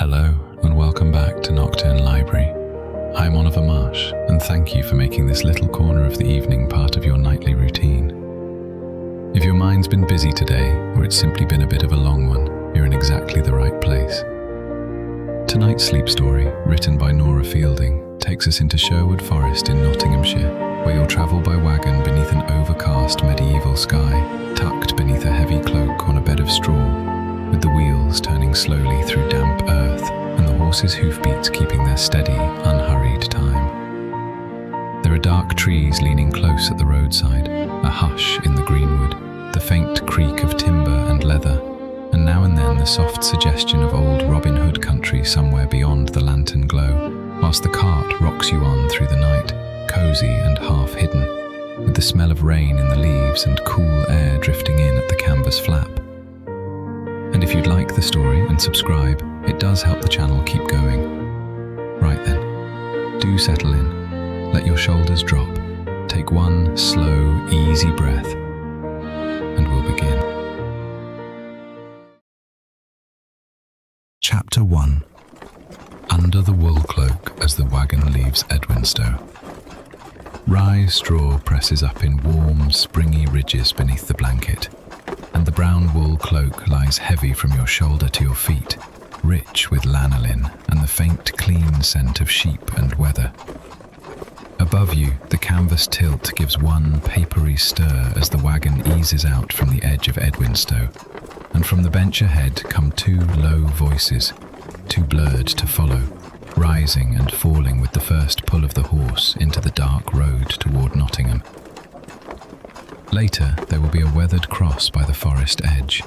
Hello and welcome back to Nocturne Library. I'm Oliver Marsh and thank you for making this little corner of the evening part of your nightly routine. If your mind's been busy today or it's simply been a bit of a long one, you're in exactly the right place. Tonight's sleep story, written by Nora Fielding, takes us into Sherwood Forest in Nottinghamshire, where you'll travel by wagon beneath an overcast medieval sky, tucked beneath a heavy cloak on a bed of straw, with the wheels turning slowly through damp earth and the horses' hoofbeats keeping their steady, unhurried time. There are dark trees leaning close at the roadside, a hush in the Greenwood, the faint creak of timber and leather, and now and then the soft suggestion of old Robin Hood country somewhere beyond the lantern glow, whilst the cart rocks you on through the night, cosy and half hidden, with the smell of rain in the leaves and cool air drifting in at the canvas flap. And if you'd like the story and subscribe, it does help the channel keep going. Right then, do settle in, let your shoulders drop, take one slow, easy breath, and we'll begin. Chapter 1. Under the wool cloak as the wagon leaves Edwinstowe. Rye straw presses up in warm, springy ridges beneath the blanket, and the brown wool cloak lies heavy from your shoulder to your feet, rich with lanolin and the faint, clean scent of sheep and wether. Above you, the canvas tilt gives one papery stir as the wagon eases out from the edge of Edwinstowe, and from the bench ahead come two low voices, too blurred to follow, rising and falling with the first pull of the horse into the dark road toward Nottingham. Later, there will be a weathered cross by the forest edge.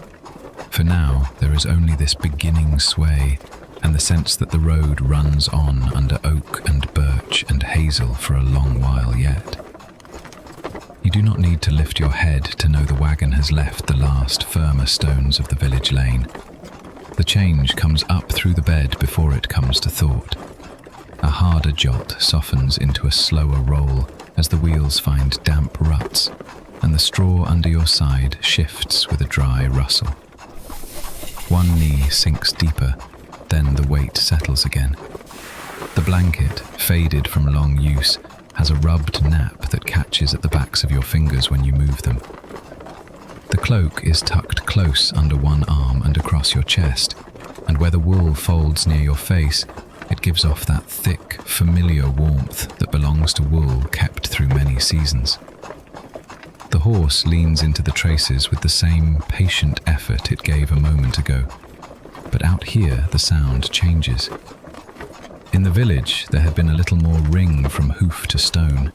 For now, there is only this beginning sway and the sense that the road runs on under oak and birch and hazel for a long while yet. You do not need to lift your head to know the wagon has left the last firmer stones of the village lane. The change comes up through the bed before it comes to thought. A harder jot softens into a slower roll as the wheels find damp ruts, and the straw under your side shifts with a dry rustle. One knee sinks deeper, then the weight settles again. The blanket, faded from long use, has a rubbed nap that catches at the backs of your fingers when you move them. The cloak is tucked close under one arm and across your chest, and where the wool folds near your face, it gives off that thick, familiar warmth that belongs to wool kept through many seasons. The horse leans into the traces with the same patient effort it gave a moment ago, but out here the sound changes. In the village there had been a little more ring from hoof to stone,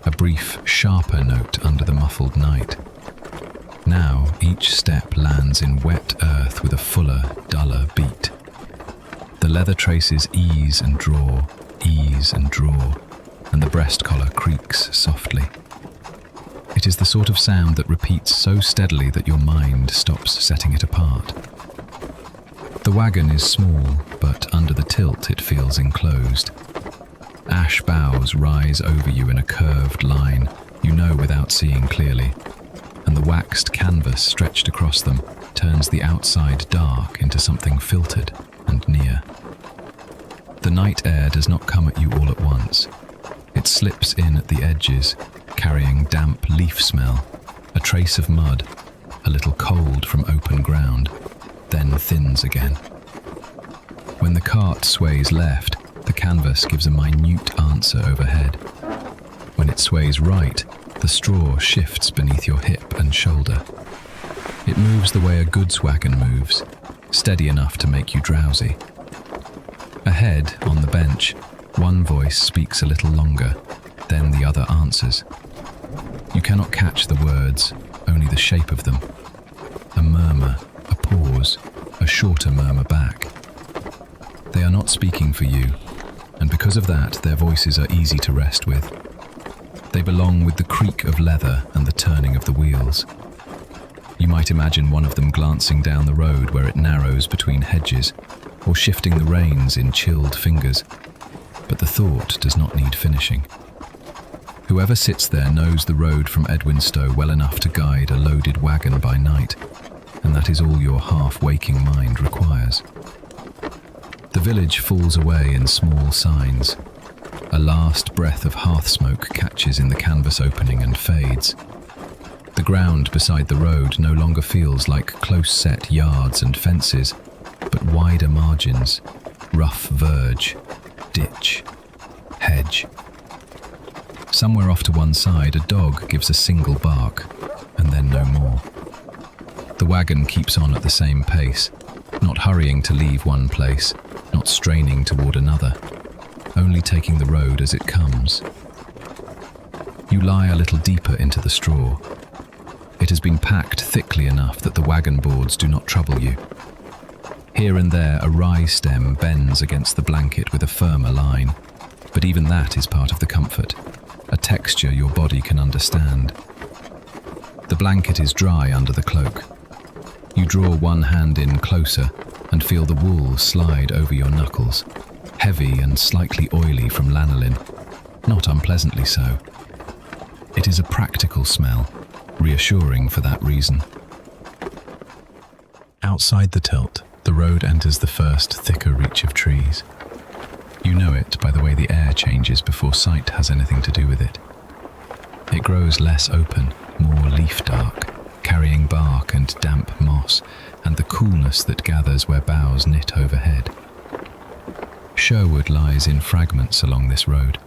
a brief, sharper note under the muffled night. Now each step lands in wet earth with a fuller, duller beat. The leather traces ease and draw, and the breast collar creaks softly. It is the sort of sound that repeats so steadily that your mind stops setting it apart. The wagon is small, but under the tilt it feels enclosed. Ash boughs rise over you in a curved line, you know without seeing clearly, and the waxed canvas stretched across them turns the outside dark into something filtered and near. The night air does not come at you all at once. It slips in at the edges, carrying damp leaf smell, a trace of mud, a little cold from open ground, then thins again. When the cart sways left, the canvas gives a minute answer overhead. When it sways right, the straw shifts beneath your hip and shoulder. It moves the way a goods wagon moves, steady enough to make you drowsy. Ahead, on the bench, one voice speaks a little longer, then the other answers. You cannot catch the words, only the shape of them. A murmur, a pause, a shorter murmur back. They are not speaking for you, and because of that, their voices are easy to rest with. They belong with the creak of leather and the turning of the wheels. You might imagine one of them glancing down the road where it narrows between hedges, or shifting the reins in chilled fingers, but the thought does not need finishing. Whoever sits there knows the road from Edwinstowe well enough to guide a loaded wagon by night, and that is all your half-waking mind requires. The village falls away in small signs. A last breath of hearth smoke catches in the canvas opening and fades. The ground beside the road no longer feels like close-set yards and fences, but wider margins, rough verge, ditch, hedge. Somewhere off to one side, a dog gives a single bark, and then no more. The wagon keeps on at the same pace, not hurrying to leave one place, not straining toward another, only taking the road as it comes. You lie a little deeper into the straw. It has been packed thickly enough that the wagon boards do not trouble you. Here and there a rye stem bends against the blanket with a firmer line, but even that is part of the comfort, a texture your body can understand. The blanket is dry under the cloak. You draw one hand in closer and feel the wool slide over your knuckles, heavy and slightly oily from lanolin, not unpleasantly so. It is a practical smell, reassuring for that reason. Outside the tilt, the road enters the first thicker reach of trees. You know it by the way the air changes before sight has anything to do with it. It grows less open, more leaf-dark, carrying bark and damp moss, and the coolness that gathers where boughs knit overhead. Sherwood lies in fragments along this road,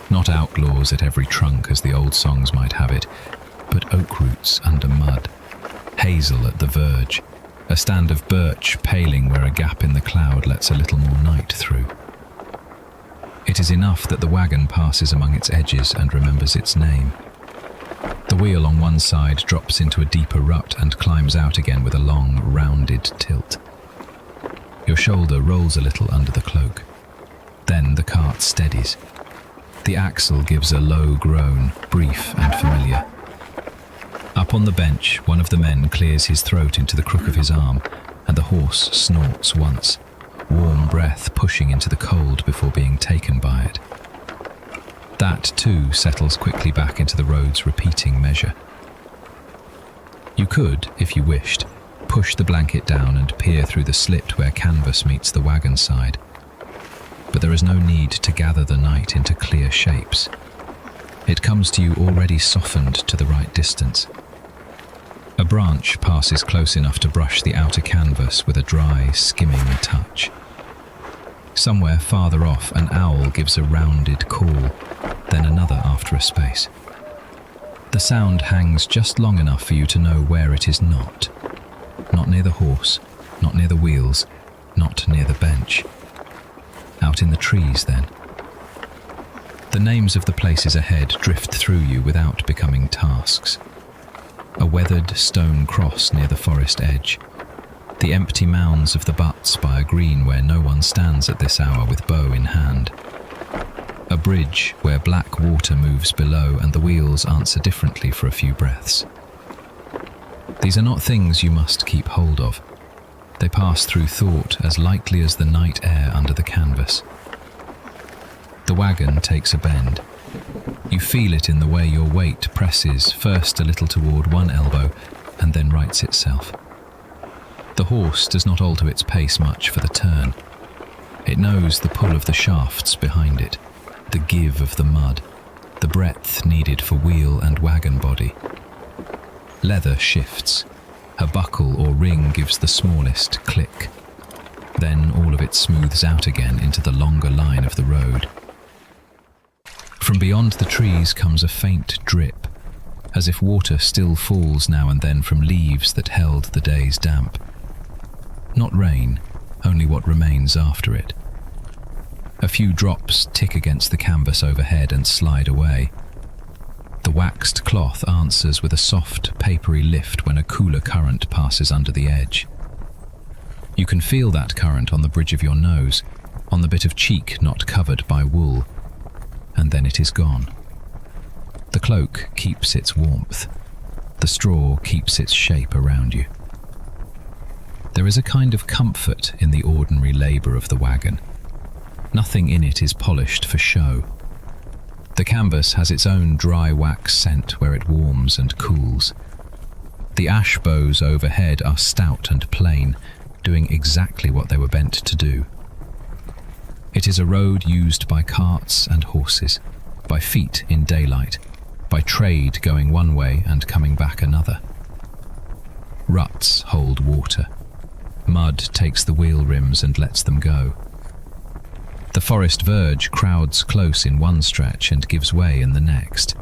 not outlaws at every trunk as the old songs might have it, but oak roots under mud, hazel at the verge, a stand of birch paling where a gap in the cloud lets a little more night through. It is enough that the wagon passes among its edges and remembers its name. The wheel on one side drops into a deeper rut and climbs out again with a long, rounded tilt. Your shoulder rolls a little under the cloak. Then the cart steadies. The axle gives a low groan, brief and familiar. Up on the bench, one of the men clears his throat into the crook of his arm, and the horse snorts once, warm breath pushing into the cold before being taken by it. That, too, settles quickly back into the road's repeating measure. You could, if you wished, push the blanket down and peer through the slit where canvas meets the wagon side. But there is no need to gather the night into clear shapes. It comes to you already softened to the right distance. A branch passes close enough to brush the outer canvas with a dry, skimming touch. Somewhere farther off, an owl gives a rounded call, then another after a space. The sound hangs just long enough for you to know where it is not. Not near the horse, not near the wheels, not near the bench. Out in the trees, then. The names of the places ahead drift through you without becoming tasks. A weathered stone cross near the forest edge. The empty mounds of the butts by a green where no one stands at this hour with bow in hand. A bridge where black water moves below and the wheels answer differently for a few breaths. These are not things you must keep hold of. They pass through thought as lightly as the night air under the canvas. The wagon takes a bend. You feel it in the way your weight presses first a little toward one elbow and then rights itself. The horse does not alter its pace much for the turn. It knows the pull of the shafts behind it, the give of the mud, the breadth needed for wheel and wagon body. Leather shifts. A buckle or ring gives the smallest click. Then all of it smooths out again into the longer line of the road. From beyond the trees comes a faint drip, as if water still falls now and then from leaves that held the day's damp. Not rain, only what remains after it. A few drops tick against the canvas overhead and slide away. The waxed cloth answers with a soft, papery lift when a cooler current passes under the edge. You can feel that current on the bridge of your nose, on the bit of cheek not covered by wool, and then it is gone. The cloak keeps its warmth. The straw keeps its shape around you. There is a kind of comfort in the ordinary labour of the wagon. Nothing in it is polished for show. The canvas has its own dry wax scent where it warms and cools. The ash boughs overhead are stout and plain, doing exactly what they were bent to do. It is a road used by carts and horses, by feet in daylight, by trade going one way and coming back another. Ruts hold water. Mud takes the wheel rims and lets them go. The forest verge crowds close in one stretch and gives way in the next.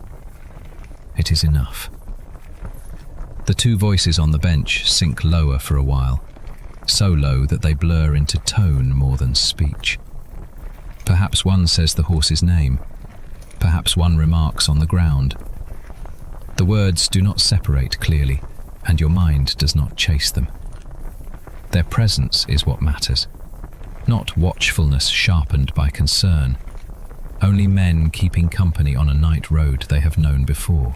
It is enough. The two voices on the bench sink lower for a while, so low that they blur into tone more than speech. Perhaps one says the horse's name. Perhaps one remarks on the ground. The words do not separate clearly, and your mind does not chase them. Their presence is what matters, not watchfulness sharpened by concern, only men keeping company on a night road they have known before.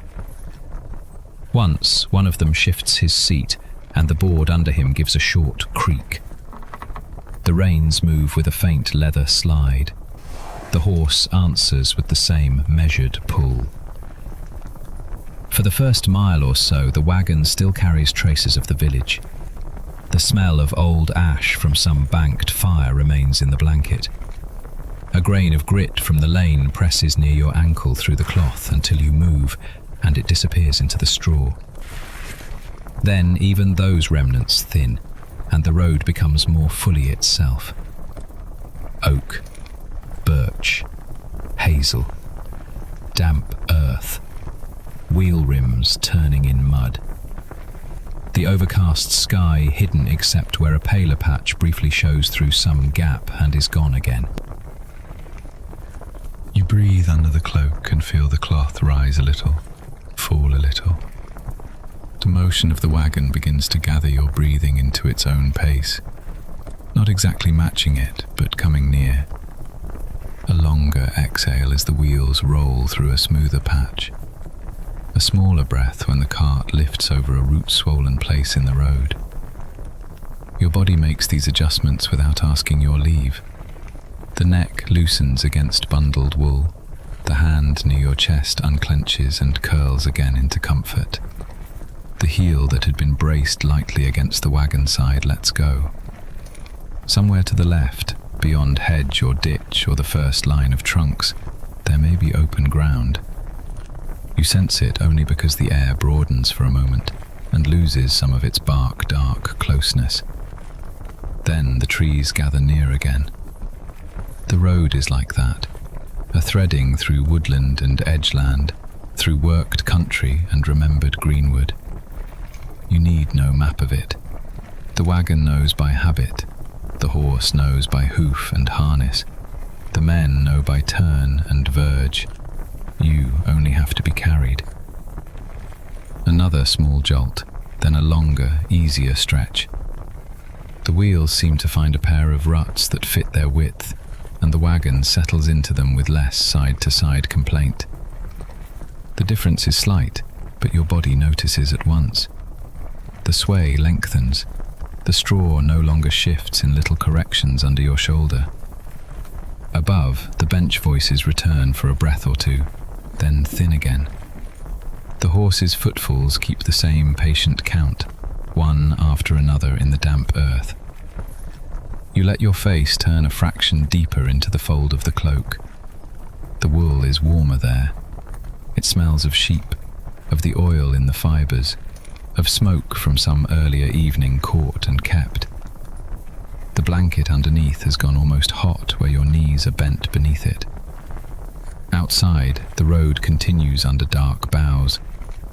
Once, one of them shifts his seat, and the board under him gives a short creak. The reins move with a faint leather slide. The horse answers with the same measured pull. For the first mile or so, the wagon still carries traces of the village. The smell of old ash from some banked fire remains in the blanket. A grain of grit from the lane presses near your ankle through the cloth until you move, and it disappears into the straw. Then even those remnants thin, and the road becomes more fully itself. Oak, birch, hazel, damp earth, wheel rims turning in mud. The overcast sky hidden except where a paler patch briefly shows through some gap and is gone again. You breathe under the cloak and feel the cloth rise a little, fall a little. The motion of the wagon begins to gather your breathing into its own pace, not exactly matching it, but coming near. A longer exhale as the wheels roll through a smoother patch. A smaller breath when the cart lifts over a root-swollen place in the road. Your body makes these adjustments without asking your leave. The neck loosens against bundled wool. The hand near your chest unclenches and curls again into comfort. The heel that had been braced lightly against the wagon side lets go. Somewhere to the left, beyond hedge or ditch or the first line of trunks, there may be open ground. You sense it only because the air broadens for a moment and loses some of its bark-dark closeness. Then the trees gather near again. The road is like that, a threading through woodland and edgeland, through worked country and remembered Greenwood. You need no map of it. The wagon knows by habit. The horse knows by hoof and harness. The men know by turn and verge. You only have to be carried. Another small jolt, then a longer, easier stretch. The wheels seem to find a pair of ruts that fit their width, and the wagon settles into them with less side-to-side complaint. The difference is slight, but your body notices at once. The sway lengthens. The straw no longer shifts in little corrections under your shoulder. Above, the bench voices return for a breath or two, then thin again. The horse's footfalls keep the same patient count, one after another in the damp earth. You let your face turn a fraction deeper into the fold of the cloak. The wool is warmer there. It smells of sheep, of the oil in the fibres, of smoke from some earlier evening caught and kept. The blanket underneath has gone almost hot where your knees are bent beneath it. Outside, the road continues under dark boughs,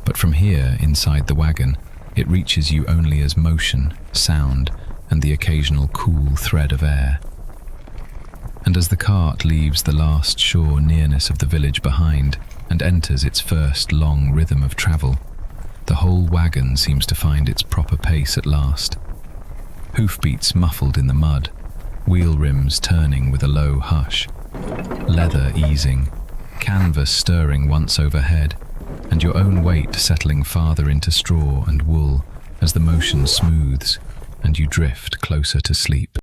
but from here, inside the wagon, it reaches you only as motion, sound, and the occasional cool thread of air. And as the cart leaves the last sure nearness of the village behind and enters its first long rhythm of travel, the whole wagon seems to find its proper pace at last. Hoofbeats muffled in the mud, wheel rims turning with a low hush, leather easing, canvas stirring once overhead, and your own weight settling farther into straw and wool as the motion smooths and you drift closer to sleep.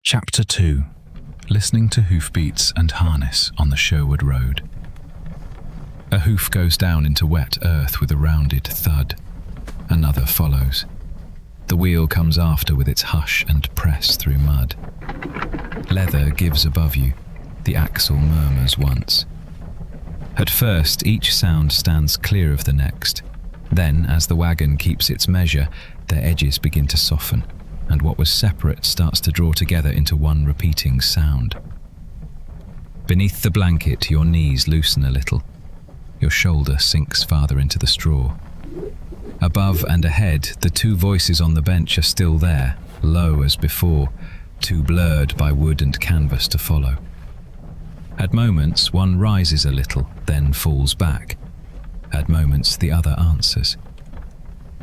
Chapter 2. Listening to hoofbeats and harness on the Sherwood Road. A hoof goes down into wet earth with a rounded thud. Another follows. The wheel comes after with its hush and press through mud. Leather gives above you. The axle murmurs once. At first, each sound stands clear of the next. Then, as the wagon keeps its measure, their edges begin to soften, and what was separate starts to draw together into one repeating sound. Beneath the blanket, your knees loosen a little. Your shoulder sinks farther into the straw. Above and ahead, the two voices on the bench are still there, low as before, too blurred by wood and canvas to follow. At moments, one rises a little, then falls back. At moments, the other answers.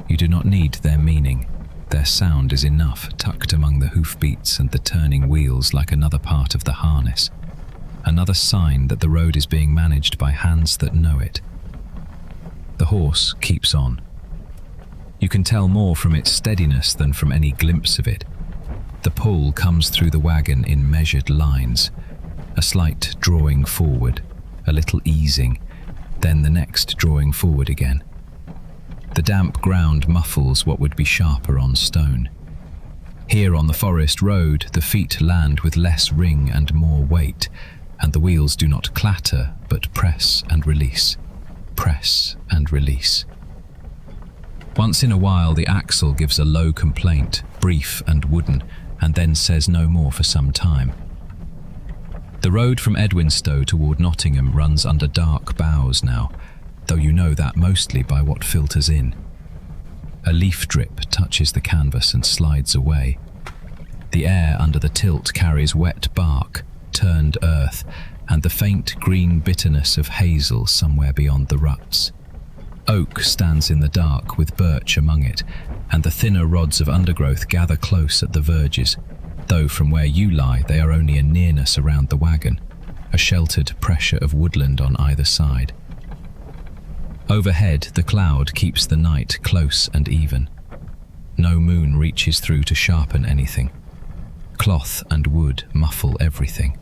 You do not need their meaning. Their sound is enough, tucked among the hoofbeats and the turning wheels like another part of the harness. Another sign that the road is being managed by hands that know it. The horse keeps on. You can tell more from its steadiness than from any glimpse of it. The pull comes through the wagon in measured lines, a slight drawing forward, a little easing, then the next drawing forward again. The damp ground muffles what would be sharper on stone. Here on the forest road, the feet land with less ring and more weight, and the wheels do not clatter, but press and release, press and release. Once in a while, the axle gives a low complaint, brief and wooden, and then says no more for some time. The road from Edwinstowe toward Nottingham runs under dark boughs now, though you know that mostly by what filters in. A leaf drip touches the canvas and slides away. The air under the tilt carries wet bark, turned earth, and the faint green bitterness of hazel somewhere beyond the ruts. Oak stands in the dark with birch among it, and the thinner rods of undergrowth gather close at the verges, though from where you lie they are only a nearness around the wagon, a sheltered pressure of woodland on either side. Overhead, the cloud keeps the night close and even. No moon reaches through to sharpen anything. Cloth and wood muffle everything.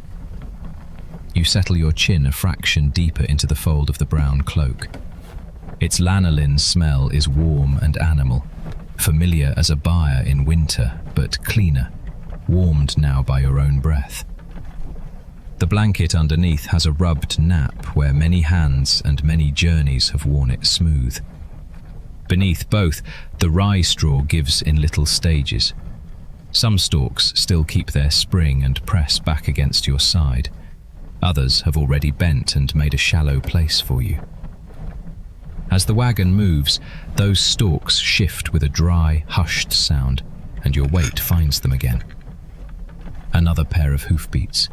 You settle your chin a fraction deeper into the fold of the brown cloak. Its lanolin smell is warm and animal, familiar as a byre in winter, but cleaner, warmed now by your own breath. The blanket underneath has a rubbed nap where many hands and many journeys have worn it smooth. Beneath both, the rye straw gives in little stages. Some stalks still keep their spring and press back against your side. Others have already bent and made a shallow place for you. As the wagon moves, those stalks shift with a dry, hushed sound, and your weight finds them again. Another pair of hoofbeats,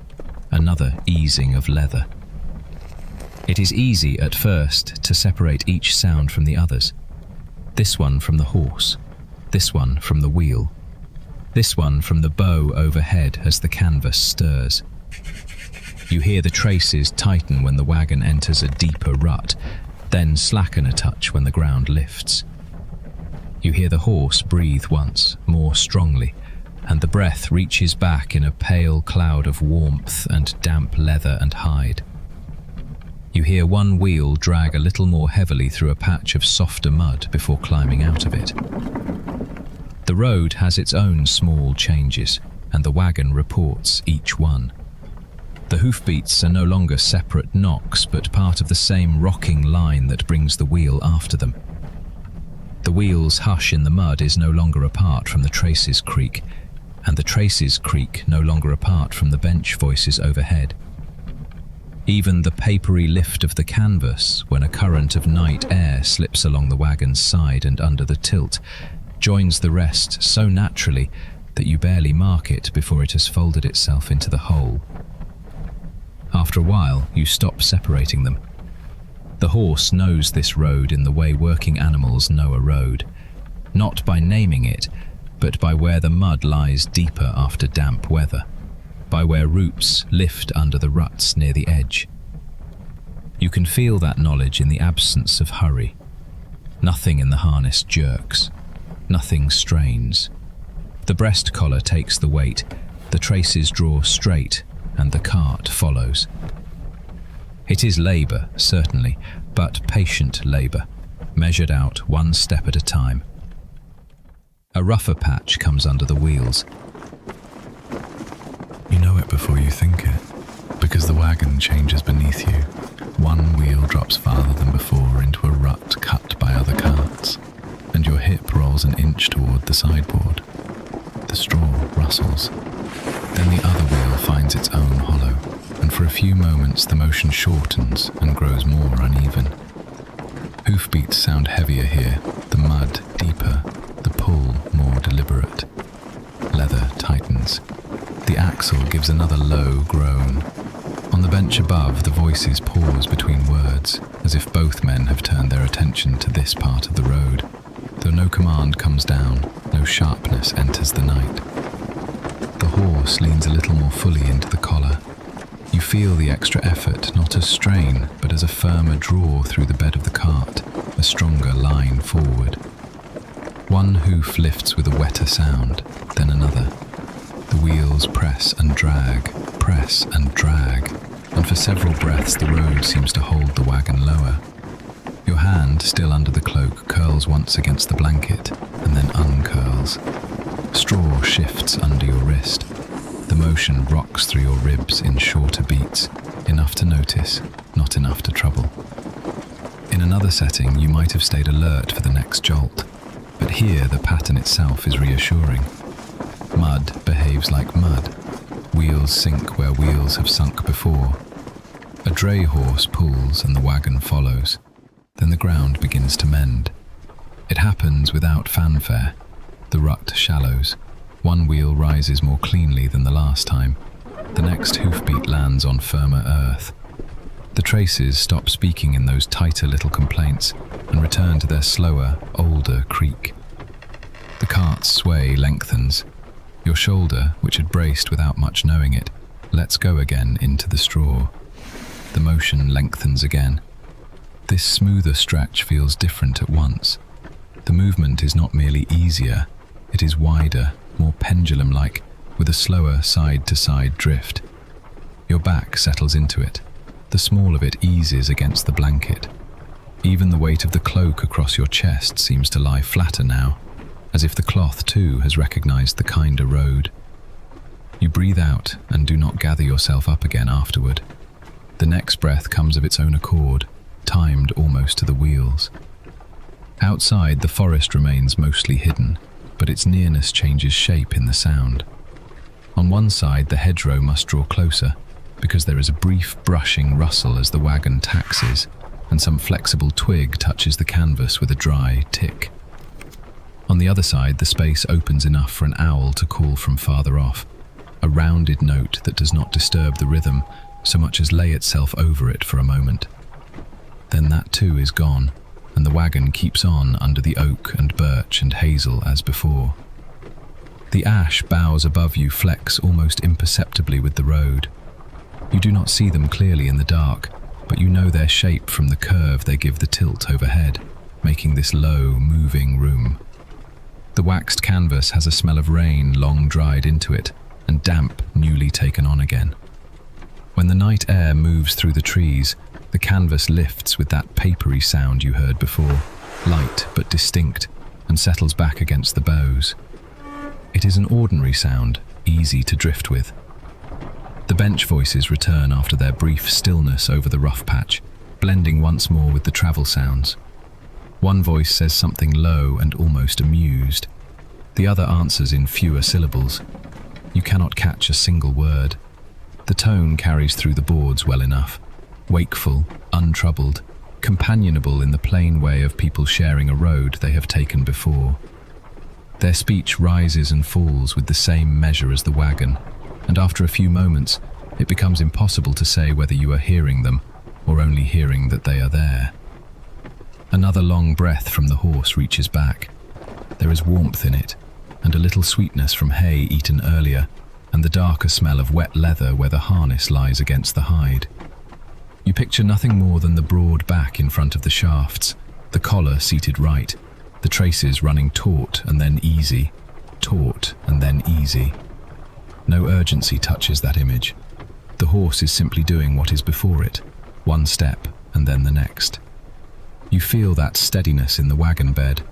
another easing of leather. It is easy at first to separate each sound from the others. This one from the horse, this one from the wheel, this one from the bow overhead as the canvas stirs. You hear the traces tighten when the wagon enters a deeper rut, then slacken a touch when the ground lifts. You hear the horse breathe once, more strongly, and the breath reaches back in a pale cloud of warmth and damp leather and hide. You hear one wheel drag a little more heavily through a patch of softer mud before climbing out of it. The road has its own small changes, and the wagon reports each one. The hoofbeats are no longer separate knocks, but part of the same rocking line that brings the wheel after them. The wheel's hush in the mud is no longer apart from the traces' creak, and the traces' creak no longer apart from the bench voices overhead. Even the papery lift of the canvas, when a current of night air slips along the wagon's side and under the tilt, joins the rest so naturally that you barely mark it before it has folded itself into the whole. After a while, you stop separating them. The horse knows this road in the way working animals know a road, not by naming it, but by where the mud lies deeper after damp weather, by where roots lift under the ruts near the edge. You can feel that knowledge in the absence of hurry. Nothing in the harness jerks, nothing strains. The breast collar takes the weight, the traces draw straight, and the cart follows. It is labour, certainly, but patient labour, measured out one step at a time. A rougher patch comes under the wheels. You know it it before you think it, because the wagon changes beneath you. One wheel drops farther than before into a rut cut by other carts, and your hip rolls an inch toward the sideboard. The straw rustles. Then the other wheel finds its own hollow, and for a few moments the motion shortens and grows more uneven. Hoofbeats sound heavier here, the mud deeper, the pull more deliberate. Leather tightens. The axle gives another low groan. On the bench above, the voices pause between words, as if both men have turned their attention to this part of the road. Though no command comes down, no sharpness enters the night. The horse leans a little more fully into the collar. You feel the extra effort, not as strain, but as a firmer draw through the bed of the cart, a stronger line forward. One hoof lifts with a wetter sound, then another. The wheels press and drag, and for several breaths the road seems to hold the wagon lower. Your hand, still under the cloak, curls once against the blanket, and then uncurls. Straw shifts under your wrist. The motion rocks through your ribs in shorter beats, enough to notice, not enough to trouble. In another setting, you might have stayed alert for the next jolt, but here the pattern itself is reassuring. Mud behaves like mud. Wheels sink where wheels have sunk before. A dray horse pulls and the wagon follows. Then the ground begins to mend. It happens without fanfare. The rut shallows. One wheel rises more cleanly than the last time. The next hoofbeat lands on firmer earth. The traces stop speaking in those tighter little complaints and return to their slower, older creak. The cart's sway lengthens. Your shoulder, which had braced without much knowing it, lets go again into the straw. The motion lengthens again. This smoother stretch feels different at once. The movement is not merely easier, it is wider, more pendulum-like, with a slower side-to-side drift. Your back settles into it. The small of it eases against the blanket. Even the weight of the cloak across your chest seems to lie flatter now, as if the cloth too has recognized the kinder road. You breathe out and do not gather yourself up again afterward. The next breath comes of its own accord, timed almost to the wheels. Outside, the forest remains mostly hidden, but its nearness changes shape in the sound. On one side, the hedgerow must draw closer, because there is a brief brushing rustle as the wagon taxes, and some flexible twig touches the canvas with a dry tick. On the other side, the space opens enough for an owl to call from farther off, a rounded note that does not disturb the rhythm so much as lay itself over it for a moment. Then that too is gone, and the wagon keeps on under the oak and birch and hazel as before. The ash boughs above you flex almost imperceptibly with the road. You do not see them clearly in the dark, but you know their shape from the curve they give the tilt overhead, making this low, moving room. The waxed canvas has a smell of rain long dried into it, and damp newly taken on again. When the night air moves through the trees, the canvas lifts with that papery sound you heard before, light but distinct, and settles back against the boughs. It is an ordinary sound, easy to drift with. The bench voices return after their brief stillness over the rough patch, blending once more with the travel sounds. One voice says something low and almost amused. The other answers in fewer syllables. You cannot catch a single word. The tone carries through the boards well enough. Wakeful, untroubled, companionable in the plain way of people sharing a road they have taken before. Their speech rises and falls with the same measure as the wagon, and after a few moments, it becomes impossible to say whether you are hearing them or only hearing that they are there. Another long breath from the horse reaches back. There is warmth in it, and a little sweetness from hay eaten earlier, and the darker smell of wet leather where the harness lies against the hide. You picture nothing more than the broad back in front of the shafts, the collar seated right, the traces running taut and then easy, taut and then easy. No urgency touches that image. The horse is simply doing what is before it, one step and then the next. You feel that steadiness in the wagon bed.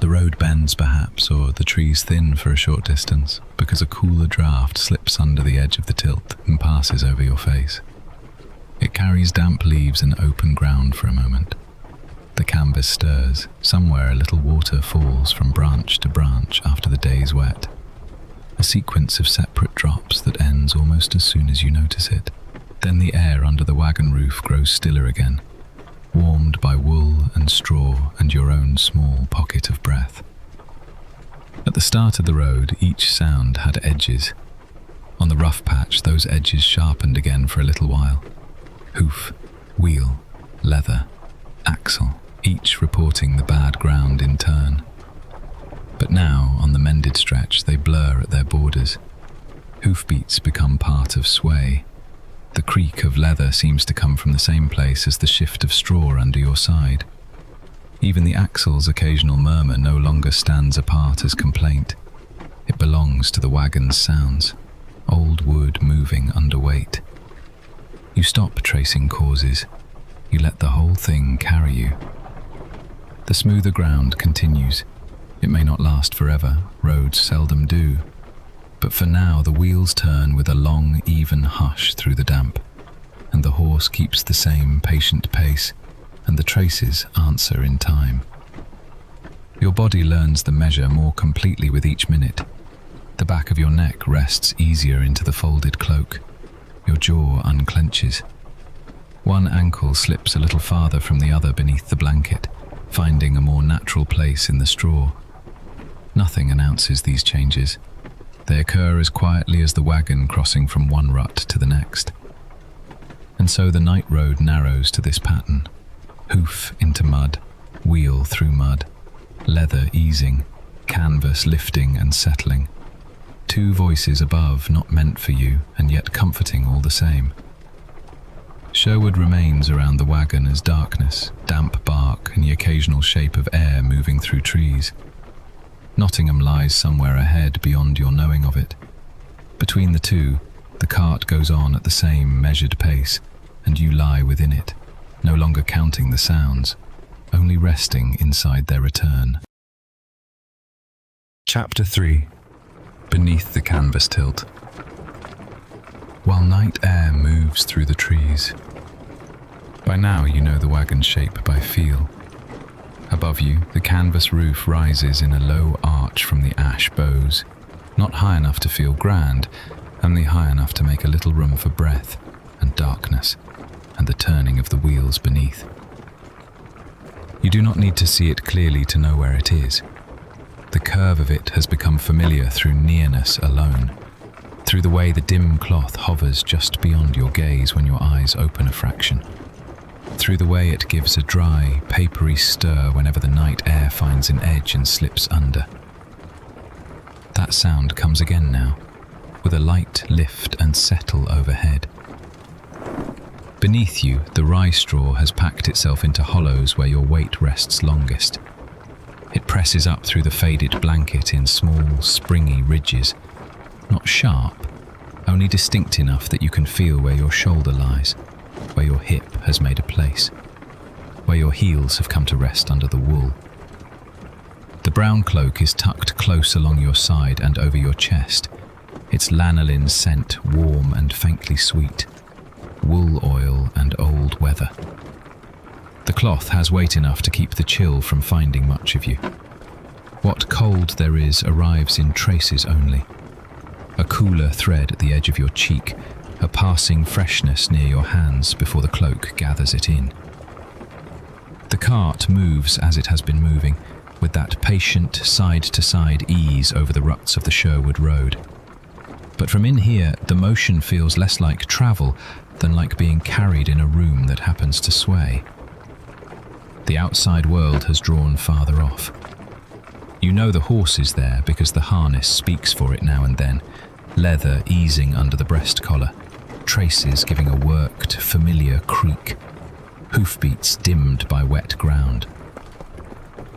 The road bends perhaps, or the trees thin for a short distance, because a cooler draught slips under the edge of the tilt and passes over your face. It carries damp leaves and open ground for a moment. The canvas stirs. Somewhere a little water falls from branch to branch after the day's wet. A sequence of separate drops that ends almost as soon as you notice it. Then the air under the wagon roof grows stiller again, warmed by wool and straw and your own small pocket of breath. At the start of the road, each sound had edges. On the rough patch, those edges sharpened again for a little while. Hoof, wheel, leather, axle, each reporting the bad ground in turn. But now, on the mended stretch, they blur at their borders. Hoofbeats become part of sway. The creak of leather seems to come from the same place as the shift of straw under your side. Even the axle's occasional murmur no longer stands apart as complaint. It belongs to the wagon's sounds, old wood moving under weight. You stop tracing causes. You let the whole thing carry you. The smoother ground continues. It may not last forever, roads seldom do. But for now the wheels turn with a long, even hush through the damp, and the horse keeps the same patient pace, and the traces answer in time. Your body learns the measure more completely with each minute. The back of your neck rests easier into the folded cloak. Your jaw unclenches. One ankle slips a little farther from the other beneath the blanket, finding a more natural place in the straw. Nothing announces these changes. They occur as quietly as the wagon crossing from one rut to the next. And so the night road narrows to this pattern. Hoof into mud, wheel through mud, leather easing, canvas lifting and settling. Two voices above, not meant for you, and yet comforting all the same. Sherwood remains around the wagon as darkness, damp bark, and the occasional shape of air moving through trees. Nottingham lies somewhere ahead beyond your knowing of it. Between the two, the cart goes on at the same measured pace, and you lie within it, no longer counting the sounds, only resting inside their return. Chapter 3. Beneath the canvas tilt. While night air moves through the trees. By now you know the wagon's shape by feel. Above you, the canvas roof rises in a low arch from the ash boughs, not high enough to feel grand, only high enough to make a little room for breath and darkness and the turning of the wheels beneath. You do not need to see it clearly to know where it is. The curve of it has become familiar through nearness alone, through the way the dim cloth hovers just beyond your gaze when your eyes open a fraction, through the way it gives a dry, papery stir whenever the night air finds an edge and slips under. That sound comes again now, with a light lift and settle overhead. Beneath you, the rye straw has packed itself into hollows where your weight rests longest. It presses up through the faded blanket in small, springy ridges, not sharp, only distinct enough that you can feel where your shoulder lies, where your hip has made a place, where your heels have come to rest under the wool. The brown cloak is tucked close along your side and over your chest, its lanolin scent warm and faintly sweet, wool oil and old weather. The cloth has weight enough to keep the chill from finding much of you. What cold there is arrives in traces only. A cooler thread at the edge of your cheek, a passing freshness near your hands before the cloak gathers it in. The cart moves as it has been moving, with that patient side-to-side ease over the ruts of the Sherwood road. But from in here, the motion feels less like travel than like being carried in a room that happens to sway. The outside world has drawn farther off. You know the horse is there because the harness speaks for it now and then, leather easing under the breast collar, traces giving a worked, familiar creak, hoofbeats dimmed by wet ground.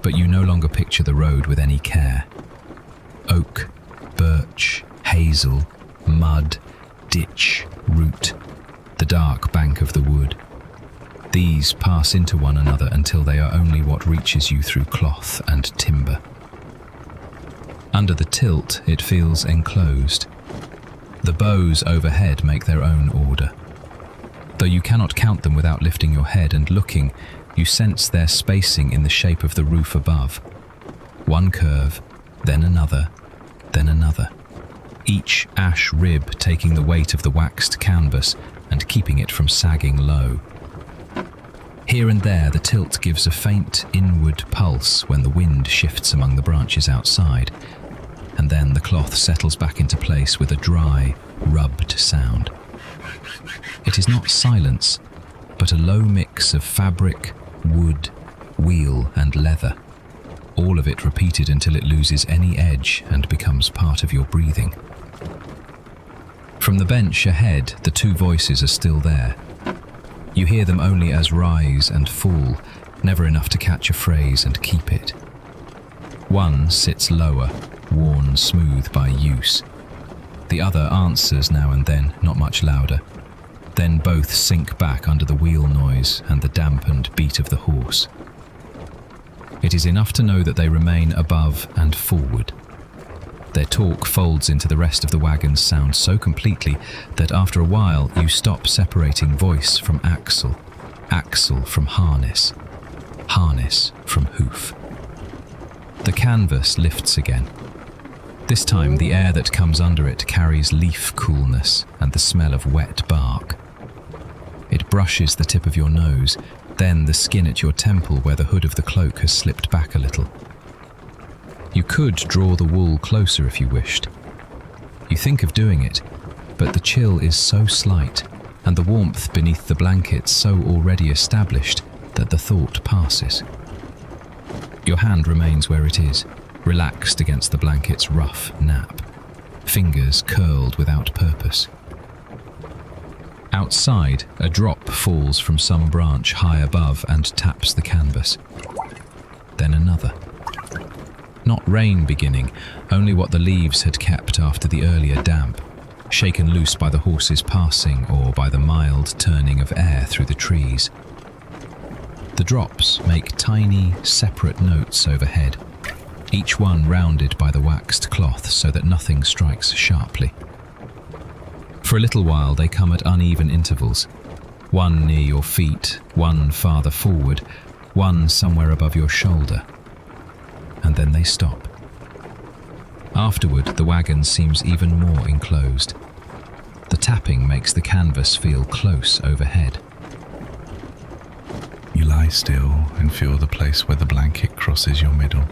But you no longer picture the road with any care. Oak, birch, hazel, mud, ditch, root, the dark bank of the wood. These pass into one another until they are only what reaches you through cloth and timber. Under the tilt, it feels enclosed. The boughs overhead make their own order. Though you cannot count them without lifting your head and looking, you sense their spacing in the shape of the roof above. One curve, then another, then another. Each ash rib taking the weight of the waxed canvas and keeping it from sagging low. Here and there, the tilt gives a faint inward pulse when the wind shifts among the branches outside, and then the cloth settles back into place with a dry, rubbed sound. It is not silence, but a low mix of fabric, wood, wheel, and leather, all of it repeated until it loses any edge and becomes part of your breathing. From the bench ahead, the two voices are still there. You hear them only as rise and fall, never enough to catch a phrase and keep it. One sits lower, worn smooth by use. The other answers now and then, not much louder. Then both sink back under the wheel noise and the dampened beat of the horse. It is enough to know that they remain above and forward. Their talk folds into the rest of the wagon's sound so completely that after a while you stop separating voice from axle, axle from harness, harness from hoof. The canvas lifts again. This time the air that comes under it carries leaf coolness and the smell of wet bark. It brushes the tip of your nose, then the skin at your temple where the hood of the cloak has slipped back a little. You could draw the wool closer if you wished. You think of doing it, but the chill is so slight and the warmth beneath the blankets so already established that the thought passes. Your hand remains where it is, relaxed against the blanket's rough nap, fingers curled without purpose. Outside, a drop falls from some branch high above and taps the canvas. Then another. Not rain beginning, only what the leaves had kept after the earlier damp, shaken loose by the horses passing or by the mild turning of air through the trees. The drops make tiny, separate notes overhead, each one rounded by the waxed cloth so that nothing strikes sharply. For a little while they come at uneven intervals, one near your feet, one farther forward, one somewhere above your shoulder. And then they stop. Afterward, the wagon seems even more enclosed. The tapping makes the canvas feel close overhead. You lie still and feel the place where the blanket crosses your middle.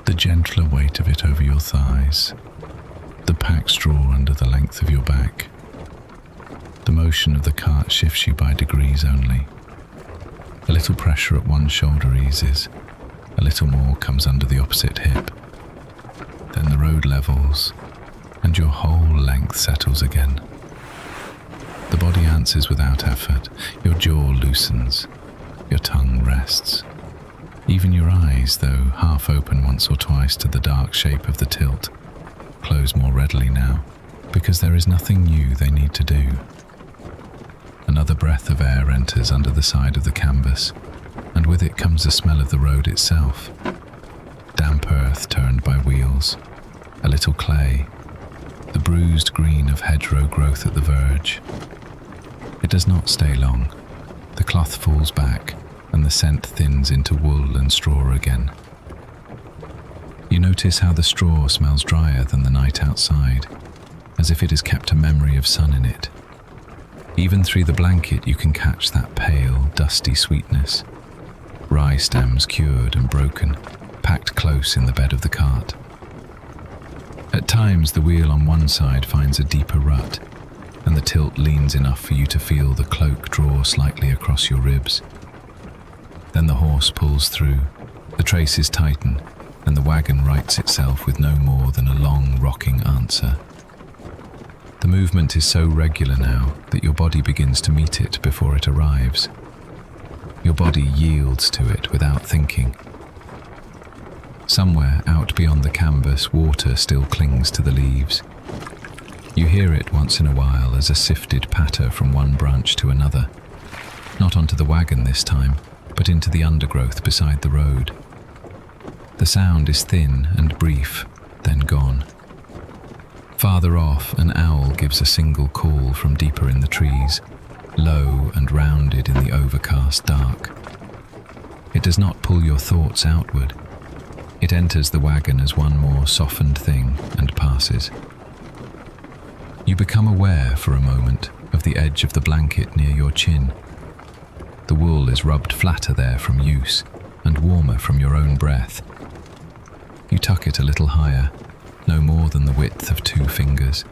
The gentler weight of it over your thighs. The packed straw under the length of your back. The motion of the cart shifts you by degrees only. A little pressure at one shoulder eases. A little more comes under the opposite hip. Then the road levels, and your whole length settles again. The body answers without effort. Your jaw loosens. Your tongue rests. Even your eyes, though half open once or twice to the dark shape of the tilt, close more readily now, because there is nothing new they need to do. Another breath of air enters under the side of the canvas, and with it comes the smell of the road itself. Damp earth turned by wheels, a little clay, the bruised green of hedgerow growth at the verge. It does not stay long. The cloth falls back, and the scent thins into wool and straw again. You notice how the straw smells drier than the night outside, as if it has kept a memory of sun in it. Even through the blanket you can catch that pale, dusty sweetness. Rye stems cured and broken, packed close in the bed of the cart. At times the wheel on one side finds a deeper rut, and the tilt leans enough for you to feel the cloak draw slightly across your ribs. Then the horse pulls through, the traces tighten, and the wagon rights itself with no more than a long rocking answer. The movement is so regular now that your body begins to meet it before it arrives. Your body yields to it without thinking. Somewhere out beyond the canvas, water still clings to the leaves. You hear it once in a while as a sifted patter from one branch to another. Not onto the wagon this time, but into the undergrowth beside the road. The sound is thin and brief, then gone. Farther off, an owl gives a single call from deeper in the trees, low and rounded in the overcast dark. It does not pull your thoughts outward. It enters the wagon as one more softened thing and passes. You become aware for a moment of the edge of the blanket near your chin. The wool is rubbed flatter there from use and warmer from your own breath. You tuck it a little higher, no more than the width of 2 fingers.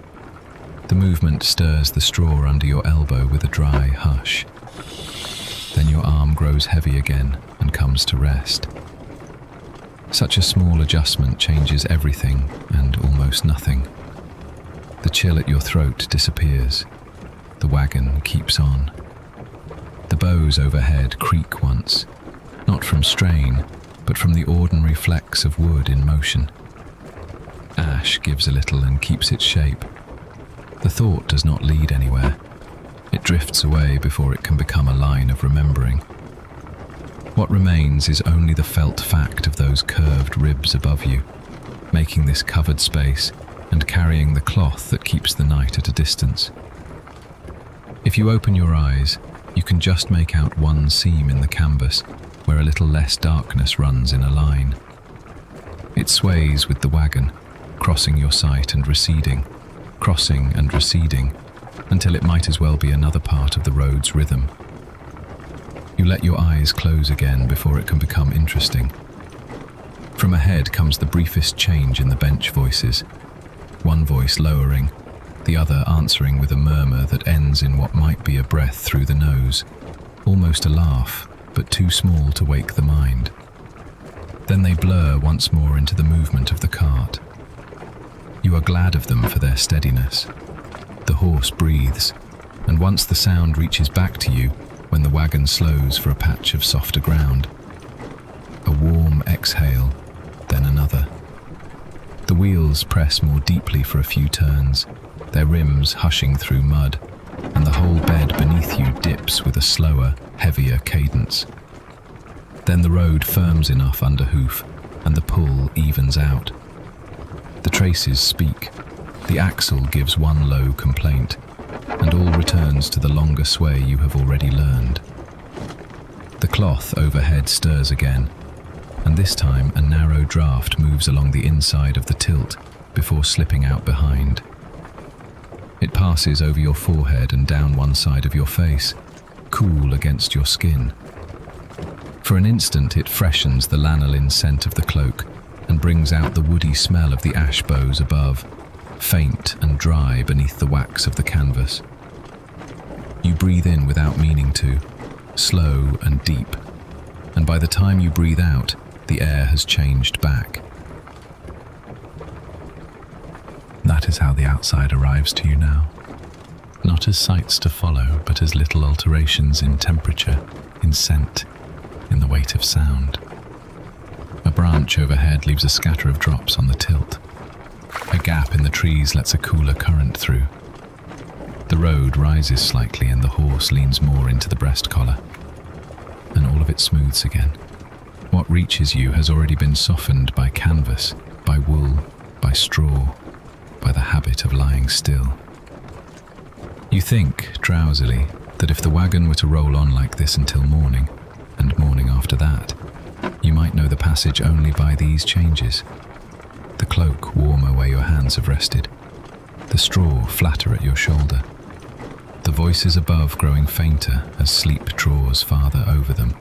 The movement stirs the straw under your elbow with a dry hush. Then your arm grows heavy again and comes to rest. Such a small adjustment changes everything and almost nothing. The chill at your throat disappears. The wagon keeps on. The boughs overhead creak once, not from strain, but from the ordinary flecks of wood in motion. Ash gives a little and keeps its shape. The thought does not lead anywhere. It drifts away before it can become a line of remembering. What remains is only the felt fact of those curved ribs above you, making this covered space and carrying the cloth that keeps the night at a distance. If you open your eyes, you can just make out one seam in the canvas where a little less darkness runs in a line. It sways with the wagon, crossing your sight and receding, crossing and receding, until it might as well be another part of the road's rhythm. You let your eyes close again before it can become interesting. From ahead comes the briefest change in the bench voices, one voice lowering, the other answering with a murmur that ends in what might be a breath through the nose, almost a laugh, but too small to wake the mind. Then they blur once more into the movement of the cart. You are glad of them for their steadiness. The horse breathes, and once the sound reaches back to you, when the wagon slows for a patch of softer ground. A warm exhale, then another. The wheels press more deeply for a few turns, their rims hushing through mud, and the whole bed beneath you dips with a slower, heavier cadence. Then the road firms enough under hoof, and the pull evens out. The traces speak. The axle gives one low complaint, and all returns to the longer sway you have already learned. The cloth overhead stirs again, and this time a narrow draft moves along the inside of the tilt before slipping out behind. It passes over your forehead and down one side of your face, cool against your skin. For an instant it freshens the lanolin scent of the cloak and brings out the woody smell of the ash boughs above, faint and dry beneath the wax of the canvas. You breathe in without meaning to, slow and deep, and by the time you breathe out, the air has changed back. That is how the outside arrives to you now. Not as sights to follow, but as little alterations in temperature, in scent, in the weight of sound. A branch overhead leaves a scatter of drops on the tilt. A gap in the trees lets a cooler current through. The road rises slightly and the horse leans more into the breast collar. And all of it smooths again. What reaches you has already been softened by canvas, by wool, by straw, by the habit of lying still. You think, drowsily, that if the wagon were to roll on like this until morning, and morning after that, you might know the passage only by these changes. The cloak warmer where your hands have rested, the straw flatter at your shoulder, the voices above growing fainter as sleep draws farther over them.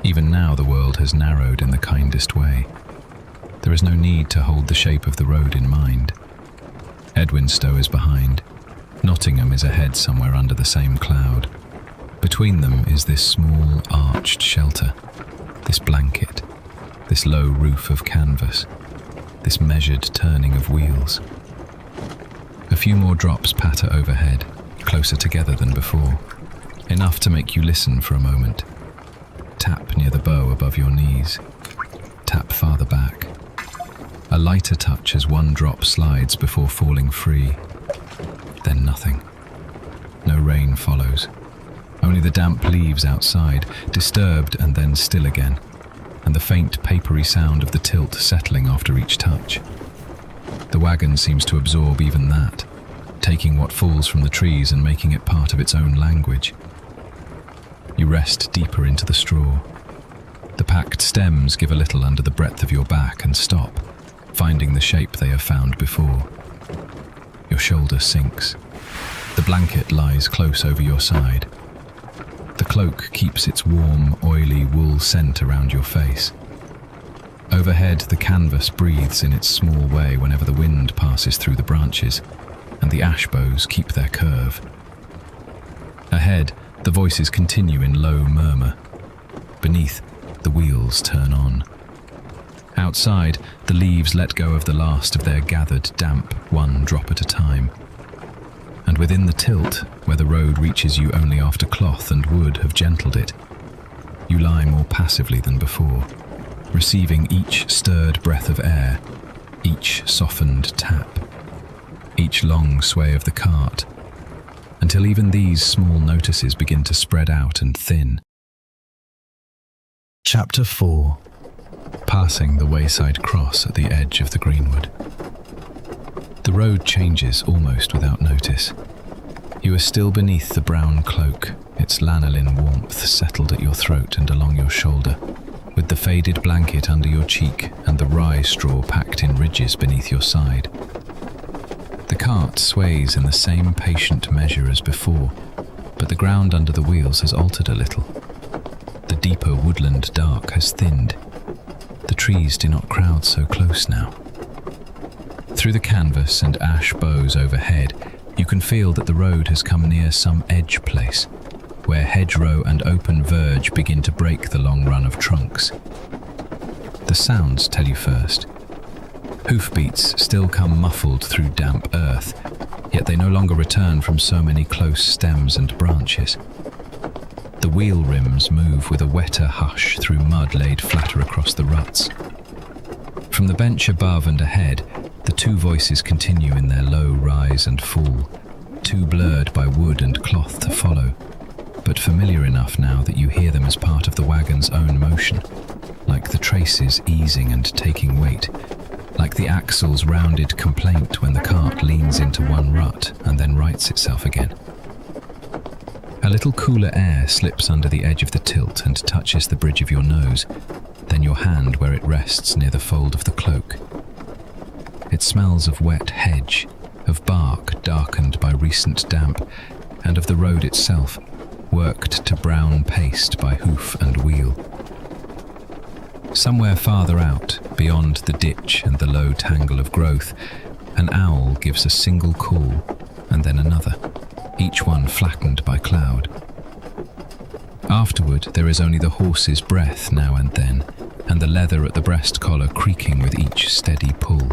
Even now the world has narrowed in the kindest way. There is no need to hold the shape of the road in mind. Edwinstowe is behind. Nottingham is ahead somewhere under the same cloud. Between them is this small arched shelter, this blanket, this low roof of canvas, this measured turning of wheels. A few more drops patter overhead, closer together than before, enough to make you listen for a moment. Tap near the bow above your knees. Tap farther back. A lighter touch as one drop slides before falling free. Then nothing. No rain follows. only the damp leaves outside, disturbed and then still again, and the faint papery sound of the tilt settling after each touch. The wagon seems to absorb even that, taking what falls from the trees and making it part of its own language. You rest deeper into the straw. The packed stems give a little under the breadth of your back and stop, finding the shape they have found before. Your shoulder sinks. The blanket lies close over your side. The cloak keeps its warm, oily wool scent around your face. Overhead, the canvas breathes in its small way whenever the wind passes through the branches, and the ash boughs keep their curve. Ahead, the voices continue in low murmur. Beneath, the wheels turn on. Outside, the leaves let go of the last of their gathered damp, one drop at a time. And within the tilt, where the road reaches you only after cloth and wood have gentled it, you lie more passively than before, receiving each stirred breath of air, each softened tap, each long sway of the cart, until even these small notices begin to spread out and thin. Chapter 4. Passing the Wayside cross at the edge of the Greenwood. The road changes almost without notice. You are still beneath the brown cloak, its lanolin warmth settled at your throat and along your shoulder, with the faded blanket under your cheek and the rye straw packed in ridges beneath your side. The cart sways in the same patient measure as before, but the ground under the wheels has altered a little. The deeper woodland dark has thinned. The trees do not crowd so close now. Through the canvas and ash boughs overhead, you can feel that the road has come near some edge place, where hedgerow and open verge begin to break the long run of trunks. The sounds tell you first. Hoofbeats still come muffled through damp earth, yet they no longer return from so many close stems and branches. The wheel rims move with a wetter hush through mud laid flatter across the ruts. From the bench above and ahead, the two voices continue in their low rise and fall, too blurred by wood and cloth to follow, but familiar enough now that you hear them as part of the wagon's own motion, like the traces easing and taking weight, like the axle's rounded complaint when the cart leans into one rut and then rights itself again. A little cooler air slips under the edge of the tilt and touches the bridge of your nose, then your hand where it rests near the fold of the cloak. It smells of wet hedge, of bark darkened by recent damp, and of the road itself, worked to brown paste by hoof and wheel. Somewhere farther out, beyond the ditch and the low tangle of growth, an owl gives a single call, and then another, each one flattened by cloud. Afterward, there is only the horse's breath now and then, and the leather at the breast collar creaking with each steady pull.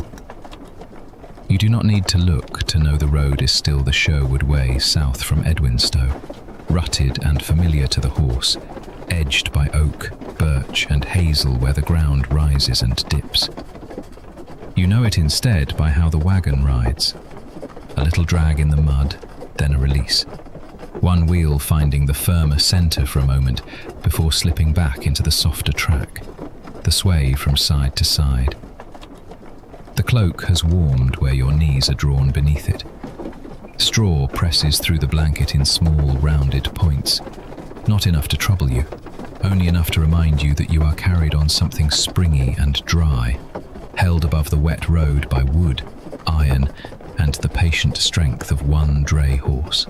You do not need to look to know the road is still the Sherwood way south from Edwinstowe, rutted and familiar to the horse, edged by oak, birch and hazel where the ground rises and dips. You know it instead by how the wagon rides. A little drag in the mud, then a release. One wheel finding the firmer centre for a moment before slipping back into the softer track, the sway from side to side. The cloak has warmed where your knees are drawn beneath it. Straw presses through the blanket in small, rounded points, not enough to trouble you, only enough to remind you that you are carried on something springy and dry, held above the wet road by wood, iron, and the patient strength of one dray horse.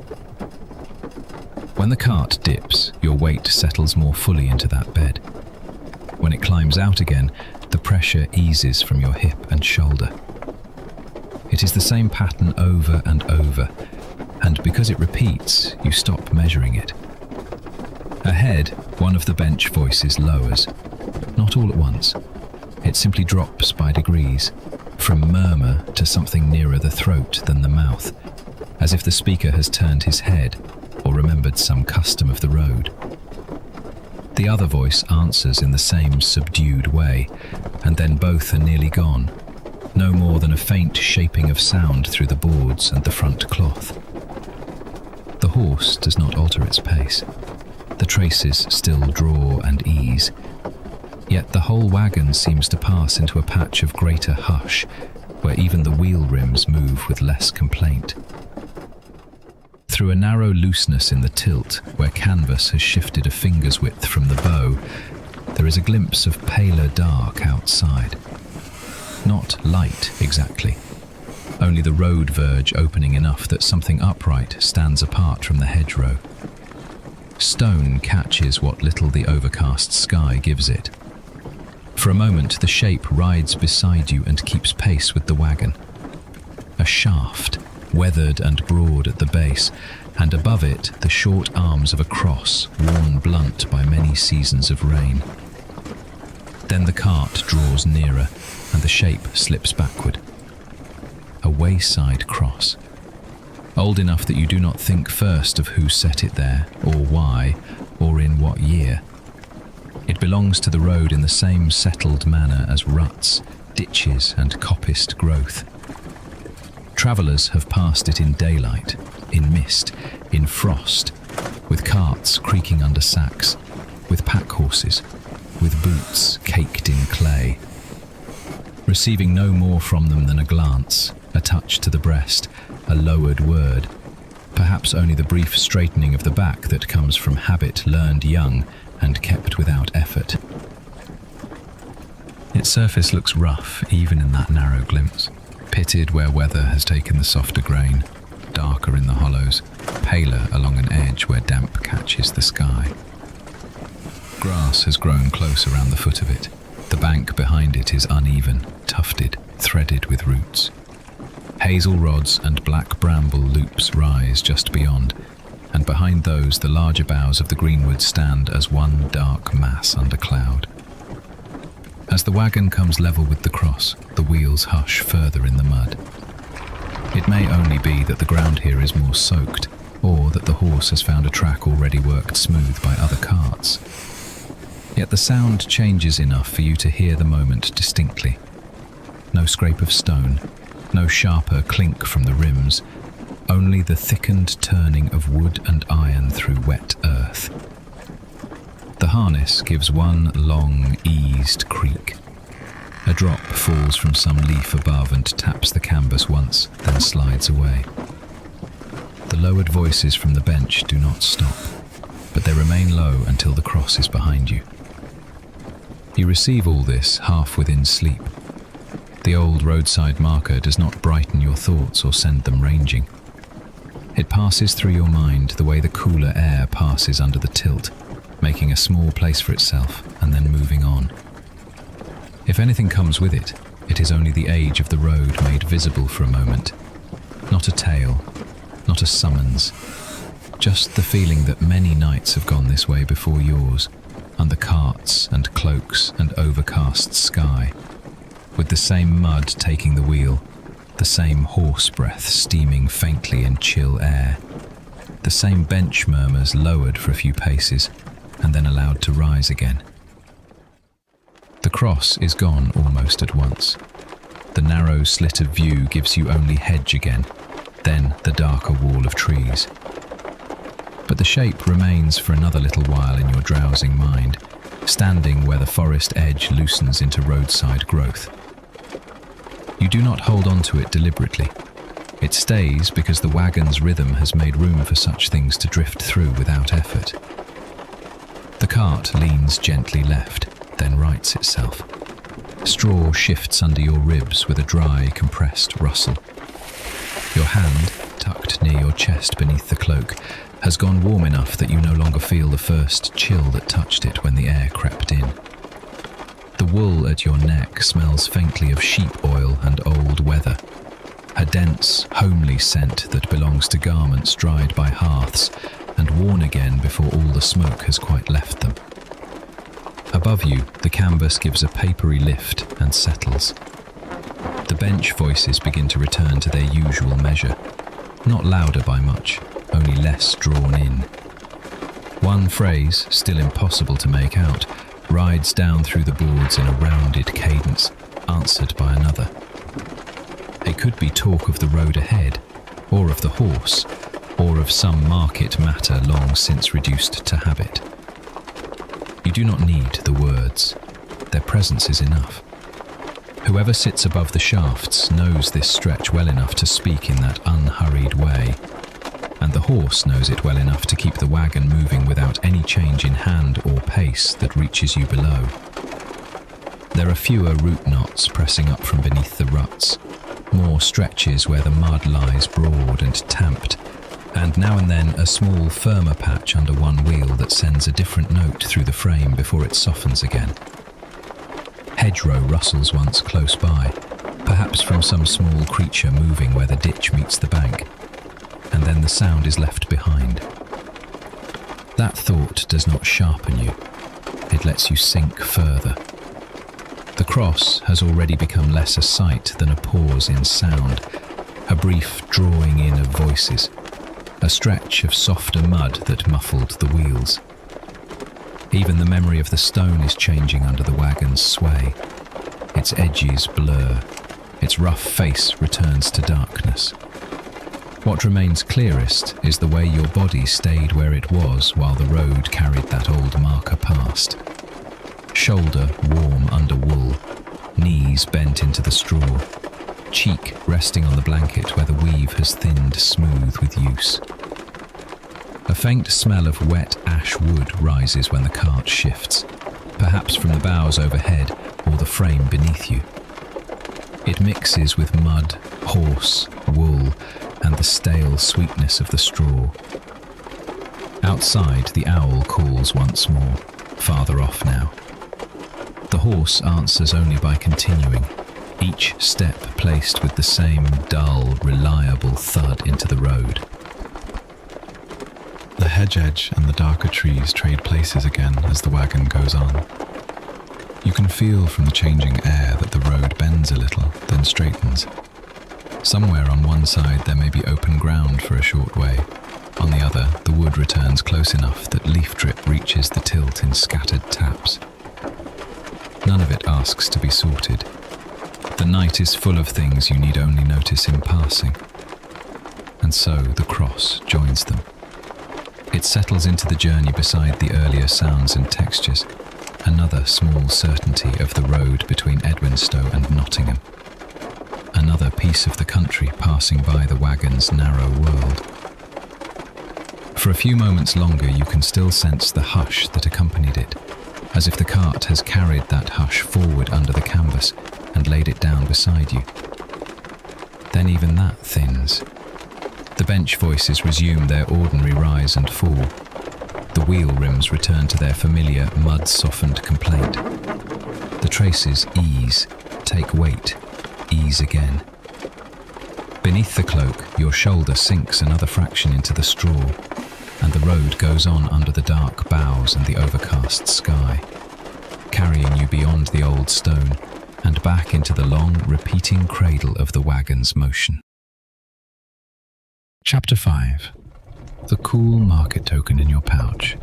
When the cart dips, your weight settles more fully into that bed. When it climbs out again, the pressure eases from your hip and shoulder. It is the same pattern over and over, and because it repeats, you stop measuring it. Ahead, one of the bench voices lowers, not all at once. It simply drops by degrees, from murmur to something nearer the throat than the mouth, as if the speaker has turned his head or remembered some custom of the road. The other voice answers in the same subdued way, and then both are nearly gone, no more than a faint shaping of sound through the boards and the front cloth. The horse does not alter its pace. The traces still draw and ease. Yet the whole wagon seems to pass into a patch of greater hush, where even the wheel rims move with less complaint. Through a narrow looseness in the tilt, where canvas has shifted a finger's width from the bow, there is a glimpse of paler dark outside. Not light, exactly. Only the road verge opening enough that something upright stands apart from the hedgerow. Stone catches what little the overcast sky gives it. For a moment, the shape rides beside you and keeps pace with the wagon. A shaft, weathered and broad at the base, and above it the short arms of a cross worn blunt by many seasons of rain. Then the cart draws nearer, and the shape slips backward. A wayside cross, old enough that you do not think first of who set it there, or why, or in what year. It belongs to the road in the same settled manner as ruts, ditches and coppiced growth. Travellers have passed it in daylight, in mist, in frost, with carts creaking under sacks, with pack horses, with boots caked in clay. Receiving no more from them than a glance, a touch to the breast, a lowered word, perhaps only the brief straightening of the back that comes from habit learned young and kept without effort. Its surface looks rough even in that narrow glimpse, pitted where weather has taken the softer grain, darker in the hollows, paler along an edge where damp catches the sky. Grass has grown close around the foot of it. The bank behind it is uneven, tufted, threaded with roots. Hazel rods and black bramble loops rise just beyond, and behind those the larger boughs of the Greenwood stand as one dark mass under cloud. As the wagon comes level with the cross, the wheels hush further in the mud. It may only be that the ground here is more soaked, or that the horse has found a track already worked smooth by other carts. Yet the sound changes enough for you to hear the moment distinctly. No scrape of stone, no sharper clink from the rims, only the thickened turning of wood and iron through wet earth. The harness gives one long, eased creak. A drop falls from some leaf above and taps the canvas once, then slides away. The lowered voices from the bench do not stop, but they remain low until the cross is behind you. You receive all this half within sleep. The old roadside marker does not brighten your thoughts or send them ranging. It passes through your mind the way the cooler air passes under the tilt, making a small place for itself and then moving on. If anything comes with it, it is only the age of the road made visible for a moment. Not a tale, not a summons, just the feeling that many nights have gone this way before yours, under carts and cloaks and overcast sky, with the same mud taking the wheel, the same horse breath steaming faintly in chill air, the same bench murmurs lowered for a few paces and then allowed to rise again. The cross is gone almost at once. The narrow slit of view gives you only hedge again, then the darker wall of trees. But the shape remains for another little while in your drowsing mind, standing where the forest edge loosens into roadside growth. You do not hold on to it deliberately. It stays because the wagon's rhythm has made room for such things to drift through without effort. The cart leans gently left, then rights itself. Straw shifts under your ribs with a dry, compressed rustle. Your hand, tucked near your chest beneath the cloak, has gone warm enough that you no longer feel the first chill that touched it when the air crept in. The wool at your neck smells faintly of sheep oil and old weather, a dense, homely scent that belongs to garments dried by hearths and worn again before all the smoke has quite left them. Above you, the canvas gives a papery lift and settles. The bench voices begin to return to their usual measure, not louder by much, only less drawn in. One phrase, still impossible to make out, rides down through the boards in a rounded cadence, answered by another. It could be talk of the road ahead, or of the horse, or of some market matter long since reduced to habit. You do not need the words. Their presence is enough. Whoever sits above the shafts knows this stretch well enough to speak in that unhurried way, and the horse knows it well enough to keep the wagon moving without any change in hand or pace that reaches you below. There are fewer root knots pressing up from beneath the ruts, more stretches where the mud lies broad and tamped, and now and then a small firmer patch under one wheel that sends a different note through the frame before it softens again. Hedgerow rustles once close by, perhaps from some small creature moving where the ditch meets the bank, and then the sound is left behind. That thought does not sharpen you, it lets you sink further. The cross has already become less a sight than a pause in sound, a brief drawing in of voices, a stretch of softer mud that muffled the wheels. Even the memory of the stone is changing under the wagon's sway. Its edges blur, its rough face returns to darkness. What remains clearest is the way your body stayed where it was while the road carried that old marker past. Shoulder warm under wool, knees bent into the straw, cheek resting on the blanket where the weave has thinned smooth with use. A faint smell of wet ash wood rises when the cart shifts, perhaps from the boughs overhead or the frame beneath you. It mixes with mud, horse, wool, and the stale sweetness of the straw. Outside, the owl calls once more, farther off now. The horse answers only by continuing, each step placed with the same dull, reliable thud into the road. The hedge edge and the darker trees trade places again as the wagon goes on. You can feel from the changing air that the road bends a little, then straightens. Somewhere on one side there may be open ground for a short way. On the other, the wood returns close enough that leaf drip reaches the tilt in scattered taps. None of it asks to be sorted. The night is full of things you need only notice in passing. And so the cross joins them. It settles into the journey beside the earlier sounds and textures, another small certainty of the road between Edwinstowe and Nottingham. Another piece of the country passing by the wagon's narrow world. For a few moments longer you can still sense the hush that accompanied it, as if the cart has carried that hush forward under the canvas and laid it down beside you. Then even that thins. The bench voices resume their ordinary rise and fall. The wheel rims return to their familiar mud-softened complaint. The traces ease, take weight, ease again. Beneath the cloak, your shoulder sinks another fraction into the straw, and the road goes on under the dark boughs and the overcast sky, carrying you beyond the old stone and back into the long, repeating cradle of the wagon's motion. Chapter 5. The cool market token in your pouch.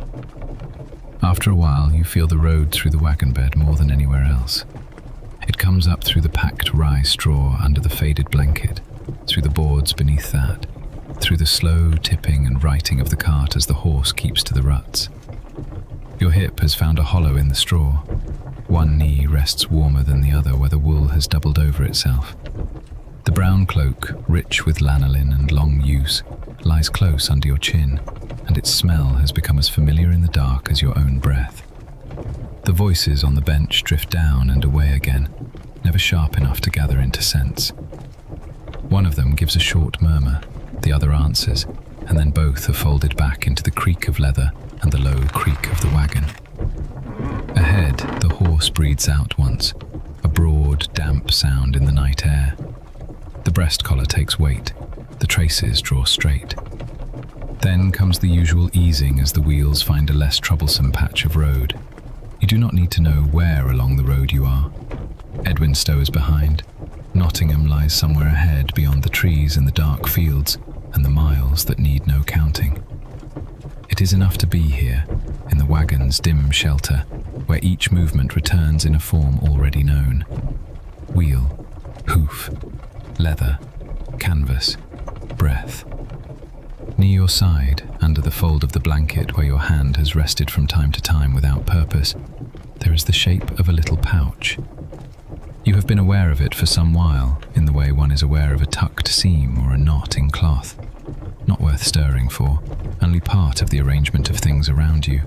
After a while, you feel the road through the wagon bed more than anywhere else. It comes up through the packed rye straw under the faded blanket, through the boards beneath that, through the slow tipping and righting of the cart as the horse keeps to the ruts. Your hip has found a hollow in the straw. One knee rests warmer than the other where the wool has doubled over itself. The brown cloak, rich with lanolin and long use, lies close under your chin, and its smell has become as familiar in the dark as your own breath. The voices on the bench drift down and away again, never sharp enough to gather into sense. One of them gives a short murmur, the other answers, and then both are folded back into the creak of leather and the low creak of the wagon. Ahead, the horse breathes out once, a broad, damp sound in the night air. The breast collar takes weight, the traces draw straight. Then comes the usual easing as the wheels find a less troublesome patch of road. You do not need to know where along the road you are. Edwinstowe is behind. Nottingham lies somewhere ahead beyond the trees and the dark fields and the miles that need no counting. It is enough to be here, in the wagon's dim shelter, where each movement returns in a form already known. Wheel, hoof, leather, canvas, breath. Near your side, under the fold of the blanket where your hand has rested from time to time without purpose, there is the shape of a little pouch. You have been aware of it for some while, in the way one is aware of a tucked seam or a knot in cloth. Not worth stirring for, only part of the arrangement of things around you.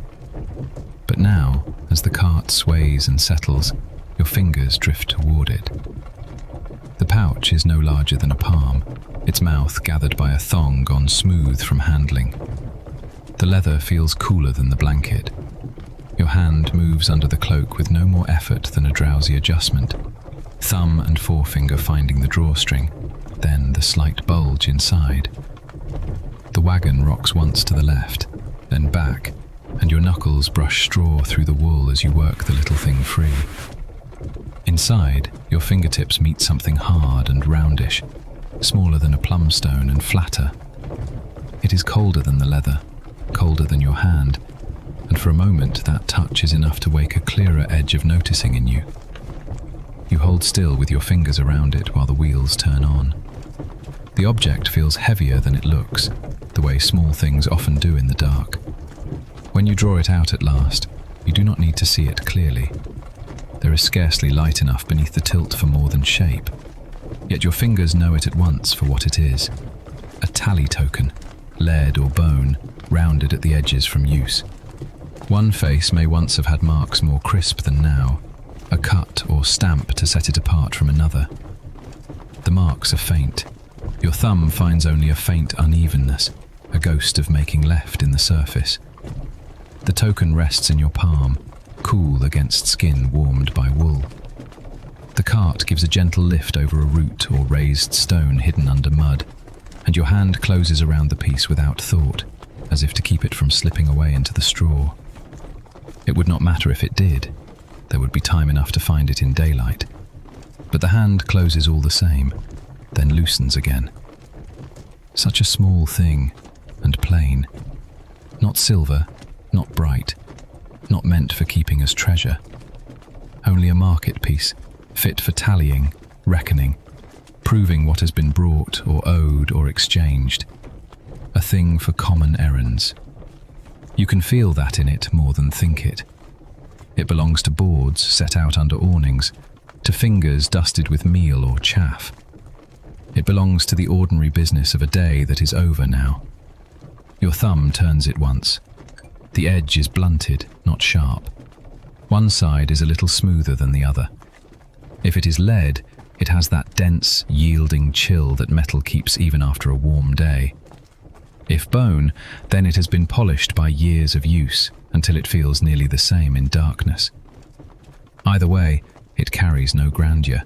But now, as the cart sways and settles, your fingers drift toward it. The pouch is no larger than a palm, its mouth gathered by a thong gone smooth from handling. The leather feels cooler than the blanket. Your hand moves under the cloak with no more effort than a drowsy adjustment, thumb and forefinger finding the drawstring, then the slight bulge inside. The wagon rocks once to the left, then back, and your knuckles brush straw through the wool as you work the little thing free. Inside, your fingertips meet something hard and roundish, smaller than a plum stone and flatter. It is colder than the leather, colder than your hand, and for a moment that touch is enough to wake a clearer edge of noticing in you. You hold still with your fingers around it while the wheels turn on. The object feels heavier than it looks, the way small things often do in the dark. When you draw it out at last, you do not need to see it clearly. There is scarcely light enough beneath the tilt for more than shape, yet your fingers know it at once for what it is. A tally token, lead or bone, rounded at the edges from use. One face may once have had marks more crisp than now, a cut or stamp to set it apart from another. The marks are faint. Your thumb finds only a faint unevenness, a ghost of making left in the surface. The token rests in your palm, cool against skin warmed by wool. The cart gives a gentle lift over a root or raised stone hidden under mud, and your hand closes around the piece without thought, as if to keep it from slipping away into the straw. It would not matter if it did. There would be time enough to find it in daylight. But the hand closes all the same, then loosens again. Such a small thing, and plain. Not silver, not bright, not meant for keeping as treasure. Only a market piece, fit for tallying, reckoning, proving what has been brought or owed or exchanged. A thing for common errands. You can feel that in it more than think it. It belongs to boards set out under awnings, to fingers dusted with meal or chaff. It belongs to the ordinary business of a day that is over now. Your thumb turns it once. The edge is blunted, not sharp. One side is a little smoother than the other. If it is lead, it has that dense, yielding chill that metal keeps even after a warm day. If bone, then it has been polished by years of use until it feels nearly the same in darkness. Either way, it carries no grandeur.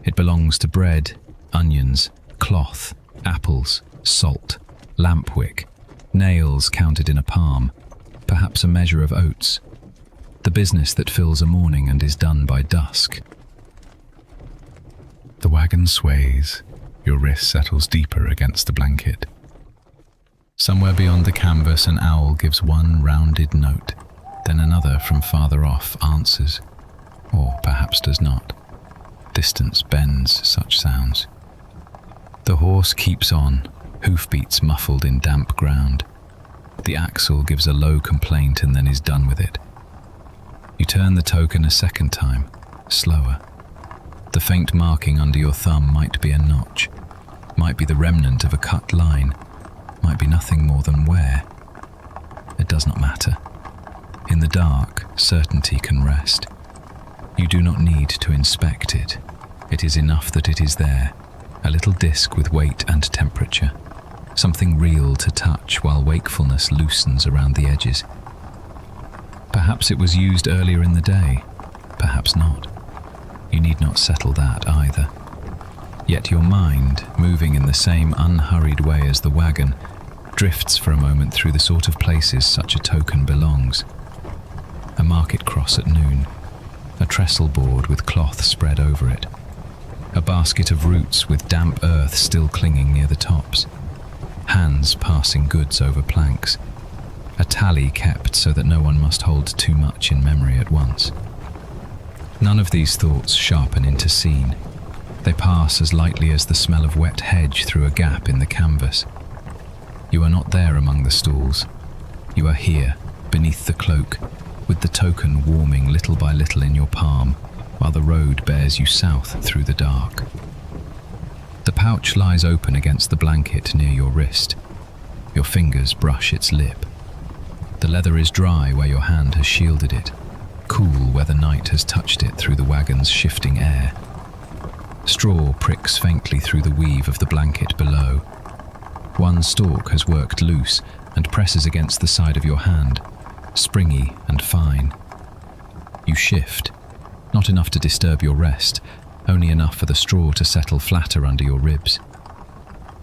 It belongs to bread, onions, cloth, apples, salt, lampwick, nails counted in a palm, perhaps a measure of oats. The business that fills a morning and is done by dusk. The wagon sways, your wrist settles deeper against the blanket. Somewhere beyond the canvas an owl gives one rounded note, then another from farther off answers, or perhaps does not. Distance bends such sounds. The horse keeps on, hoofbeats muffled in damp ground. The axle gives a low complaint and then is done with it. You turn the token a second time, slower. The faint marking under your thumb might be a notch, might be the remnant of a cut line, might be nothing more than wear. It does not matter. In the dark, certainty can rest. You do not need to inspect it. It is enough that it is there, a little disc with weight and temperature, something real to touch while wakefulness loosens around the edges. Perhaps it was used earlier in the day, perhaps not. You need not settle that either. Yet your mind, moving in the same unhurried way as the wagon, drifts for a moment through the sort of places such a token belongs. A market cross at noon, a trestle board with cloth spread over it, a basket of roots with damp earth still clinging near the tops, hands passing goods over planks, a tally kept so that no one must hold too much in memory at once. None of these thoughts sharpen into scene. They pass as lightly as the smell of wet hedge through a gap in the canvas. You are not there among the stalls. You are here, beneath the cloak, with the token warming little by little in your palm, while the road bears you south through the dark. The pouch lies open against the blanket near your wrist. Your fingers brush its lip. The leather is dry where your hand has shielded it, cool where the night has touched it through the wagon's shifting air. Straw pricks faintly through the weave of the blanket below. One stalk has worked loose and presses against the side of your hand, springy and fine. You shift, not enough to disturb your rest, only enough for the straw to settle flatter under your ribs.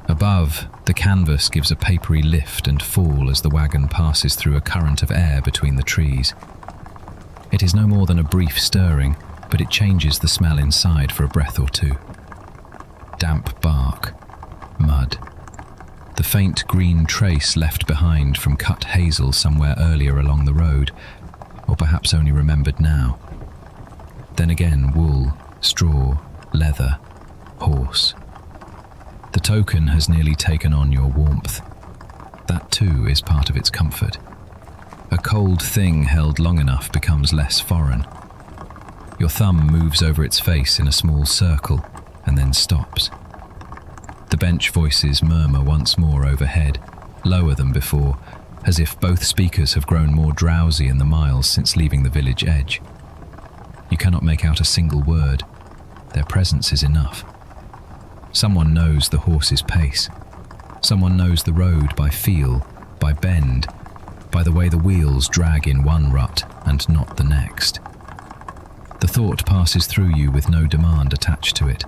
Above, the canvas gives a papery lift and fall as the wagon passes through a current of air between the trees. It is no more than a brief stirring, but it changes the smell inside for a breath or two. Damp bark, mud, the faint green trace left behind from cut hazel somewhere earlier along the road, or perhaps only remembered now. Then again wool, straw, leather, horse. The token has nearly taken on your warmth. That too is part of its comfort. A cold thing held long enough becomes less foreign. Your thumb moves over its face in a small circle and then stops. The bench voices murmur once more overhead, lower than before, as if both speakers have grown more drowsy in the miles since leaving the village edge. You cannot make out a single word. Their presence is enough. Someone knows the horse's pace. Someone knows the road by feel, by bend, by the way the wheels drag in one rut and not the next. The thought passes through you with no demand attached to it.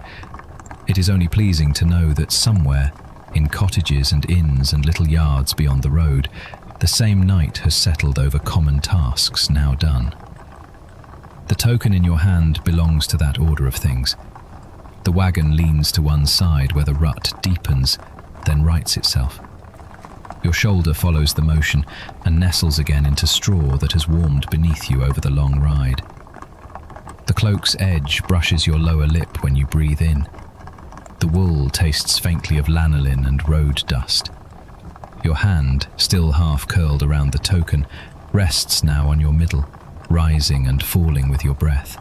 It is only pleasing to know that somewhere, in cottages and inns and little yards beyond the road, the same night has settled over common tasks now done. The token in your hand belongs to that order of things. The wagon leans to one side where the rut deepens, then rights itself. Your shoulder follows the motion and nestles again into straw that has warmed beneath you over the long ride. The cloak's edge brushes your lower lip when you breathe in. The wool tastes faintly of lanolin and road dust. Your hand, still half curled around the token, rests now on your middle, rising and falling with your breath.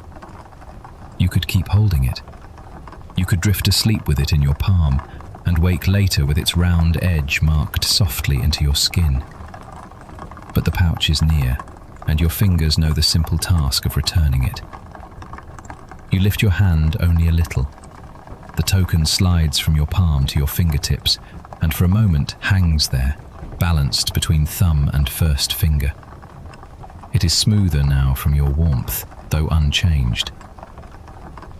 You could keep holding it. You could drift asleep with it in your palm and wake later with its round edge marked softly into your skin. But the pouch is near, and your fingers know the simple task of returning it. You lift your hand only a little. The token slides from your palm to your fingertips, and for a moment hangs there, balanced between thumb and first finger. It is smoother now from your warmth, though unchanged.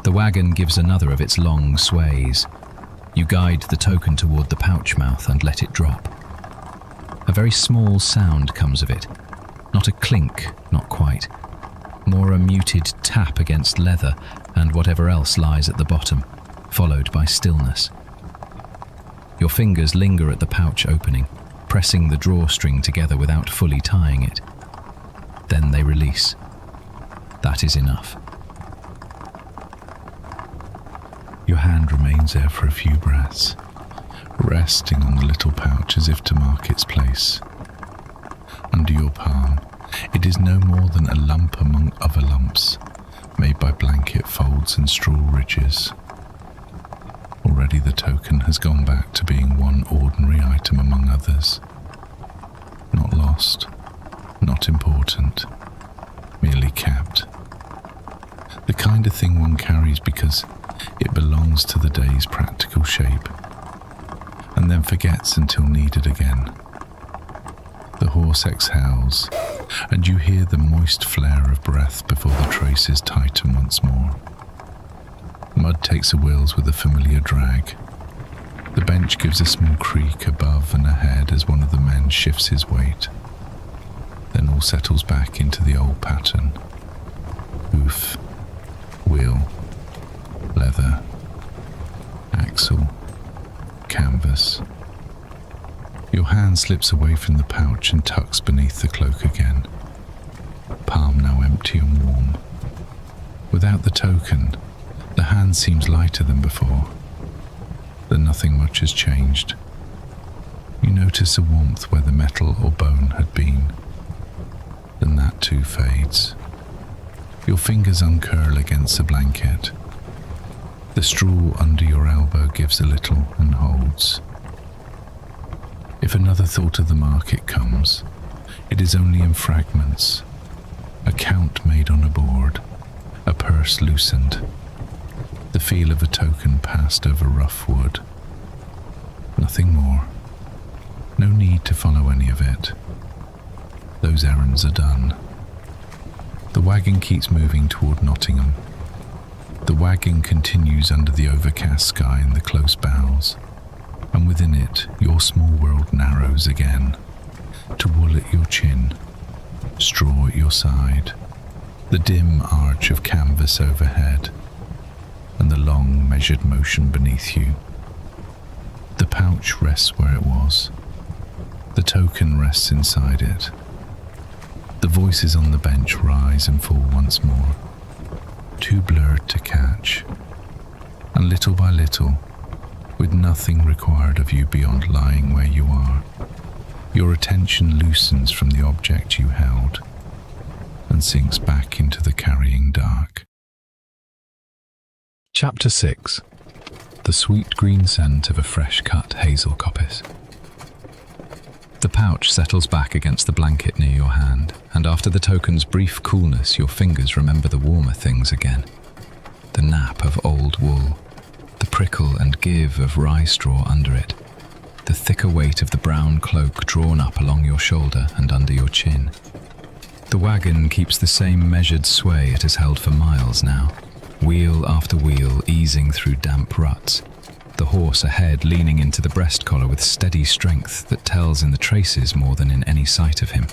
The wagon gives another of its long sways. You guide the token toward the pouch mouth and let it drop. A very small sound comes of it. Not a clink, not quite. More a muted tap against leather and whatever else lies at the bottom, followed by stillness. Your fingers linger at the pouch opening, pressing the drawstring together without fully tying it. Then they release. That is enough. Your hand remains there for a few breaths, resting on the little pouch as if to mark its place. Under your palm, it is no more than a lump among other lumps, made by blanket folds and straw ridges. Already the token has gone back to being one ordinary item among others. Not lost, not important, merely kept. The kind of thing one carries because it belongs to the day's practical shape, and then forgets until needed again. The horse exhales, and you hear the moist flare of breath before the traces tighten once more. Mud takes the wheels with a familiar drag. The bench gives a small creak above and ahead as one of the men shifts his weight. Then all settles back into the old pattern. Hoof, wheel, leather, axle, canvas. Your hand slips away from the pouch and tucks beneath the cloak again. Palm now empty and warm. Without the token, the hand seems lighter than before. Then nothing much has changed. You notice notice a warmth where the metal or bone had been. Then that too fades. Your fingers uncurl against the blanket. The straw under your elbow gives a little and holds. If another thought of the market comes, it is only in fragments. A count made on a board, a purse loosened, the feel of a token passed over rough wood. Nothing more. No need to follow any of it. Those errands are done. The wagon keeps moving toward Nottingham. The wagon continues under the overcast sky and the close boughs, and within it your small world narrows again, to wool at your chin, straw at your side, the dim arch of canvas overhead, and the long measured motion beneath you. The pouch rests where it was. The token rests inside it. The voices on the bench rise and fall once more, too blurred to catch, and little by little, with nothing required of you beyond lying where you are, your attention loosens from the object you held and sinks back into the carrying dark. Chapter 6. The sweet green scent of a fresh-cut hazel coppice. The pouch settles back against the blanket near your hand, and after the token's brief coolness, your fingers remember the warmer things again. The nap of old wool, the prickle and give of rye straw under it, the thicker weight of the brown cloak drawn up along your shoulder and under your chin. The wagon keeps the same measured sway it has held for miles now, wheel after wheel easing through damp ruts, the horse ahead leaning into the breast collar with steady strength that tells in the traces more than in any sight of him.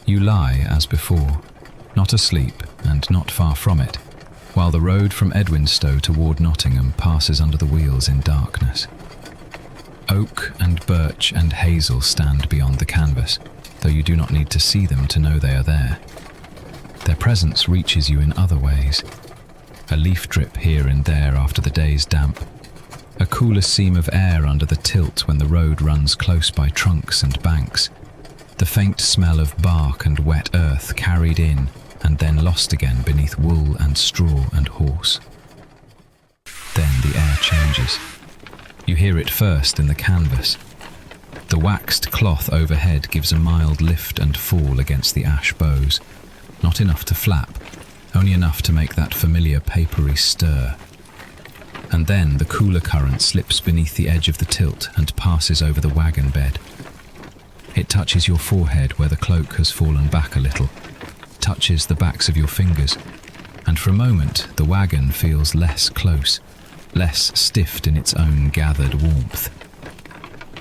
You lie as before, not asleep and not far from it, while the road from Edwinstowe toward Nottingham passes under the wheels in darkness. Oak and birch and hazel stand beyond the canvas, though you do not need to see them to know they are there. Their presence reaches you in other ways. A leaf drip here and there after the day's damp, a cooler seam of air under the tilt when the road runs close by trunks and banks, the faint smell of bark and wet earth carried in and then lost again beneath wool and straw and horse. Then the air changes. You hear it first in the canvas. The waxed cloth overhead gives a mild lift and fall against the ash boughs, not enough to flap, only enough to make that familiar papery stir. And then the cooler current slips beneath the edge of the tilt and passes over the wagon bed. It touches your forehead where the cloak has fallen back a little, touches the backs of your fingers, and for a moment the wagon feels less close, less stiffed in its own gathered warmth.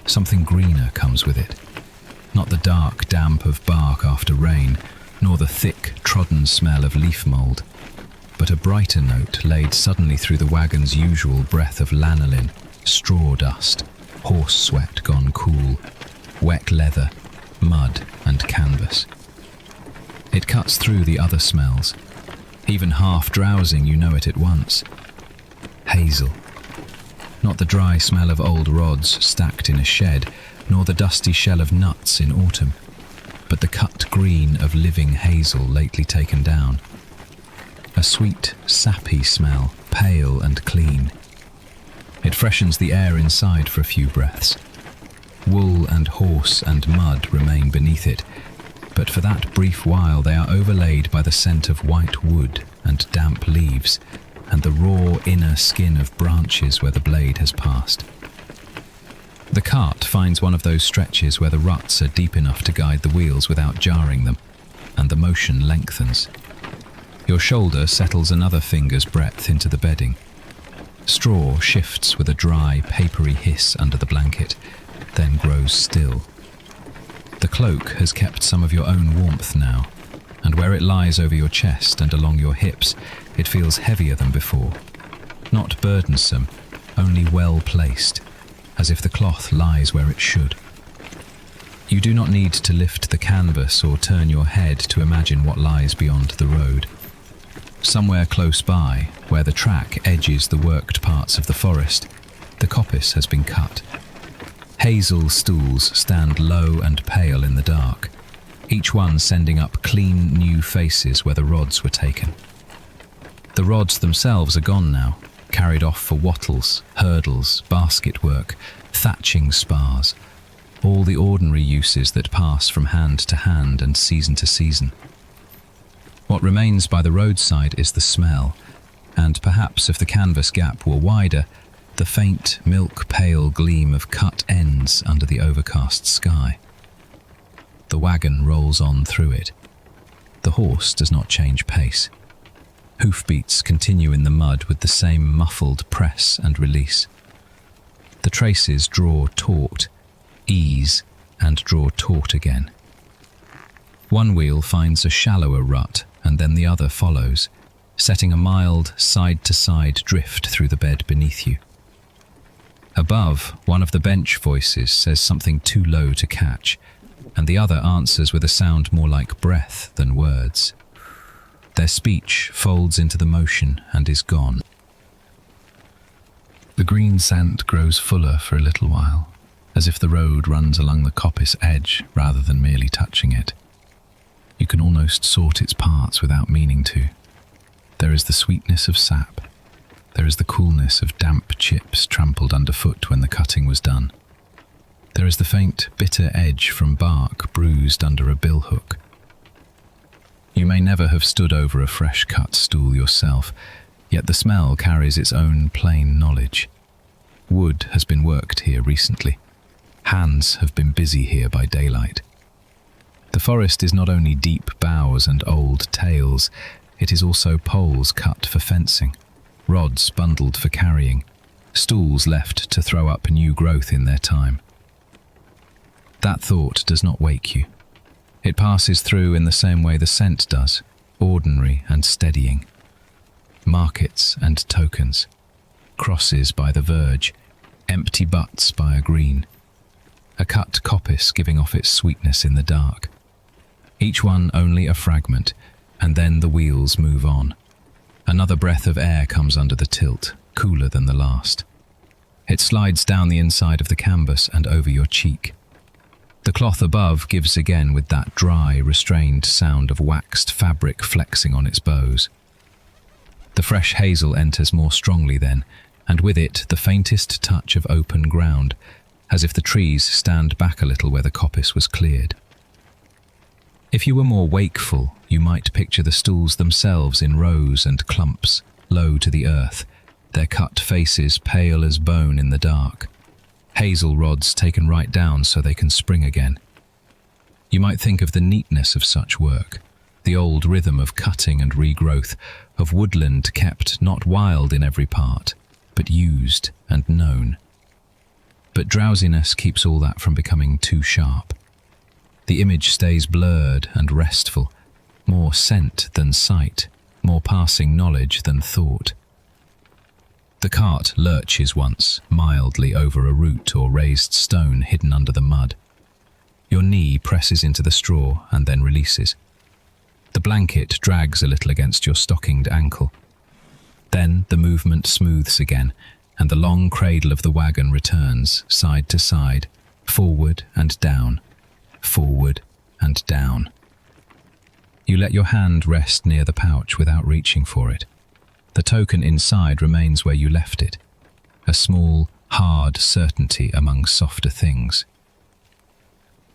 Something greener comes with it, not the dark damp of bark after rain, nor the thick, trodden smell of leaf mould, but a brighter note laid suddenly through the wagon's usual breath of lanolin, straw dust, horse sweat gone cool, wet leather, mud and canvas. It cuts through the other smells. Even half drowsing, you know it at once. Hazel. Not the dry smell of old rods stacked in a shed, nor the dusty shell of nuts in autumn, but the cut green of living hazel lately taken down. A sweet, sappy smell, pale and clean. It freshens the air inside for a few breaths. Wool and horse and mud remain beneath it, but for that brief while they are overlaid by the scent of white wood and damp leaves, and the raw inner skin of branches where the blade has passed. The cart finds one of those stretches where the ruts are deep enough to guide the wheels without jarring them, and the motion lengthens. Your shoulder settles another finger's breadth into the bedding. Straw shifts with a dry, papery hiss under the blanket, then grows still. The cloak has kept some of your own warmth now, and where it lies over your chest and along your hips, it feels heavier than before. Not burdensome, only well placed, as if the cloth lies where it should. You do not need to lift the canvas or turn your head to imagine what lies beyond the road. Somewhere close by, where the track edges the worked parts of the forest, the coppice has been cut. Hazel stools stand low and pale in the dark, each one sending up clean new faces where the rods were taken. The rods themselves are gone now, carried off for wattles, hurdles, basket work, thatching spars, all the ordinary uses that pass from hand to hand and season to season. What remains by the roadside is the smell, and perhaps if the canvas gap were wider, the faint milk-pale gleam of cut ends under the overcast sky. The wagon rolls on through it. The horse does not change pace. Hoofbeats continue in the mud with the same muffled press and release. The traces draw taut, ease, and draw taut again. One wheel finds a shallower rut, and then the other follows, setting a mild side-to-side drift through the bed beneath you. Above, one of the bench voices says something too low to catch, and the other answers with a sound more like breath than words. Their speech folds into the motion and is gone. The green sand grows fuller for a little while, as if the road runs along the coppice edge rather than merely touching it. You can almost sort its parts without meaning to. There is the sweetness of sap. There is the coolness of damp chips trampled underfoot when the cutting was done. There is the faint, bitter edge from bark bruised under a billhook. You may never have stood over a fresh-cut stool yourself, yet the smell carries its own plain knowledge. Wood has been worked here recently. Hands have been busy here by daylight. The forest is not only deep boughs and old tails, it is also poles cut for fencing, rods bundled for carrying, stools left to throw up new growth in their time. That thought does not wake you. It passes through in the same way the scent does, ordinary and steadying. Markets and tokens, crosses by the verge, empty butts by a green, a cut coppice giving off its sweetness in the dark. Each one only a fragment, and then the wheels move on. Another breath of air comes under the tilt, cooler than the last. It slides down the inside of the canvas and over your cheek. The cloth above gives again with that dry, restrained sound of waxed fabric flexing on its bows. The fresh hazel enters more strongly then, and with it the faintest touch of open ground, as if the trees stand back a little where the coppice was cleared. If you were more wakeful, you might picture the stools themselves in rows and clumps, low to the earth, their cut faces pale as bone in the dark. Hazel rods taken right down so they can spring again. You might think of the neatness of such work, the old rhythm of cutting and regrowth, of woodland kept not wild in every part, but used and known. But drowsiness keeps all that from becoming too sharp. The image stays blurred and restful, more scent than sight, more passing knowledge than thought. The cart lurches once, mildly over a root or raised stone hidden under the mud. Your knee presses into the straw and then releases. The blanket drags a little against your stockinged ankle. Then the movement smooths again, and the long cradle of the wagon returns, side to side, forward and down, forward and down. You let your hand rest near the pouch without reaching for it. The token inside remains where you left it, a small, hard certainty among softer things.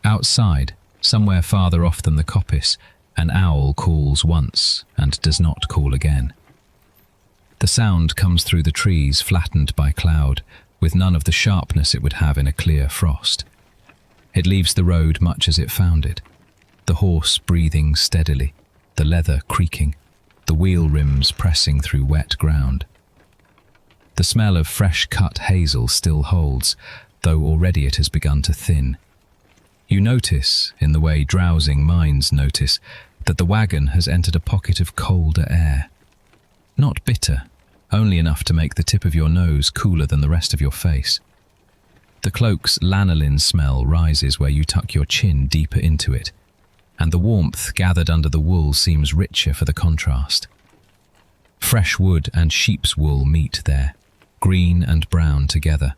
Outside, somewhere farther off than the coppice, an owl calls once and does not call again. The sound comes through the trees flattened by cloud, with none of the sharpness it would have in a clear frost. It leaves the road much as it found it, the horse breathing steadily, the leather creaking, the wheel rims pressing through wet ground. The smell of fresh-cut hazel still holds, though already it has begun to thin. You notice, in the way drowsing minds notice, that the wagon has entered a pocket of colder air. Not bitter, only enough to make the tip of your nose cooler than the rest of your face. The cloak's lanolin smell rises where you tuck your chin deeper into it, and the warmth gathered under the wool seems richer for the contrast. Fresh wood and sheep's wool meet there, green and brown together.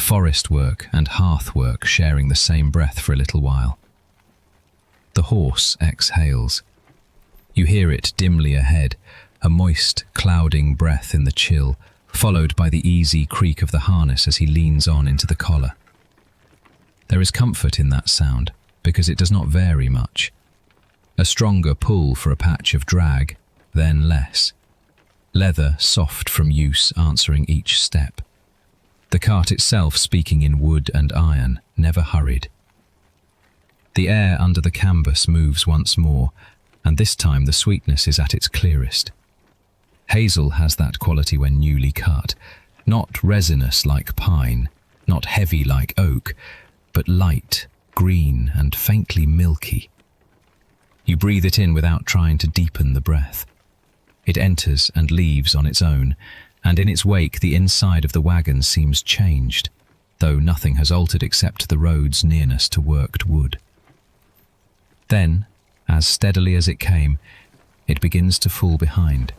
forest work and hearth work sharing the same breath for a little while. The horse exhales. You hear it dimly ahead, a moist, clouding breath in the chill, followed by the easy creak of the harness as he leans on into the collar. There is comfort in that sound, because it does not vary much. A stronger pull for a patch of drag, then less. Leather soft from use answering each step. The cart itself speaking in wood and iron, never hurried. The air under the canvas moves once more, and this time the sweetness is at its clearest. Hazel has that quality when newly cut, not resinous like pine, not heavy like oak, but light, green and faintly milky. You breathe it in without trying to deepen the breath. It enters and leaves on its own, and in its wake the inside of the wagon seems changed, though nothing has altered except the road's nearness to worked wood. Then, as steadily as it came, it begins to fall behind.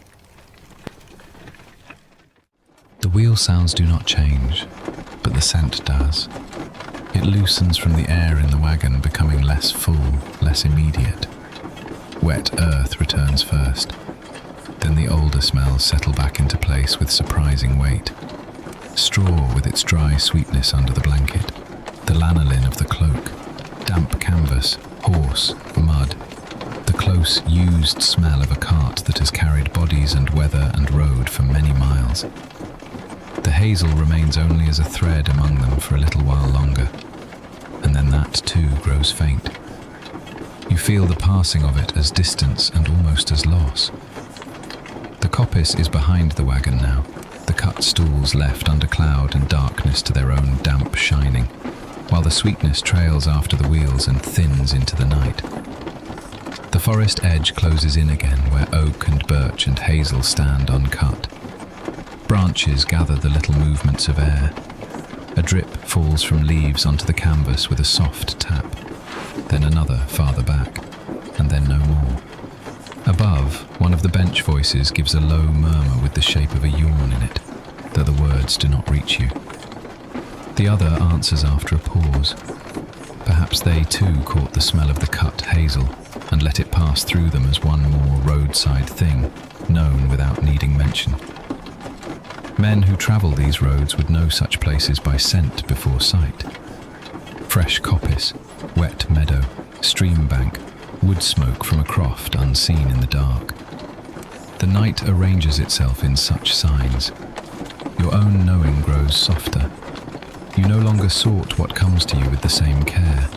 The wheel sounds do not change, but the scent does. It loosens from the air in the wagon, becoming less full, less immediate. Wet earth returns first. Then the older smells settle back into place with surprising weight. Straw with its dry sweetness under the blanket, the lanolin of the cloak, damp canvas, horse, mud, the close, used smell of a cart that has carried bodies and weather and road for many miles. The hazel remains only as a thread among them for a little while longer, and then that too grows faint. You feel the passing of it as distance and almost as loss. The coppice is behind the wagon now, the cut stools left under cloud and darkness to their own damp shining, while the sweetness trails after the wheels and thins into the night. The forest edge closes in again where oak and birch and hazel stand uncut. Branches gather the little movements of air. A drip falls from leaves onto the canvas with a soft tap, then another farther back, and then no more. Above, one of the bench voices gives a low murmur with the shape of a yawn in it, though the words do not reach you. The other answers after a pause. Perhaps they too caught the smell of the cut hazel and let it pass through them as one more roadside thing, known without needing mention. Men who travel these roads would know such places by scent before sight. Fresh coppice, wet meadow, stream bank, wood smoke from a croft unseen in the dark. The night arranges itself in such signs. Your own knowing grows softer. You no longer sort what comes to you with the same care.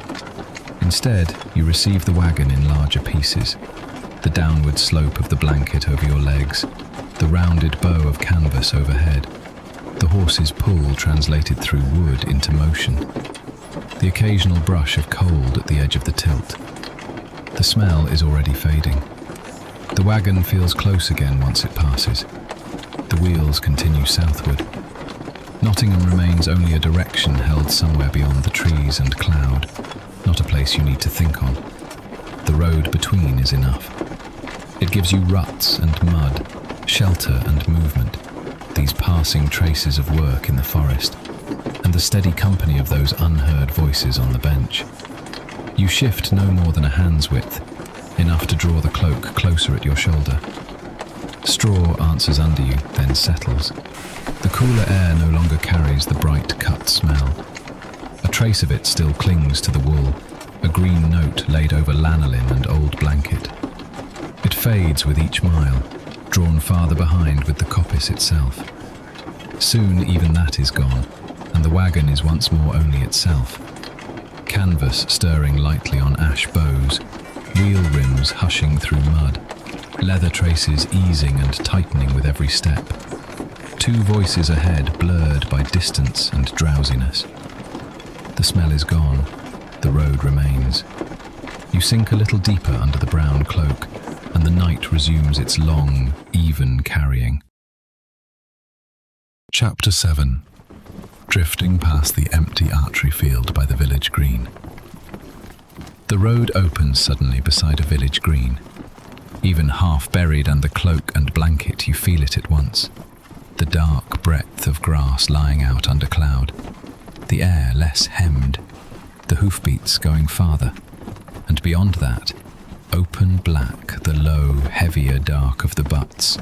Instead, you receive the wagon in larger pieces, the downward slope of the blanket over your legs, the rounded bow of canvas overhead, the horse's pull translated through wood into motion, the occasional brush of cold at the edge of the tilt. The smell is already fading. The wagon feels close again once it passes. The wheels continue southward. Nottingham remains only a direction held somewhere beyond the trees and cloud, not a place you need to think on. The road between is enough. It gives you ruts and mud, shelter and movement, these passing traces of work in the forest, and the steady company of those unheard voices on the bench. You shift no more than a hand's width, enough to draw the cloak closer at your shoulder. Straw answers under you, then settles. The cooler air no longer carries the bright cut smell. A trace of it still clings to the wool, a green note laid over lanolin and old blanket. It fades with each mile, drawn farther behind with the coppice itself. Soon even that is gone, and the wagon is once more only itself. Canvas stirring lightly on ash boughs, wheel rims hushing through mud, leather traces easing and tightening with every step. Two voices ahead blurred by distance and drowsiness. The smell is gone, the road remains. You sink a little deeper under the brown cloak, and the night resumes its long, even carrying. Chapter 7. Drifting past the empty archery field by the village green. The road opens suddenly beside a village green. Even half buried under cloak and blanket, you feel it at once. The dark breadth of grass lying out under cloud. the air less hemmed, the hoofbeats going farther, and beyond that, open black, the low, heavier dark of the butts,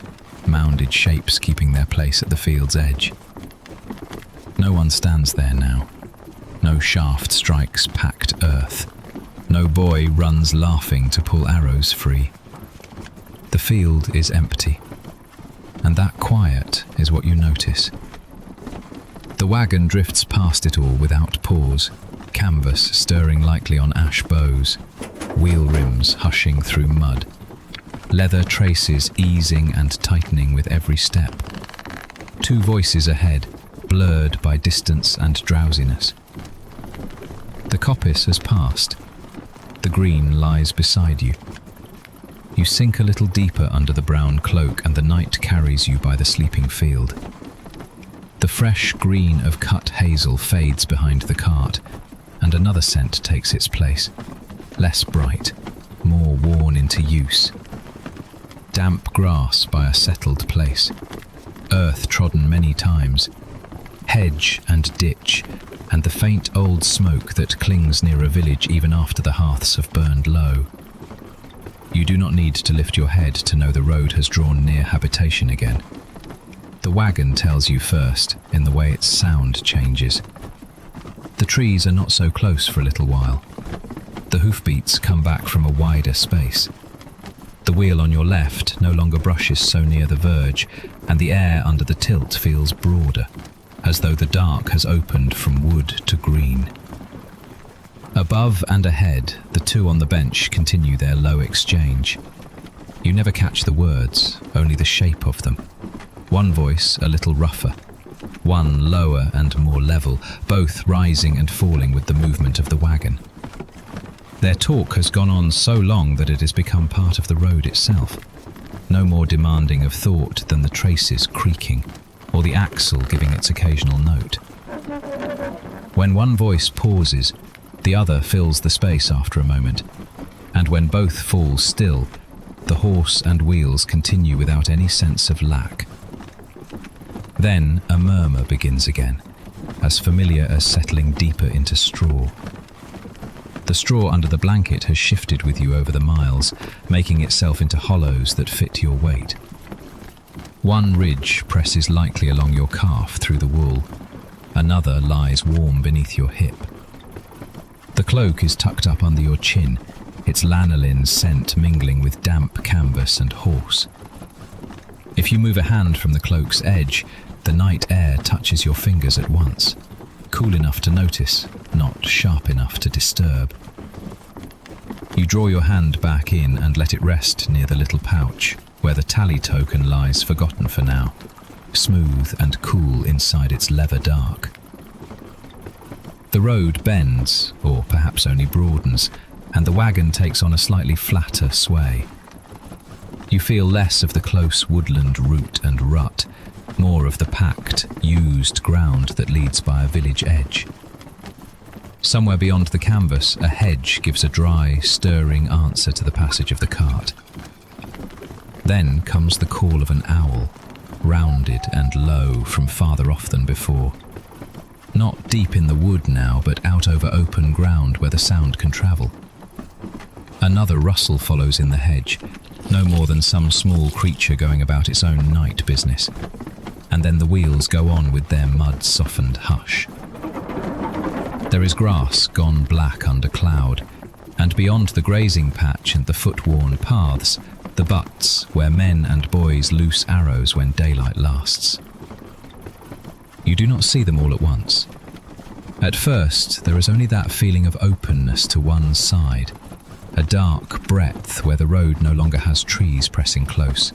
mounded shapes keeping their place at the field's edge. No one stands there now. No shaft strikes packed earth. No boy runs laughing to pull arrows free. The field is empty, and that quiet is what you notice. The wagon drifts past it all without pause, canvas stirring lightly on ash boughs, wheel rims hushing through mud, leather traces easing and tightening with every step. Two voices ahead, blurred by distance and drowsiness. The coppice has passed. The green lies beside you. You sink a little deeper under the brown cloak and the night carries you by the sleeping field. The fresh green of cut hazel fades behind the cart, and another scent takes its place, less bright, more worn into use. Damp grass by a settled place, earth trodden many times, hedge and ditch, and the faint old smoke that clings near a village even after the hearths have burned low. You do not need to lift your head to know the road has drawn near habitation again. The wagon tells you first, in the way its sound changes. The trees are not so close for a little while. The hoofbeats come back from a wider space. The wheel on your left no longer brushes so near the verge, and the air under the tilt feels broader, as though the dark has opened from wood to green. Above and ahead, the two on the bench continue their low exchange. You never catch the words, only the shape of them. One voice a little rougher, one lower and more level, both rising and falling with the movement of the wagon. Their talk has gone on so long that it has become part of the road itself, no more demanding of thought than the traces creaking, or the axle giving its occasional note. When one voice pauses, the other fills the space after a moment, and when both fall still, the horse and wheels continue without any sense of lack. Then a murmur begins again, as familiar as settling deeper into straw. The straw under the blanket has shifted with you over the miles, making itself into hollows that fit your weight. One ridge presses lightly along your calf through the wool, another lies warm beneath your hip. The cloak is tucked up under your chin, its lanolin scent mingling with damp canvas and horse. If you move a hand from the cloak's edge, the night air touches your fingers at once, cool enough to notice, not sharp enough to disturb. You draw your hand back in and let it rest near the little pouch, where the tally token lies forgotten for now, smooth and cool inside its leather dark. The road bends, or perhaps only broadens, and the wagon takes on a slightly flatter sway. You feel less of the close woodland root and rut, more of the packed, used ground that leads by a village edge. Somewhere beyond the canvas, a hedge gives a dry, stirring answer to the passage of the cart. Then comes the call of an owl, rounded and low from farther off than before. Not deep in the wood now, but out over open ground where the sound can travel. Another rustle follows in the hedge, no more than some small creature going about its own night business. And then the wheels go on with their mud-softened hush. There is grass gone black under cloud, and beyond the grazing patch and the foot-worn paths, the butts where men and boys loose arrows when daylight lasts. You do not see them all at once. At first, there is only that feeling of openness to one side, a dark breadth where the road no longer has trees pressing close.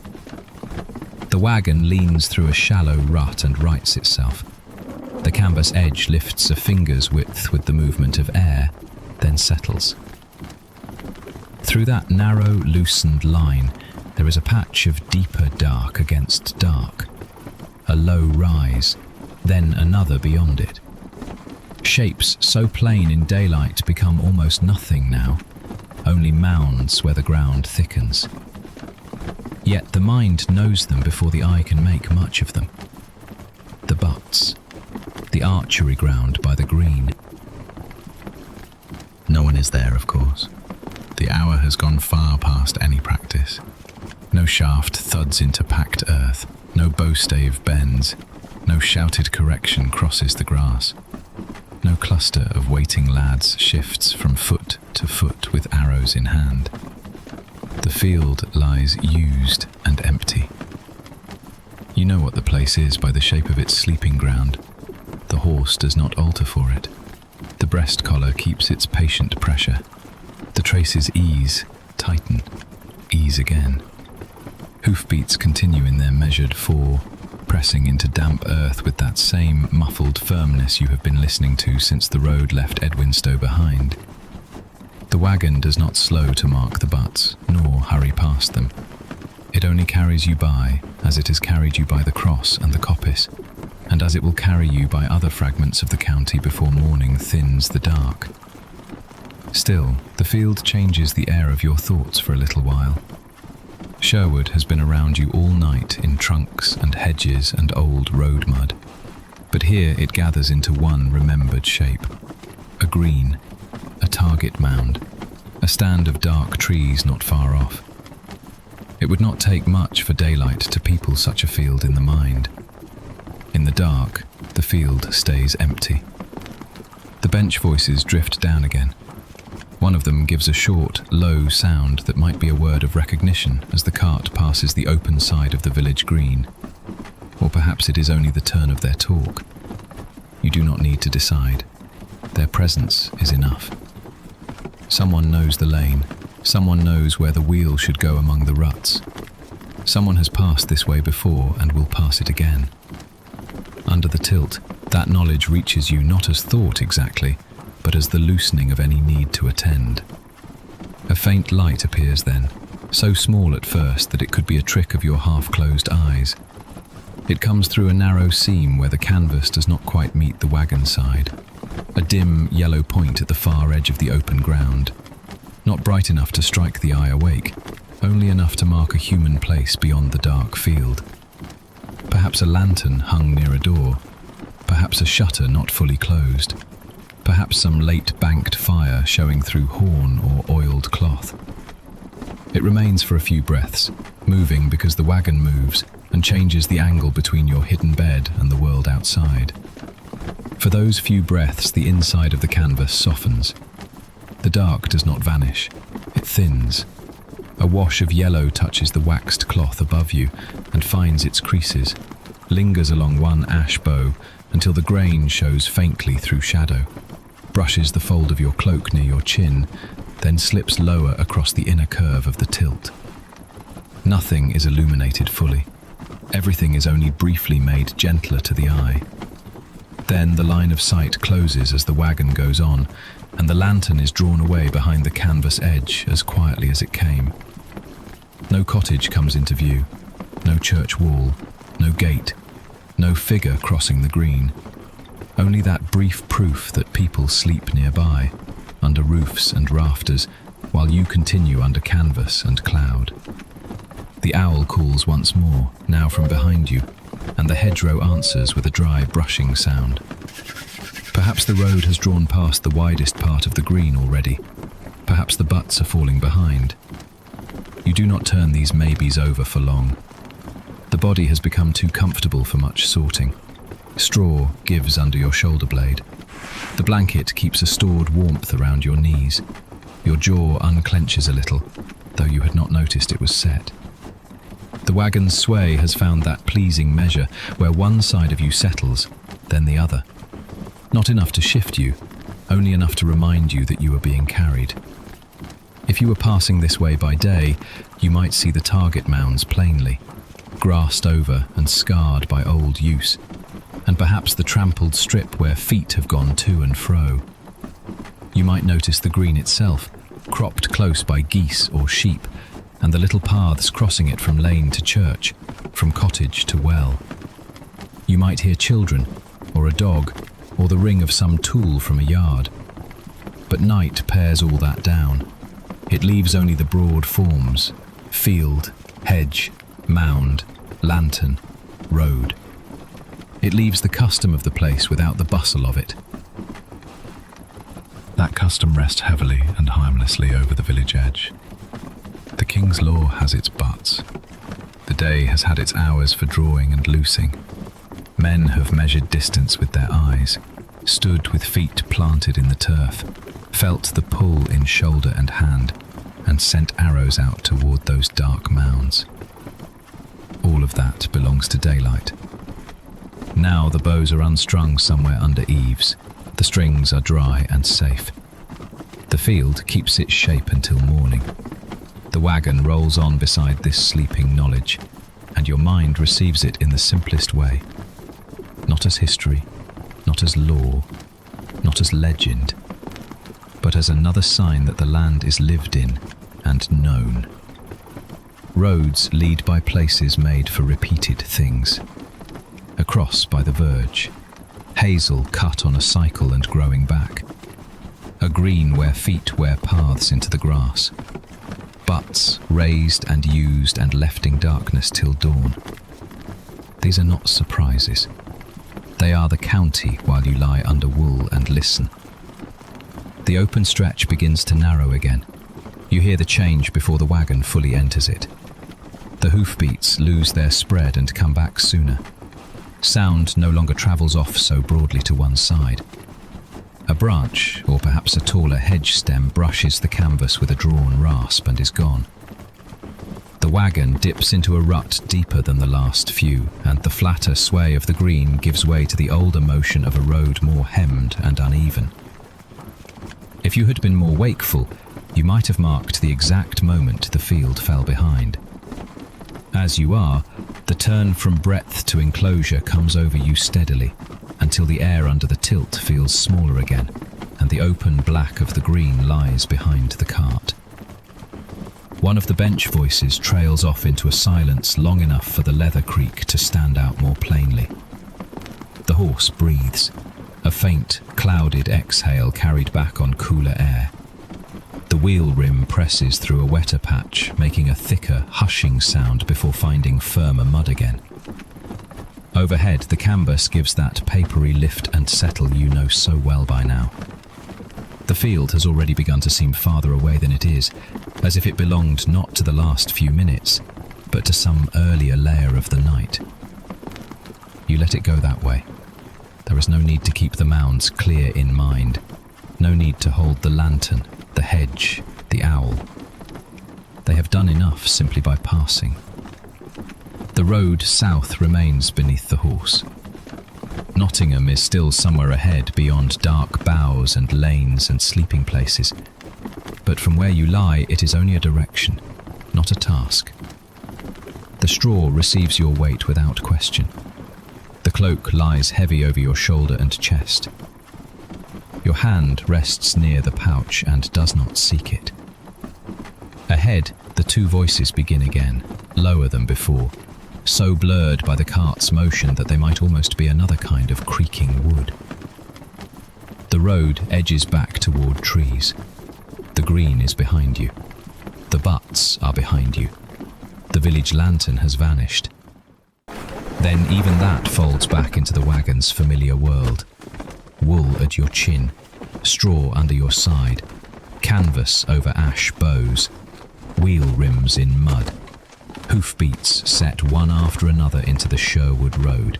The wagon leans through a shallow rut and rights itself. The canvas edge lifts a finger's width with the movement of air, then settles. Through that narrow, loosened line, there is a patch of deeper dark against dark, a low rise, then another beyond it. Shapes so plain in daylight become almost nothing now, only mounds where the ground thickens. Yet the mind knows them before the eye can make much of them. The butts. the archery ground by the green. No one is there, of course. The hour has gone far past any practice. No shaft thuds into packed earth, no bowstave bends, no shouted correction crosses the grass. No cluster of waiting lads shifts from foot to foot with arrows in hand. The field lies used and empty. You know what the place is by the shape of its sleeping ground. The horse does not alter for it. The breast collar keeps its patient pressure. The traces ease, tighten, ease again. Hoofbeats continue in their measured fall, pressing into damp earth with that same muffled firmness you have been listening to since the road left Edwinstowe behind. The wagon does not slow to mark the butts, nor hurry past them. It only carries you by, as it has carried you by the cross and the coppice, and as it will carry you by other fragments of the county before morning thins the dark. Still, the field changes the air of your thoughts for a little while. Sherwood has been around you all night in trunks and hedges and old road mud, but here it gathers into one remembered shape. A green, a target mound, a stand of dark trees not far off. It would not take much for daylight to people such a field in the mind. In the dark, the field stays empty. The bench voices drift down again. One of them gives a short, low sound that might be a word of recognition as the cart passes the open side of the village green. Or perhaps it is only the turn of their talk. You do not need to decide. Their presence is enough. Someone knows the lane. Someone knows where the wheel should go among the ruts. Someone has passed this way before and will pass it again. Under the tilt, that knowledge reaches you not as thought exactly, but as the loosening of any need to attend. A faint light appears then, so small at first that it could be a trick of your half-closed eyes. It comes through a narrow seam where the canvas does not quite meet the wagon side. A dim yellow point at the far edge of the open ground. Not bright enough to strike the eye awake, only enough to mark a human place beyond the dark field. Perhaps a lantern hung near a door, perhaps a shutter not fully closed, perhaps some late banked fire showing through horn or oiled cloth. It remains for a few breaths, moving because the wagon moves and changes the angle between your hidden bed and the world outside. For those few breaths, the inside of the canvas softens. The dark does not vanish, it thins. A wash of yellow touches the waxed cloth above you and finds its creases, lingers along one ash bow until the grain shows faintly through shadow, brushes the fold of your cloak near your chin, then slips lower across the inner curve of the tilt. Nothing is illuminated fully. Everything is only briefly made gentler to the eye. Then the line of sight closes as the wagon goes on, and the lantern is drawn away behind the canvas edge as quietly as it came. No cottage comes into view, no church wall, no gate, no figure crossing the green. Only that brief proof that people sleep nearby, under roofs and rafters, while you continue under canvas and cloud. The owl calls once more, now from behind you, and the hedgerow answers with a dry brushing sound. Perhaps the road has drawn past the widest part of the green already. Perhaps the butts are falling behind. You do not turn these maybes over for long. The body has become too comfortable for much sorting. Straw gives under your shoulder blade. The blanket keeps a stored warmth around your knees. Your jaw unclenches a little, though you had not noticed it was set. The wagon's sway has found that pleasing measure where one side of you settles, then the other. Not enough to shift you, only enough to remind you that you are being carried. If you were passing this way by day, you might see the target mounds plainly, grassed over and scarred by old use, and perhaps the trampled strip where feet have gone to and fro. You might notice the green itself, cropped close by geese or sheep, and the little paths crossing it from lane to church, from cottage to well. You might hear children, or a dog, or the ring of some tool from a yard. But night pares all that down. It leaves only the broad forms: field, hedge, mound, lantern, road. It leaves the custom of the place without the bustle of it. That custom rests heavily and harmlessly over the village edge. The king's law has its buts. The day has had its hours for drawing and loosing. Men have measured distance with their eyes, stood with feet planted in the turf, felt the pull in shoulder and hand, and sent arrows out toward those dark mounds. All of that belongs to daylight. Now the bows are unstrung somewhere under eaves. The strings are dry and safe. The field keeps its shape until morning. The wagon rolls on beside this sleeping knowledge, and your mind receives it in the simplest way. Not as history, not as law, not as legend, but as another sign that the land is lived in and known. Roads lead by places made for repeated things. A cross by the verge, hazel cut on a cycle and growing back, a green where feet wear paths into the grass, butts raised and used and left in darkness till dawn. These are not surprises. They are the county while you lie under wool and listen. The open stretch begins to narrow again. You hear the change before the wagon fully enters it. The hoofbeats lose their spread and come back sooner. Sound no longer travels off so broadly to one side. A branch, or perhaps a taller hedge stem, brushes the canvas with a drawn rasp and is gone. The wagon dips into a rut deeper than the last few, and the flatter sway of the green gives way to the older motion of a road more hemmed and uneven. If you had been more wakeful, you might have marked the exact moment the field fell behind. As you are, the turn from breadth to enclosure comes over you steadily, until the air under the tilt feels smaller again, and the open black of the green lies behind the cart. One of the bench voices trails off into a silence long enough for the leather creak to stand out more plainly. The horse breathes, a faint, clouded exhale carried back on cooler air. The wheel rim presses through a wetter patch, making a thicker, hushing sound before finding firmer mud again. Overhead, the canvas gives that papery lift and settle you know so well by now. The field has already begun to seem farther away than it is, as if it belonged not to the last few minutes, but to some earlier layer of the night. You let it go that way. There is no need to keep the mounds clear in mind, no need to hold the lantern, the hedge, the owl. They have done enough simply by passing. The road south remains beneath the horse. Nottingham is still somewhere ahead beyond dark boughs and lanes and sleeping places. But from where you lie, it is only a direction, not a task. The straw receives your weight without question. The cloak lies heavy over your shoulder and chest. Your hand rests near the pouch and does not seek it. Ahead, the two voices begin again, lower than before, so blurred by the cart's motion that they might almost be another kind of creaking wood. The road edges back toward trees. The green is behind you. The butts are behind you. The village lantern has vanished. Then even that folds back into the wagon's familiar world. Wool at your chin, straw under your side, canvas over ash boughs, wheel rims in mud, hoofbeats set one after another into the Sherwood road.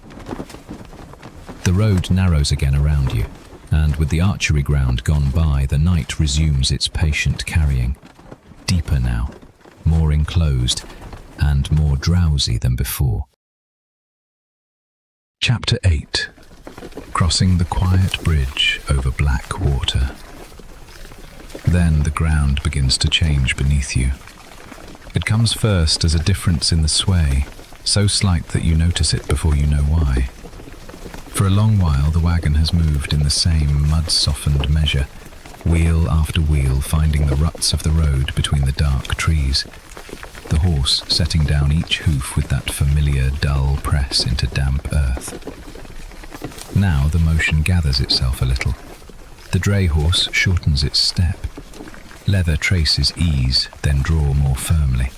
The road narrows again around you, and with the archery ground gone by, the night resumes its patient carrying, deeper now, more enclosed, and more drowsy than before. Chapter 8. Crossing the quiet bridge over black water. Then the ground begins to change beneath you. It comes first as a difference in the sway, so slight that you notice it before you know why. For a long while the wagon has moved in the same mud-softened measure, wheel after wheel finding the ruts of the road between the dark trees, the horse setting down each hoof with that familiar dull press into damp earth. Now the motion gathers itself a little. The dray horse shortens its step. Leather traces ease, then draw more firmly.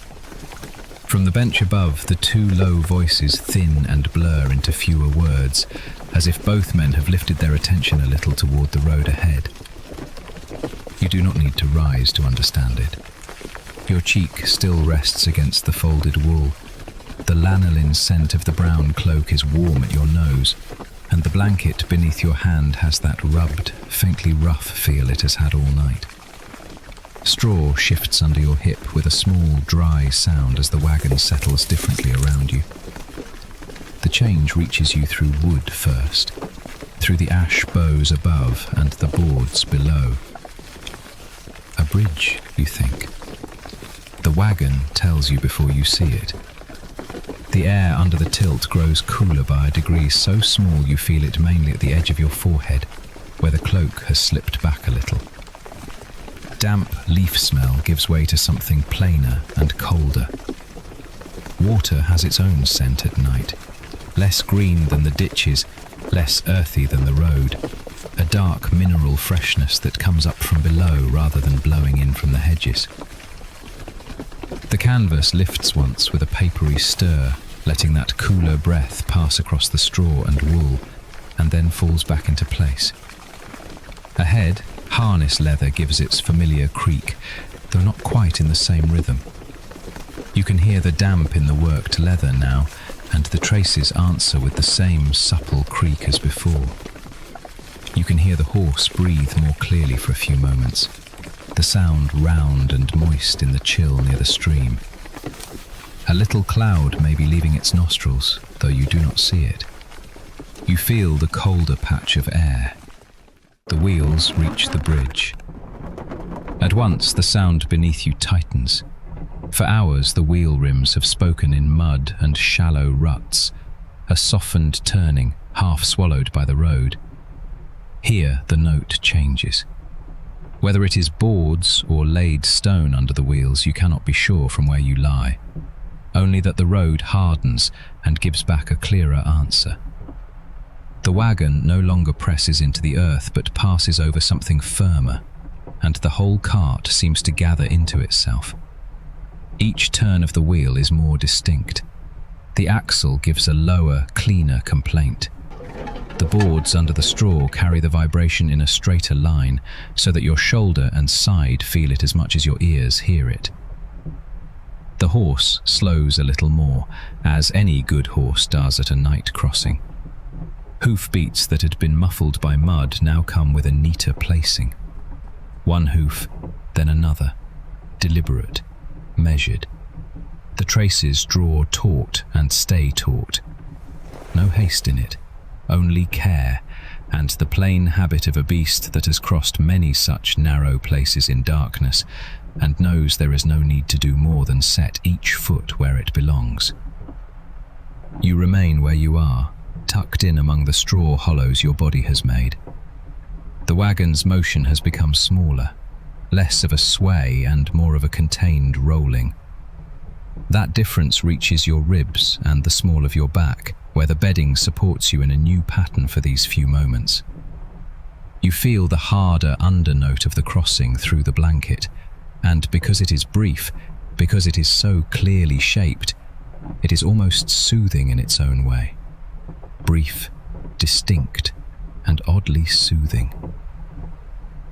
From the bench above, the two low voices thin and blur into fewer words, as if both men have lifted their attention a little toward the road ahead. You do not need to rise to understand it. Your cheek still rests against the folded wool. The lanolin scent of the brown cloak is warm at your nose, and the blanket beneath your hand has that rubbed, faintly rough feel it has had all night. Straw shifts under your hip with a small, dry sound as the wagon settles differently around you. The change reaches you through wood first, through the ash boughs above and the boards below. A bridge, you think. The wagon tells you before you see it. The air under the tilt grows cooler by a degree so small you feel it mainly at the edge of your forehead, where the cloak has slipped back a little. Damp leaf smell gives way to something plainer and colder. Water has its own scent at night, less green than the ditches, less earthy than the road, a dark mineral freshness that comes up from below rather than blowing in from the hedges. The canvas lifts once with a papery stir, letting that cooler breath pass across the straw and wool, and then falls back into place. Ahead, harness leather gives its familiar creak, though not quite in the same rhythm. You can hear the damp in the worked leather now, and the traces answer with the same supple creak as before. You can hear the horse breathe more clearly for a few moments, the sound round and moist in the chill near the stream. A little cloud may be leaving its nostrils, though you do not see it. You feel the colder patch of air. The wheels reach the bridge. At once, the sound beneath you tightens. For hours, the wheel rims have spoken in mud and shallow ruts, a softened turning, half swallowed by the road. Here, the note changes. Whether it is boards or laid stone under the wheels, you cannot be sure from where you lie. Only that the road hardens and gives back a clearer answer. The wagon no longer presses into the earth but passes over something firmer, and the whole cart seems to gather into itself. Each turn of the wheel is more distinct. The axle gives a lower, cleaner complaint. The boards under the straw carry the vibration in a straighter line, so that your shoulder and side feel it as much as your ears hear it. The horse slows a little more, as any good horse does at a night crossing. Hoofbeats that had been muffled by mud now come with a neater placing. One hoof, then another, deliberate, measured. The traces draw taut and stay taut. No haste in it, only care, and the plain habit of a beast that has crossed many such narrow places in darkness, and knows there is no need to do more than set each foot where it belongs. You remain where you are, tucked in among the straw hollows your body has made. The wagon's motion has become smaller, less of a sway and more of a contained rolling. That difference reaches your ribs and the small of your back, where the bedding supports you in a new pattern for these few moments. You feel the harder undernote of the crossing through the blanket, and because it is brief, because it is so clearly shaped, it is almost soothing in its own way. Brief, distinct, and oddly soothing.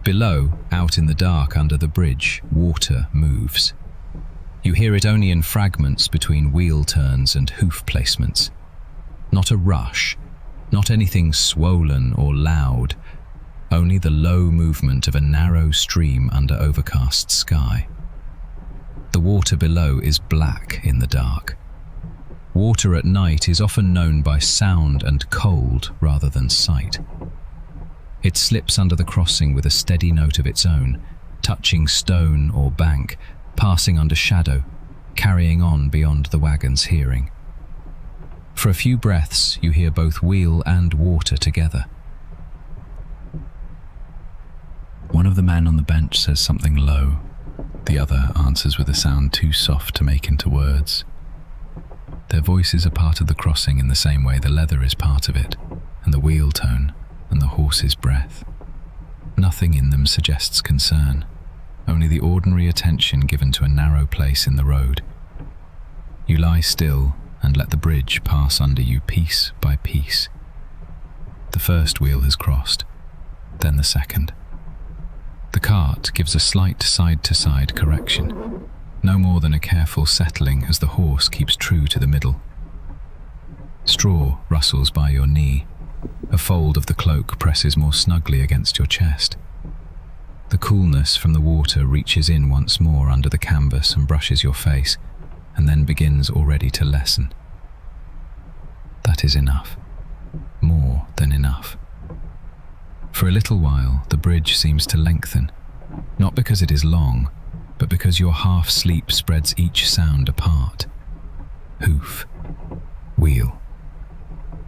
Below, out in the dark under the bridge, water moves. You hear it only in fragments between wheel turns and hoof placements. Not a rush, not anything swollen or loud, only the low movement of a narrow stream under overcast sky. The water below is black in the dark. Water at night is often known by sound and cold rather than sight. It slips under the crossing with a steady note of its own, touching stone or bank, passing under shadow, carrying on beyond the wagon's hearing. For a few breaths, you hear both wheel and water together. One of the men on the bench says something low. The other answers with a sound too soft to make into words. Their voices are part of the crossing in the same way the leather is part of it, and the wheel tone, and the horse's breath. Nothing in them suggests concern, only the ordinary attention given to a narrow place in the road. You lie still and let the bridge pass under you piece by piece. The first wheel has crossed, then the second. The cart gives a slight side-to-side correction, no more than a careful settling as the horse keeps true to the middle. Straw rustles by your knee. A fold of the cloak presses more snugly against your chest. The coolness from the water reaches in once more under the canvas and brushes your face, and then begins already to lessen. That is enough. More than enough. For a little while, the bridge seems to lengthen, not because it is long, but because your half-sleep spreads each sound apart. Hoof, wheel,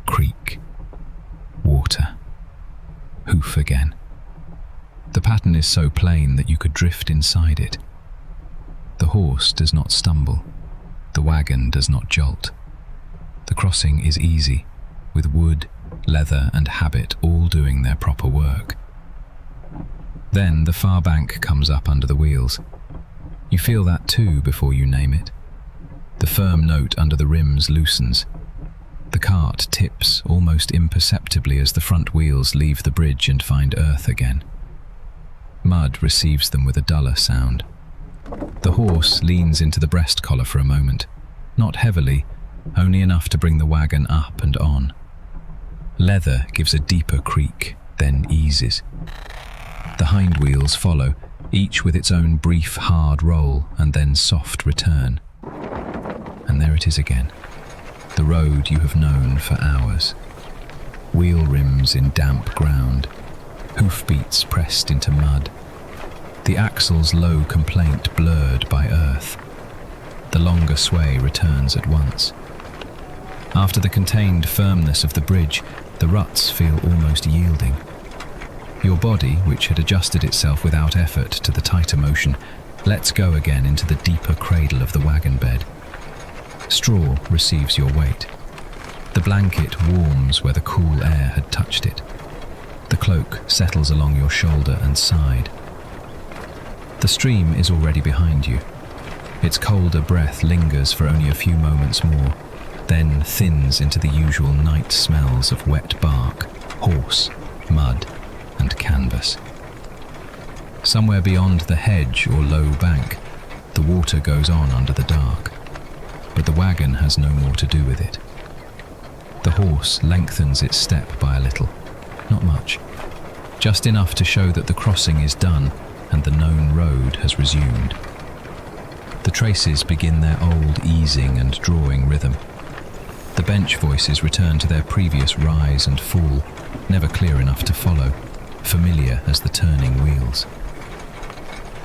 creak, water, hoof again. The pattern is so plain that you could drift inside it. The horse does not stumble. The wagon does not jolt. The crossing is easy, with wood, leather and habit all doing their proper work. Then the far bank comes up under the wheels. You feel that too before you name it. The firm note under the rims loosens. The cart tips almost imperceptibly as the front wheels leave the bridge and find earth again. Mud receives them with a duller sound. The horse leans into the breast collar for a moment, not heavily, only enough to bring the wagon up and on. Leather gives a deeper creak, then eases. The hind wheels follow, each with its own brief hard roll and then soft return. And there it is again, the road you have known for hours. Wheel rims in damp ground, hoofbeats pressed into mud, the axle's low complaint blurred by earth. The longer sway returns at once. After the contained firmness of the bridge, the ruts feel almost yielding. Your body, which had adjusted itself without effort to the tighter motion, lets go again into the deeper cradle of the wagon bed. Straw receives your weight. The blanket warms where the cool air had touched it. The cloak settles along your shoulder and side. The stream is already behind you. Its colder breath lingers for only a few moments more, then thins into the usual night smells of wet bark, horse, mud, and canvas. Somewhere beyond the hedge or low bank, the water goes on under the dark, but the wagon has no more to do with it. The horse lengthens its step by a little, not much, just enough to show that the crossing is done and the known road has resumed. The traces begin their old easing and drawing rhythm. The bench voices return to their previous rise and fall, never clear enough to follow, familiar as the turning wheels.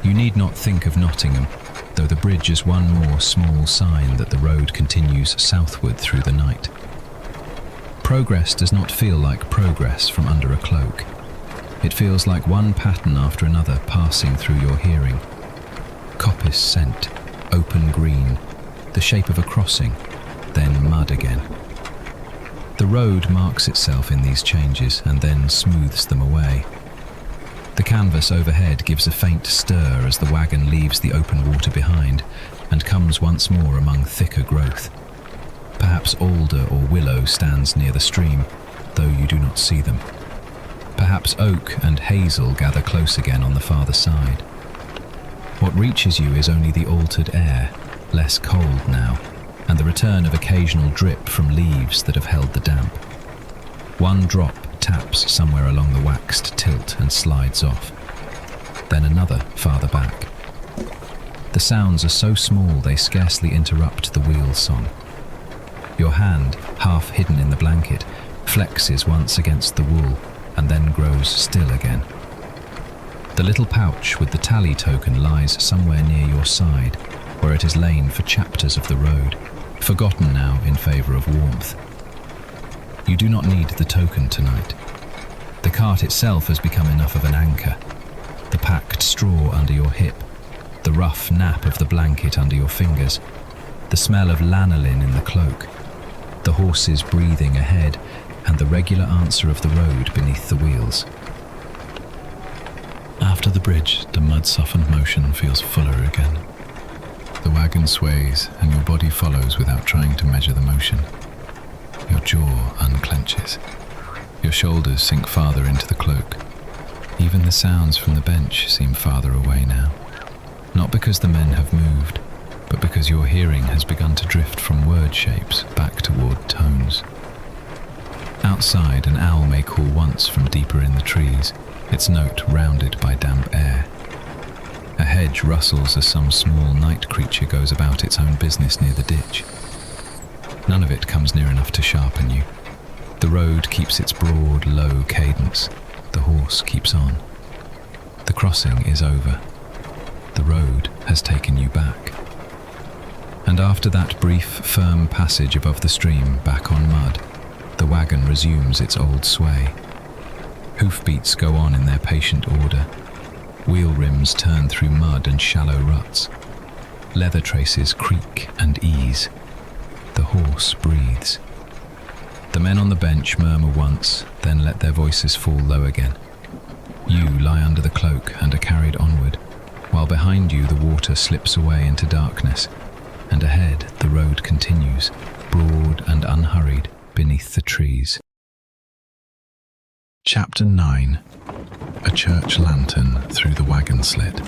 You need not think of Nottingham, though the bridge is one more small sign that the road continues southward through the night. Progress does not feel like progress from under a cloak. It feels like one pattern after another passing through your hearing. Coppice scent, open green, the shape of a crossing, then mud again. The road marks itself in these changes and then smooths them away. The canvas overhead gives a faint stir as the wagon leaves the open water behind and comes once more among thicker growth. Perhaps alder or willow stands near the stream, though you do not see them. Perhaps oak and hazel gather close again on the farther side. What reaches you is only the altered air, less cold now, and the return of occasional drip from leaves that have held the damp. One drop taps somewhere along the waxed tilt and slides off. Then another farther back. The sounds are so small they scarcely interrupt the wheel song. Your hand, half hidden in the blanket, flexes once against the wool and then grows still again. The little pouch with the tally token lies somewhere near your side, where it has lain for chapters of the road, forgotten now in favour of warmth. You do not need the token tonight. The cart itself has become enough of an anchor. The packed straw under your hip, the rough nap of the blanket under your fingers, the smell of lanolin in the cloak, the horses breathing ahead, and the regular answer of the road beneath the wheels. After the bridge, the mud-softened motion feels fuller again. The wagon sways and your body follows without trying to measure the motion. Your jaw unclenches. Your shoulders sink farther into the cloak. Even the sounds from the bench seem farther away now. Not because the men have moved, but because your hearing has begun to drift from word shapes back toward tones. Outside, an owl may call once from deeper in the trees, its note rounded by damp air. A hedge rustles as some small night creature goes about its own business near the ditch. None of it comes near enough to sharpen you. The road keeps its broad, low cadence. The horse keeps on. The crossing is over. The road has taken you back. And after that brief, firm passage above the stream back on mud, the wagon resumes its old sway. Hoofbeats go on in their patient order. Wheel rims turn through mud and shallow ruts. Leather traces creak and ease. The horse breathes. The men on the bench murmur once, then let their voices fall low again. You lie under the cloak and are carried onward, while behind you the water slips away into darkness, and ahead the road continues, broad and unhurried, beneath the trees. Chapter 9. A church lantern through the wagon slit.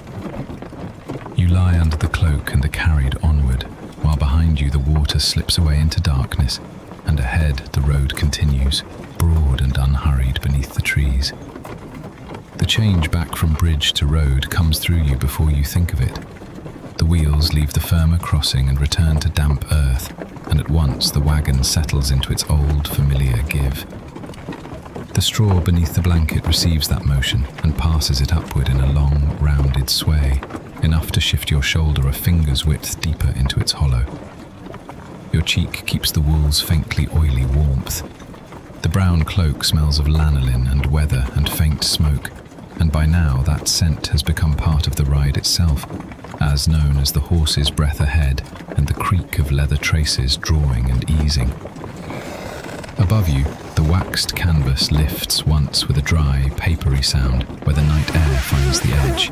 You lie under the cloak and are carried onward, while behind you the water slips away into darkness, and ahead the road continues, broad and unhurried beneath the trees. The change back from bridge to road comes through you before you think of it. The wheels leave the firmer crossing and return to damp earth, and at once the wagon settles into its old, familiar give. The straw beneath the blanket receives that motion and passes it upward in a long, rounded sway, enough to shift your shoulder a finger's width deeper into its hollow. Your cheek keeps the wool's faintly oily warmth. The brown cloak smells of lanolin and weather and faint smoke, and by now that scent has become part of the ride itself, as known as the horse's breath ahead and the creak of leather traces drawing and easing. Above you, the waxed canvas lifts once with a dry, papery sound where the night air finds the edge.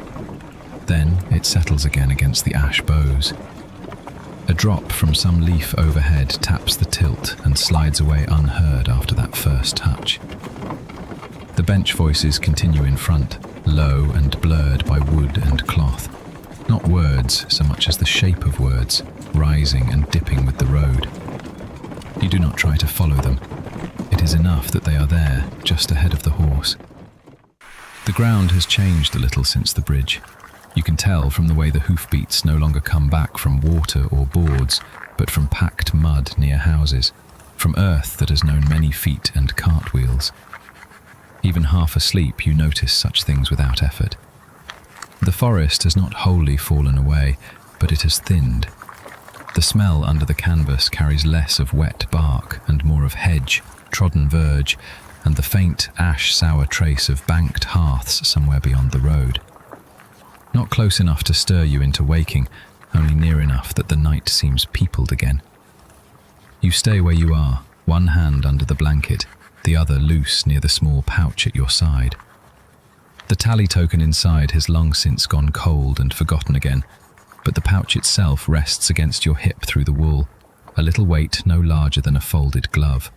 Then it settles again against the ash boughs. A drop from some leaf overhead taps the tilt and slides away unheard after that first touch. The bench voices continue in front, low and blurred by wood and cloth. Not words so much as the shape of words, rising and dipping with the road. You do not try to follow them. It is enough that they are there, just ahead of the horse. The ground has changed a little since the bridge. You can tell from the way the hoofbeats no longer come back from water or boards, but from packed mud near houses, from earth that has known many feet and cartwheels. Even half asleep, you notice such things without effort. The forest has not wholly fallen away, but it has thinned. The smell under the canvas carries less of wet bark and more of hedge, trodden verge, and the faint ash-sour trace of banked hearths somewhere beyond the road. Not close enough to stir you into waking, only near enough that the night seems peopled again. You stay where you are, one hand under the blanket, the other loose near the small pouch at your side. The tally token inside has long since gone cold and forgotten again, but the pouch itself rests against your hip through the wool, a little weight no larger than a folded glove.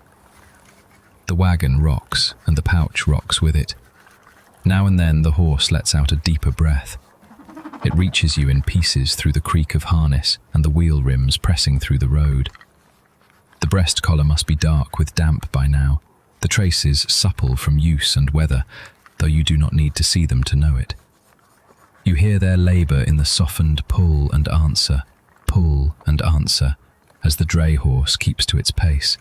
The wagon rocks, and the pouch rocks with it. Now and then the horse lets out a deeper breath. It reaches you in pieces through the creak of harness and the wheel rims pressing through the road. The breast collar must be dark with damp by now, the traces supple from use and weather, though you do not need to see them to know it. You hear their labour in the softened pull and answer, as the dray horse keeps to its pace.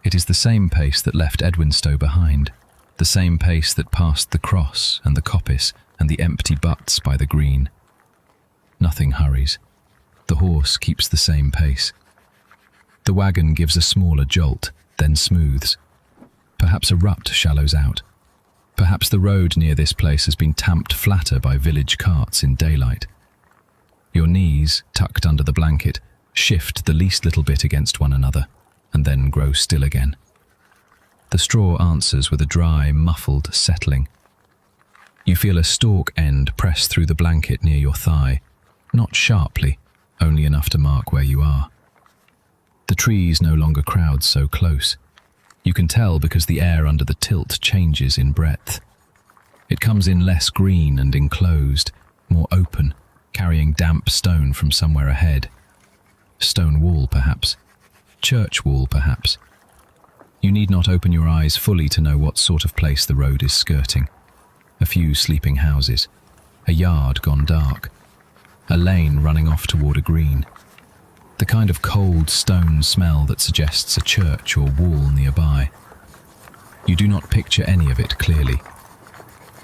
It is the same pace that left Edwinstowe behind, the same pace that passed the cross and the coppice and the empty butts by the green. Nothing hurries. The horse keeps the same pace. The wagon gives a smaller jolt, then smooths. Perhaps a rut shallows out. Perhaps the road near this place has been tamped flatter by village carts in daylight. Your knees, tucked under the blanket, shift the least little bit against one another, and then grow still again. The straw answers with a dry, muffled settling. You feel a stalk end press through the blanket near your thigh, not sharply, only enough to mark where you are. The trees no longer crowd so close. You can tell because the air under the tilt changes in breadth. It comes in less green and enclosed, more open, carrying damp stone from somewhere ahead. Stone wall, perhaps. Church wall, perhaps. You need not open your eyes fully to know what sort of place the road is skirting. A few sleeping houses, a yard gone dark, a lane running off toward a green. The kind of cold stone smell that suggests a church or wall nearby. You do not picture any of it clearly.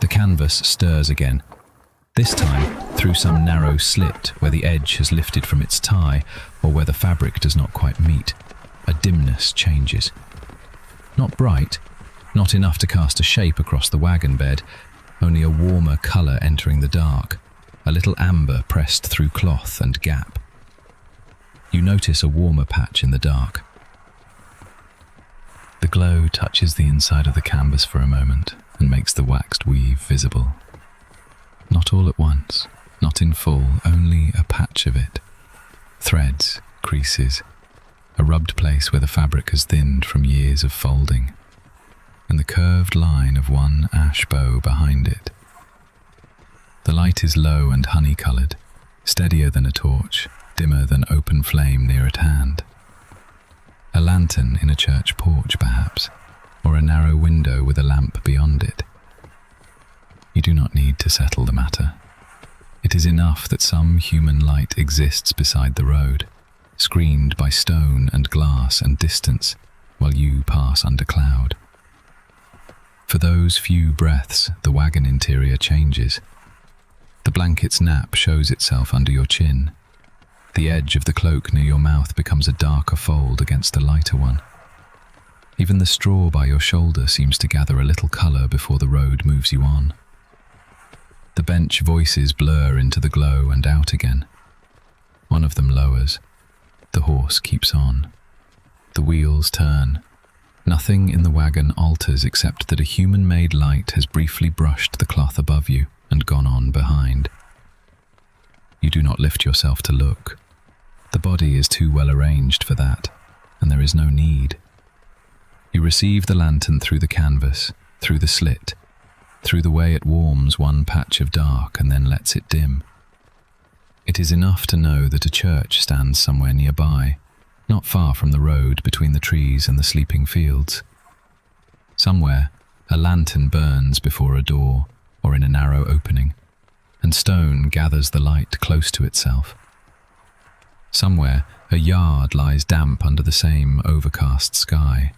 The canvas stirs again, this time through some narrow slit where the edge has lifted from its tie or where the fabric does not quite meet. A dimness changes. Not bright, not enough to cast a shape across the wagon bed, only a warmer colour entering the dark, a little amber pressed through cloth and gap. You notice a warmer patch in the dark. The glow touches the inside of the canvas for a moment and makes the waxed weave visible. Not all at once, not in full, only a patch of it. Threads, creases, a rubbed place where the fabric has thinned from years of folding, and the curved line of one ash bow behind it. The light is low and honey-coloured, steadier than a torch, dimmer than open flame near at hand. A lantern in a church porch, perhaps, or a narrow window with a lamp beyond it. You do not need to settle the matter. It is enough that some human light exists beside the road, screened by stone and glass and distance, while you pass under cloud. For those few breaths, the wagon interior changes. The blanket's nap shows itself under your chin. The edge of the cloak near your mouth becomes a darker fold against the lighter one. Even the straw by your shoulder seems to gather a little colour before the road moves you on. The bench voices blur into the glow and out again. One of them lowers. The horse keeps on. The wheels turn. Nothing in the wagon alters except that a human-made light has briefly brushed the cloth above you and gone on behind. You do not lift yourself to look. The body is too well arranged for that, and there is no need. You receive the lantern through the canvas, through the slit, through the way it warms one patch of dark and then lets it dim. It is enough to know that a church stands somewhere nearby, not far from the road between the trees and the sleeping fields. Somewhere, a lantern burns before a door or in a narrow opening, and stone gathers the light close to itself. Somewhere, a yard lies damp under the same overcast sky.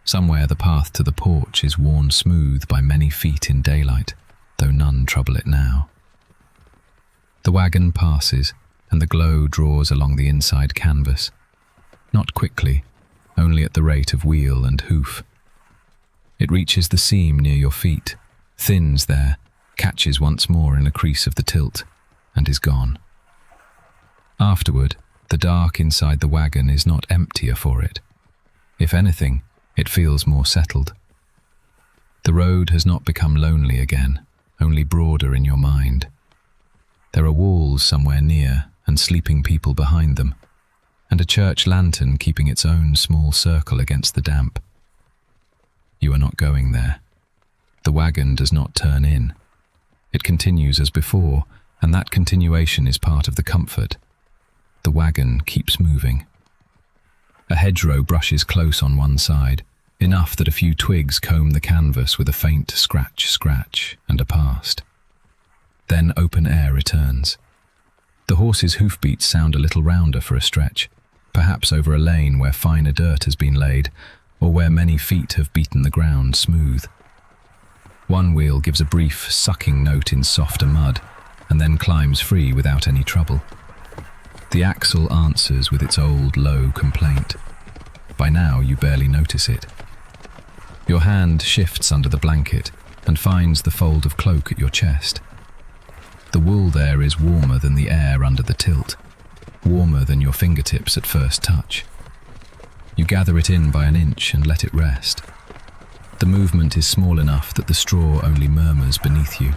Somewhere the path to the porch is worn smooth by many feet in daylight, though none trouble it now. The wagon passes, and the glow draws along the inside canvas. Not quickly, only at the rate of wheel and hoof. It reaches the seam near your feet, thins there, catches once more in a crease of the tilt, and is gone. Afterward, the dark inside the wagon is not emptier for it. If anything, it feels more settled. The road has not become lonely again, only broader in your mind. There are walls somewhere near and sleeping people behind them, and a church lantern keeping its own small circle against the damp. You are not going there. The wagon does not turn in. It continues as before, and that continuation is part of the comfort. The wagon keeps moving. A hedgerow brushes close on one side, enough that a few twigs comb the canvas with a faint scratch, and are past. Then open air returns. The horse's hoofbeats sound a little rounder for a stretch, perhaps over a lane where finer dirt has been laid, or where many feet have beaten the ground smooth. One wheel gives a brief sucking note in softer mud, and then climbs free without any trouble. The axle answers with its old low complaint. By now you barely notice it. Your hand shifts under the blanket and finds the fold of cloak at your chest. The wool there is warmer than the air under the tilt, warmer than your fingertips at first touch. You gather it in by an inch and let it rest. The movement is small enough that the straw only murmurs beneath you.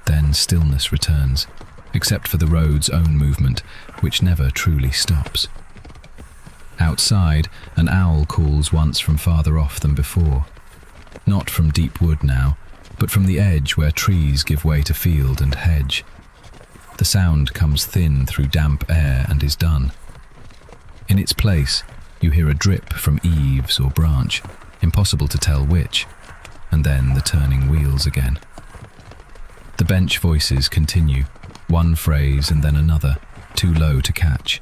Then stillness returns, except for the road's own movement, which never truly stops. Outside, an owl calls once from farther off than before. Not from deep wood now, but from the edge where trees give way to field and hedge. The sound comes thin through damp air and is done. In its place, you hear a drip from eaves or branch, impossible to tell which, and then the turning wheels again. The bench voices continue, one phrase and then another, too low to catch.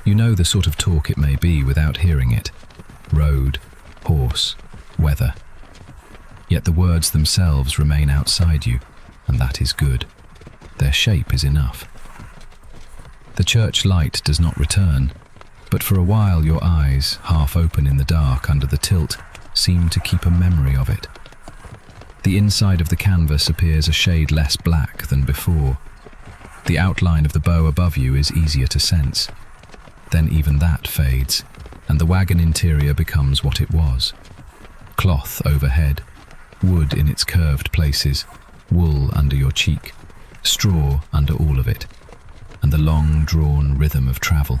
You know the sort of talk it may be without hearing it. Road, horse, weather. Yet the words themselves remain outside you, and that is good. Their shape is enough. The church light does not return, but for a while your eyes, half open in the dark under the tilt, seem to keep a memory of it. The inside of the canvas appears a shade less black than before. The outline of the bow above you is easier to sense. Then even that fades, and the wagon interior becomes what it was. Cloth overhead, wood in its curved places, wool under your cheek, straw under all of it, and the long-drawn rhythm of travel.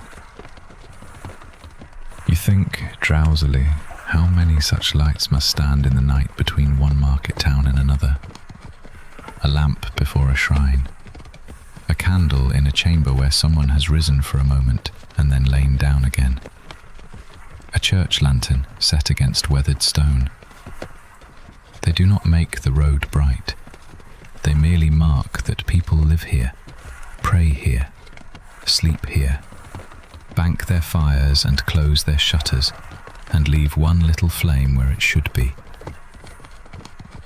You think, drowsily, how many such lights must stand in the night between one market town and another? A lamp before a shrine, a candle in a chamber where someone has risen for a moment and then lain down again, a church lantern set against weathered stone. They do not make the road bright. They merely mark that people live here, pray here, sleep here, bank their fires and close their shutters, and leave one little flame where it should be.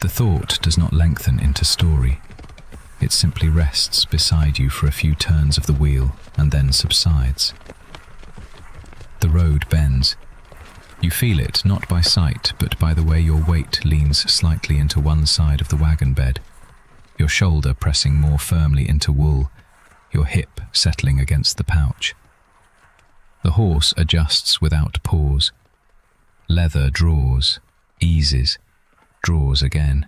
The thought does not lengthen into story. It simply rests beside you for a few turns of the wheel and then subsides. The road bends. You feel it not by sight, but by the way your weight leans slightly into one side of the wagon bed, your shoulder pressing more firmly into wool, your hip settling against the pouch. The horse adjusts without pause. Leather draws, eases, draws again.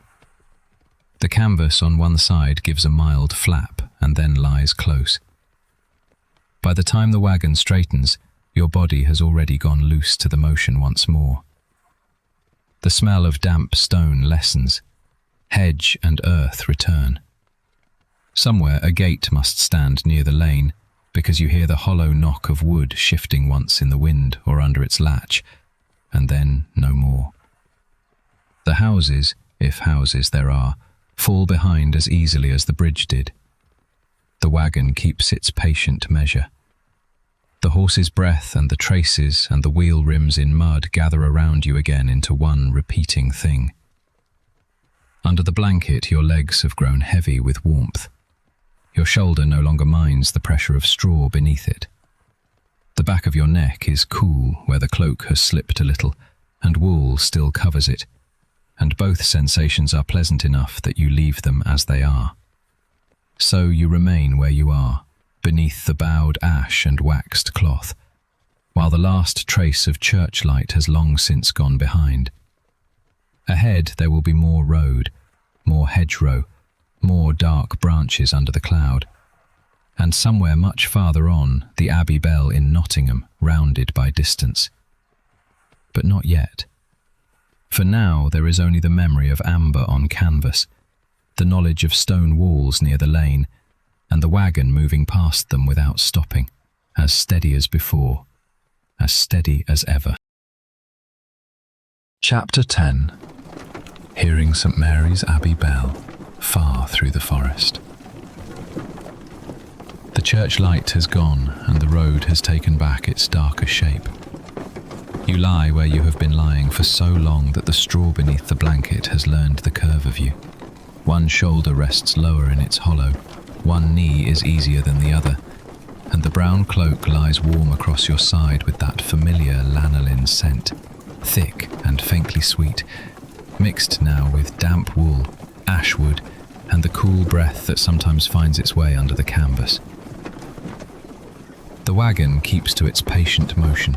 The canvas on one side gives a mild flap and then lies close. By the time the wagon straightens, your body has already gone loose to the motion once more. The smell of damp stone lessens. Hedge and earth return. Somewhere a gate must stand near the lane, because you hear the hollow knock of wood shifting once in the wind or under its latch, and then no more. The houses, if houses there are, fall behind as easily as the bridge did. The wagon keeps its patient measure. The horse's breath and the traces and the wheel rims in mud gather around you again into one repeating thing. Under the blanket, your legs have grown heavy with warmth. Your shoulder no longer minds the pressure of straw beneath it. The back of your neck is cool where the cloak has slipped a little, and wool still covers it, and both sensations are pleasant enough that you leave them as they are. So you remain where you are, beneath the bowed ash and waxed cloth, while the last trace of church light has long since gone behind. Ahead there will be more road, more hedgerow, more dark branches under the cloud, and somewhere much farther on the Abbey bell in Nottingham rounded by distance. But not yet. For now there is only the memory of amber on canvas, the knowledge of stone walls near the lane, and the wagon moving past them without stopping, as steady as before, as steady as ever. Chapter 10. Hearing St. Mary's Abbey bell, far through the forest. The church light has gone, and the road has taken back its darker shape. You lie where you have been lying for so long that the straw beneath the blanket has learned the curve of you. One shoulder rests lower in its hollow, one knee is easier than the other, and the brown cloak lies warm across your side with that familiar lanolin scent, thick and faintly sweet, mixed now with damp wool, ashwood, and the cool breath that sometimes finds its way under the canvas. The wagon keeps to its patient motion.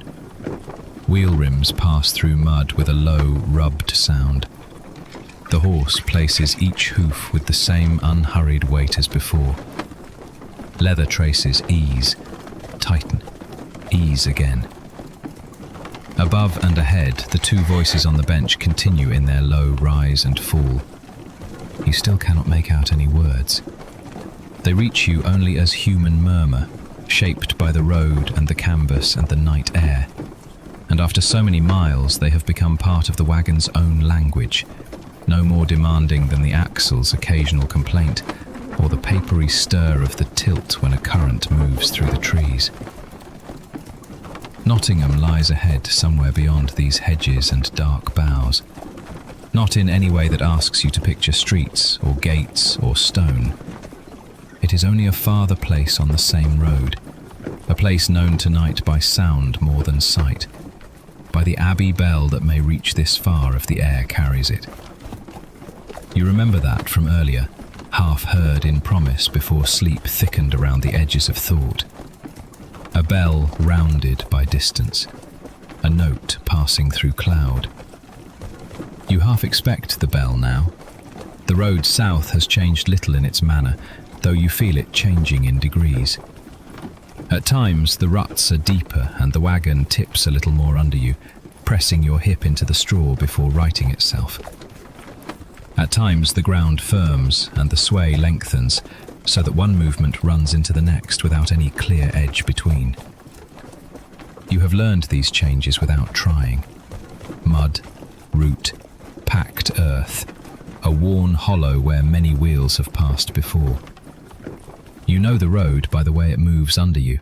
Wheel rims pass through mud with a low, rubbed sound. The horse places each hoof with the same unhurried weight as before. Leather traces ease, tighten, ease again. Above and ahead, the two voices on the bench continue in their low rise and fall. You still cannot make out any words. They reach you only as human murmur, shaped by the road and the canvas and the night air. And after so many miles, they have become part of the wagon's own language, no more demanding than the axle's occasional complaint or the papery stir of the tilt when a current moves through the trees. Nottingham lies ahead somewhere beyond these hedges and dark boughs, not in any way that asks you to picture streets or gates or stone. It is only a farther place on the same road, a place known tonight by sound more than sight, by the Abbey bell that may reach this far if the air carries it. You remember that from earlier, half heard in promise before sleep thickened around the edges of thought. A bell rounded by distance, a note passing through cloud. You half expect the bell now. The road south has changed little in its manner, though you feel it changing in degrees. At times the ruts are deeper and the wagon tips a little more under you, pressing your hip into the straw before righting itself. At times the ground firms and the sway lengthens, so that one movement runs into the next without any clear edge between. You have learned these changes without trying. Mud, root, packed earth, a worn hollow where many wheels have passed before. You know the road by the way it moves under you.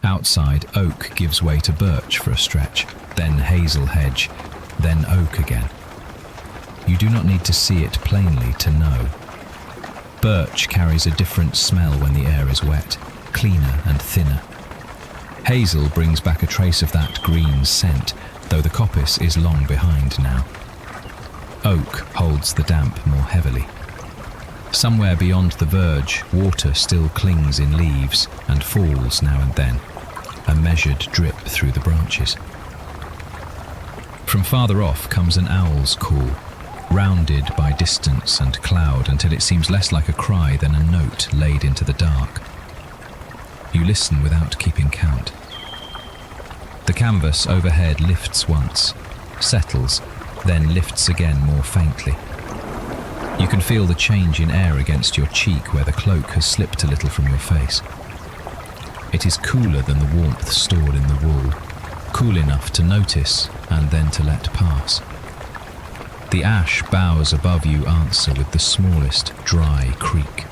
Outside, oak gives way to birch for a stretch, then hazel hedge, then oak again. You do not need to see it plainly to know. Birch carries a different smell when the air is wet, cleaner and thinner. Hazel brings back a trace of that green scent, though the coppice is long behind now. Oak holds the damp more heavily. Somewhere beyond the verge, water still clings in leaves and falls now and then, a measured drip through the branches. From farther off comes an owl's call, rounded by distance and cloud until it seems less like a cry than a note laid into the dark. You listen without keeping count. The canvas overhead lifts once, settles, then lifts again more faintly. You can feel the change in air against your cheek where the cloak has slipped a little from your face. It is cooler than the warmth stored in the wool, cool enough to notice and then to let pass. The ash boughs above you answer with the smallest dry creak.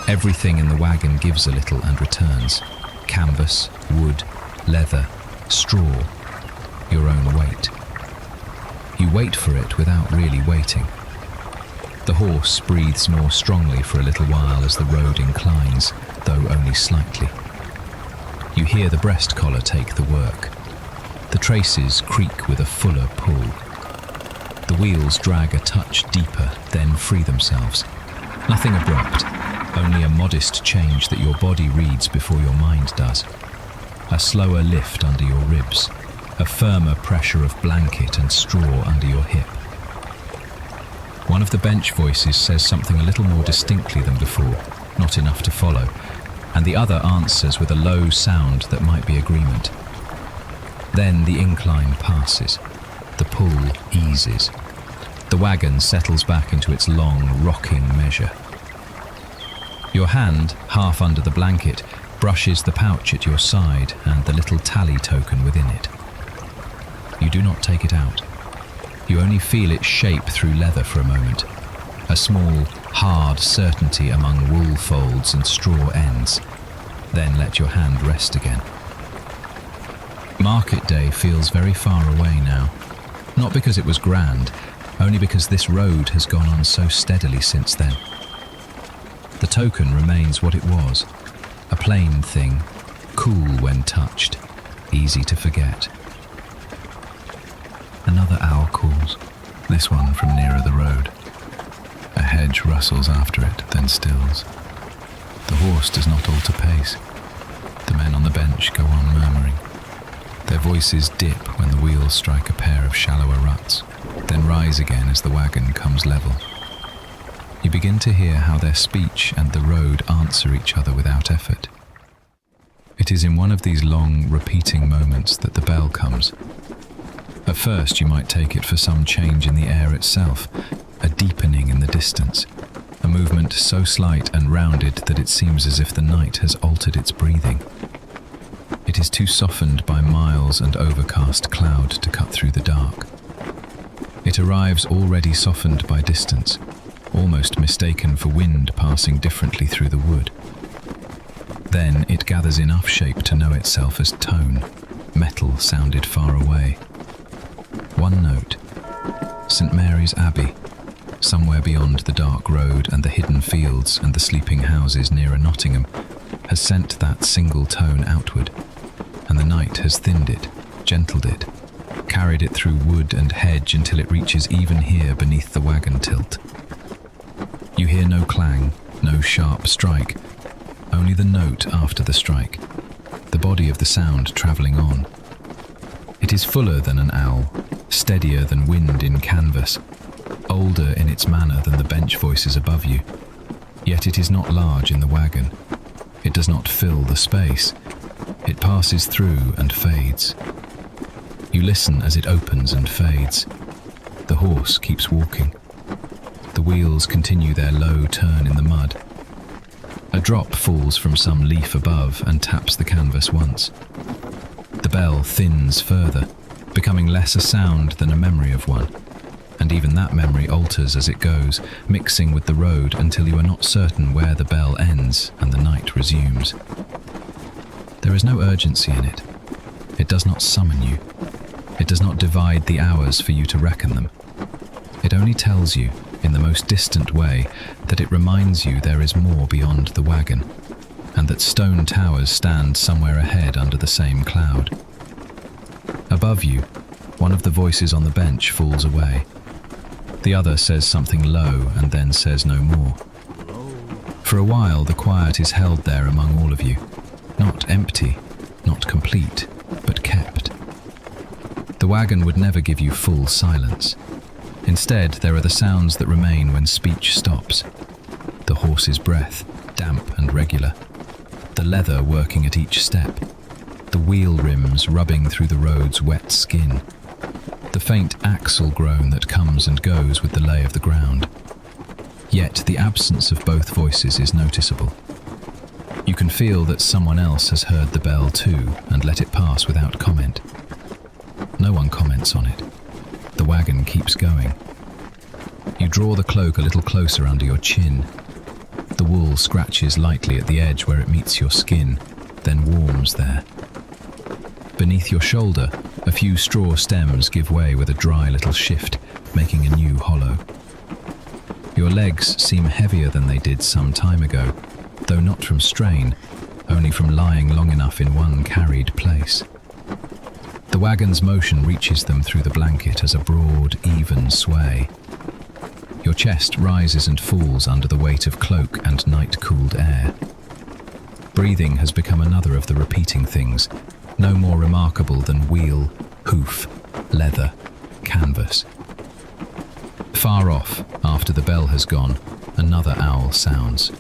Everything in the wagon gives a little and returns. Canvas, wood, leather, straw, your own weight. You wait for it without really waiting. The horse breathes more strongly for a little while as the road inclines, though only slightly. You hear the breast collar take the work. The traces creak with a fuller pull. The wheels drag a touch deeper, then free themselves. Nothing abrupt, only a modest change that your body reads before your mind does. A slower lift under your ribs, a firmer pressure of blanket and straw under your hip. One of the bench voices says something a little more distinctly than before, not enough to follow, and the other answers with a low sound that might be agreement. Then the incline passes. The pull eases. The wagon settles back into its long, rocking measure. Your hand, half under the blanket, brushes the pouch at your side and the little tally token within it. You do not take it out. You only feel its shape through leather for a moment, a small, hard certainty among wool folds and straw ends. Then let your hand rest again. Market day feels very far away now. Not because it was grand, only because this road has gone on so steadily since then. The token remains what it was, a plain thing, cool when touched, easy to forget. Another owl calls, this one from nearer the road. A hedge rustles after it, then stills. The horse does not alter pace. The men on the bench go on murmuring. Their voices dip when the wheels strike a pair of shallower ruts, then rise again as the wagon comes level. You begin to hear how their speech and the road answer each other without effort. It is in one of these long, repeating moments that the bell comes. At first, you might take it for some change in the air itself, a deepening in the distance, a movement so slight and rounded that it seems as if the night has altered its breathing. It is too softened by miles and overcast cloud to cut through the dark. It arrives already softened by distance, almost mistaken for wind passing differently through the wood. Then it gathers enough shape to know itself as tone, metal sounded far away. One note, St. Mary's Abbey, somewhere beyond the dark road and the hidden fields and the sleeping houses nearer Nottingham, has sent that single tone outward, and the night has thinned it, gentled it, carried it through wood and hedge until it reaches even here beneath the wagon tilt. You hear no clang, no sharp strike, only the note after the strike, the body of the sound travelling on. It is fuller than an owl, steadier than wind in canvas, older in its manner than the bench voices above you. Yet it is not large in the wagon. It does not fill the space. It passes through and fades. You listen as it opens and fades. The horse keeps walking. The wheels continue their low turn in the mud. A drop falls from some leaf above and taps the canvas once. The bell thins further, becoming less a sound than a memory of one, and even that memory alters as it goes, mixing with the road until you are not certain where the bell ends and the night resumes. There is no urgency in it. It does not summon you. It does not divide the hours for you to reckon them. It only tells you, in the most distant way, that it reminds you there is more beyond the wagon, and that stone towers stand somewhere ahead under the same cloud. Above you, one of the voices on the bench falls away. The other says something low and then says no more. For a while, the quiet is held there among all of you, not empty, not complete, but kept. The wagon would never give you full silence. Instead, there are the sounds that remain when speech stops. The horse's breath, damp and regular. The leather working at each step. The wheel rims rubbing through the road's wet skin. The faint axle groan that comes and goes with the lay of the ground. Yet the absence of both voices is noticeable. You can feel that someone else has heard the bell too and let it pass without comment. No one comments on it. The wagon keeps going. You draw the cloak a little closer under your chin. The wool scratches lightly at the edge where it meets your skin, then warms there. Beneath your shoulder, a few straw stems give way with a dry little shift, making a new hollow. Your legs seem heavier than they did some time ago, though not from strain, only from lying long enough in one carried place. The wagon's motion reaches them through the blanket as a broad, even sway. Your chest rises and falls under the weight of cloak and night-cooled air. Breathing has become another of the repeating things, no more remarkable than wheel, hoof, leather, canvas. Far off, after the bell has gone, another owl sounds.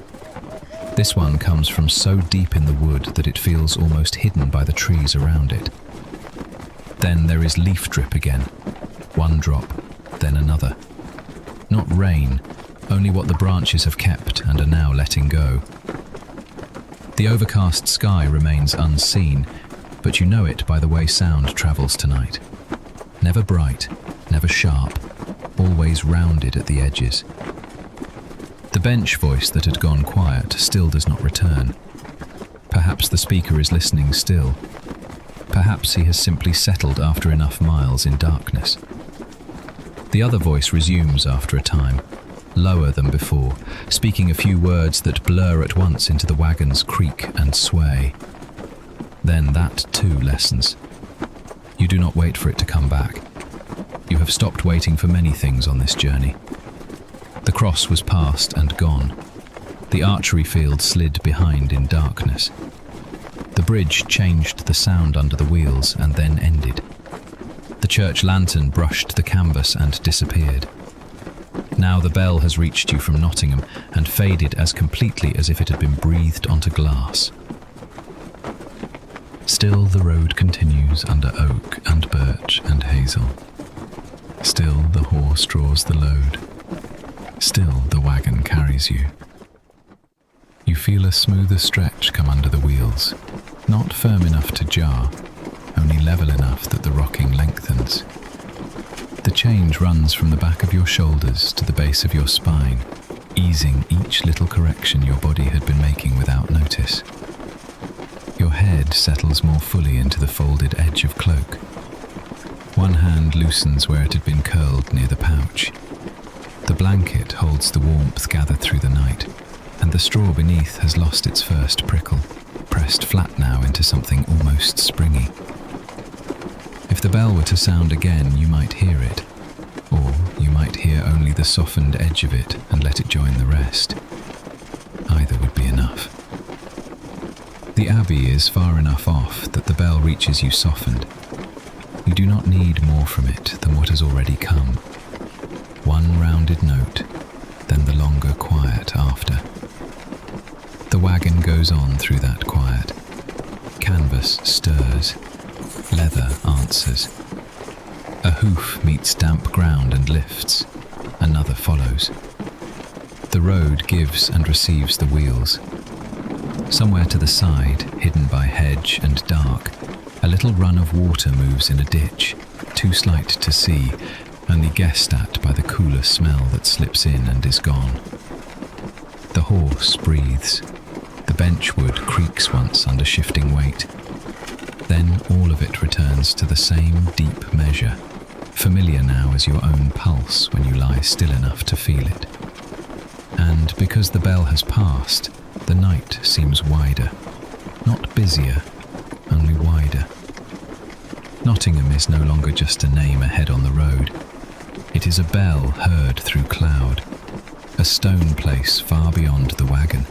This one comes from so deep in the wood that it feels almost hidden by the trees around it. Then there is leaf drip again, one drop, then another. Not rain, only what the branches have kept and are now letting go. The overcast sky remains unseen, but you know it by the way sound travels tonight. Never bright, never sharp, always rounded at the edges. The bench voice that had gone quiet still does not return. Perhaps the speaker is listening still. Perhaps he has simply settled after enough miles in darkness. The other voice resumes after a time, lower than before, speaking a few words that blur at once into the wagon's creak and sway. Then that too lessens. You do not wait for it to come back. You have stopped waiting for many things on this journey. The cross was past and gone. The archery field slid behind in darkness. The bridge changed the sound under the wheels and then ended. The church lantern brushed the canvas and disappeared. Now the bell has reached you from Nottingham and faded as completely as if it had been breathed onto glass. Still the road continues under oak and birch and hazel. Still the horse draws the load. Still the wagon carries you. You feel a smoother stretch come under the wheels, not firm enough to jar, only level enough that the rocking lengthens. The change runs from the back of your shoulders to the base of your spine, easing each little correction your body had been making without notice. Your head settles more fully into the folded edge of Cloak. One hand loosens where it had been curled near the pouch. The blanket holds the warmth gathered through the night, and the straw beneath has lost its first prickle, pressed flat now into something almost springy. If the bell were to sound again, you might hear it, or you might hear only the softened edge of it and let it join the rest. Either would be enough. The Abbey is far enough off that the bell reaches you softened. You do not need more from it than what has already come. One rounded note, then the longer quiet after. The wagon goes on through that quiet. Canvas stirs. Leather answers. A hoof meets damp ground and lifts. Another follows. The road gives and receives the wheels. Somewhere to the side, hidden by hedge and dark, a little run of water moves in a ditch, too slight to see, only guessed at by the cooler smell that slips in and is gone. The horse breathes. The benchwood creaks once under shifting weight. Then all of it returns to the same deep measure, familiar now as your own pulse when you lie still enough to feel it. And because the bell has passed, the night seems wider, not busier, only wider. Nottingham is no longer just a name ahead on the road. It is a bell heard through cloud, a stone place far beyond the wagon,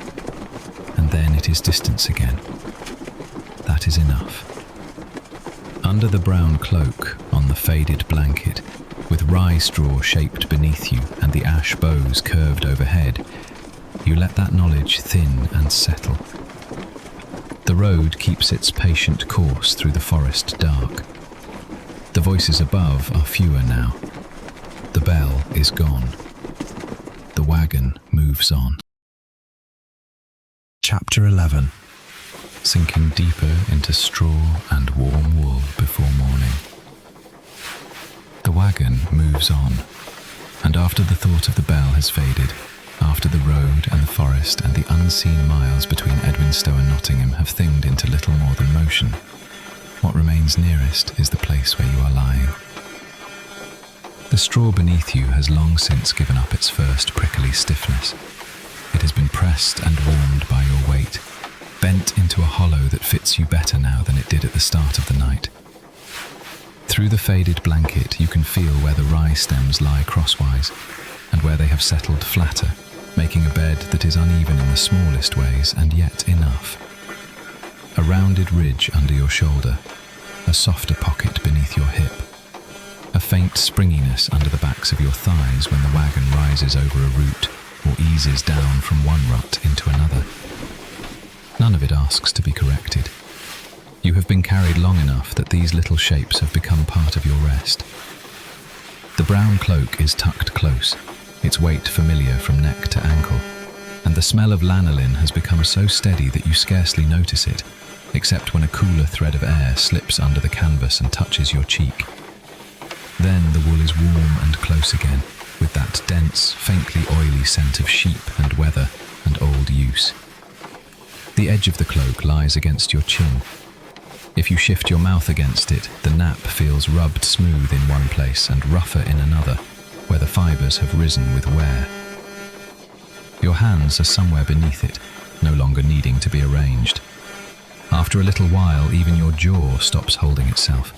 and then it is distance again. That is enough. Under the brown cloak, on the faded blanket, with rye straw shaped beneath you and the ash boughs curved overhead, you let that knowledge thin and settle. The road keeps its patient course through the forest dark. The voices above are fewer now. The bell is gone. The wagon moves on. Chapter 11. Sinking deeper into straw and warm wool before morning. The wagon moves on, and after the thought of the bell has faded, after the road and the forest and the unseen miles between Edwinstowe and Nottingham have thinned into little more than motion, what remains nearest is the place where you are lying. The straw beneath you has long since given up its first prickly stiffness. It has been pressed and warmed by your weight, bent into a hollow that fits you better now than it did at the start of the night. Through the faded blanket you can feel where the rye stems lie crosswise, and where they have settled flatter, making a bed that is uneven in the smallest ways and yet enough. A rounded ridge under your shoulder, a softer pocket beneath your hip, a faint springiness under the backs of your thighs when the wagon rises over a root or eases down from one rut into another. None of it asks to be corrected. You have been carried long enough that these little shapes have become part of your rest. The brown cloak is tucked close, its weight familiar from neck to ankle, and the smell of lanolin has become so steady that you scarcely notice it, except when a cooler thread of air slips under the canvas and touches your cheek. Then the wool is warm and close again, with that dense, faintly oily scent of sheep and weather and old use. The edge of the cloak lies against your chin. If you shift your mouth against it, the nap feels rubbed smooth in one place and rougher in another, where the fibres have risen with wear. Your hands are somewhere beneath it, no longer needing to be arranged. After a little while, even your jaw stops holding itself.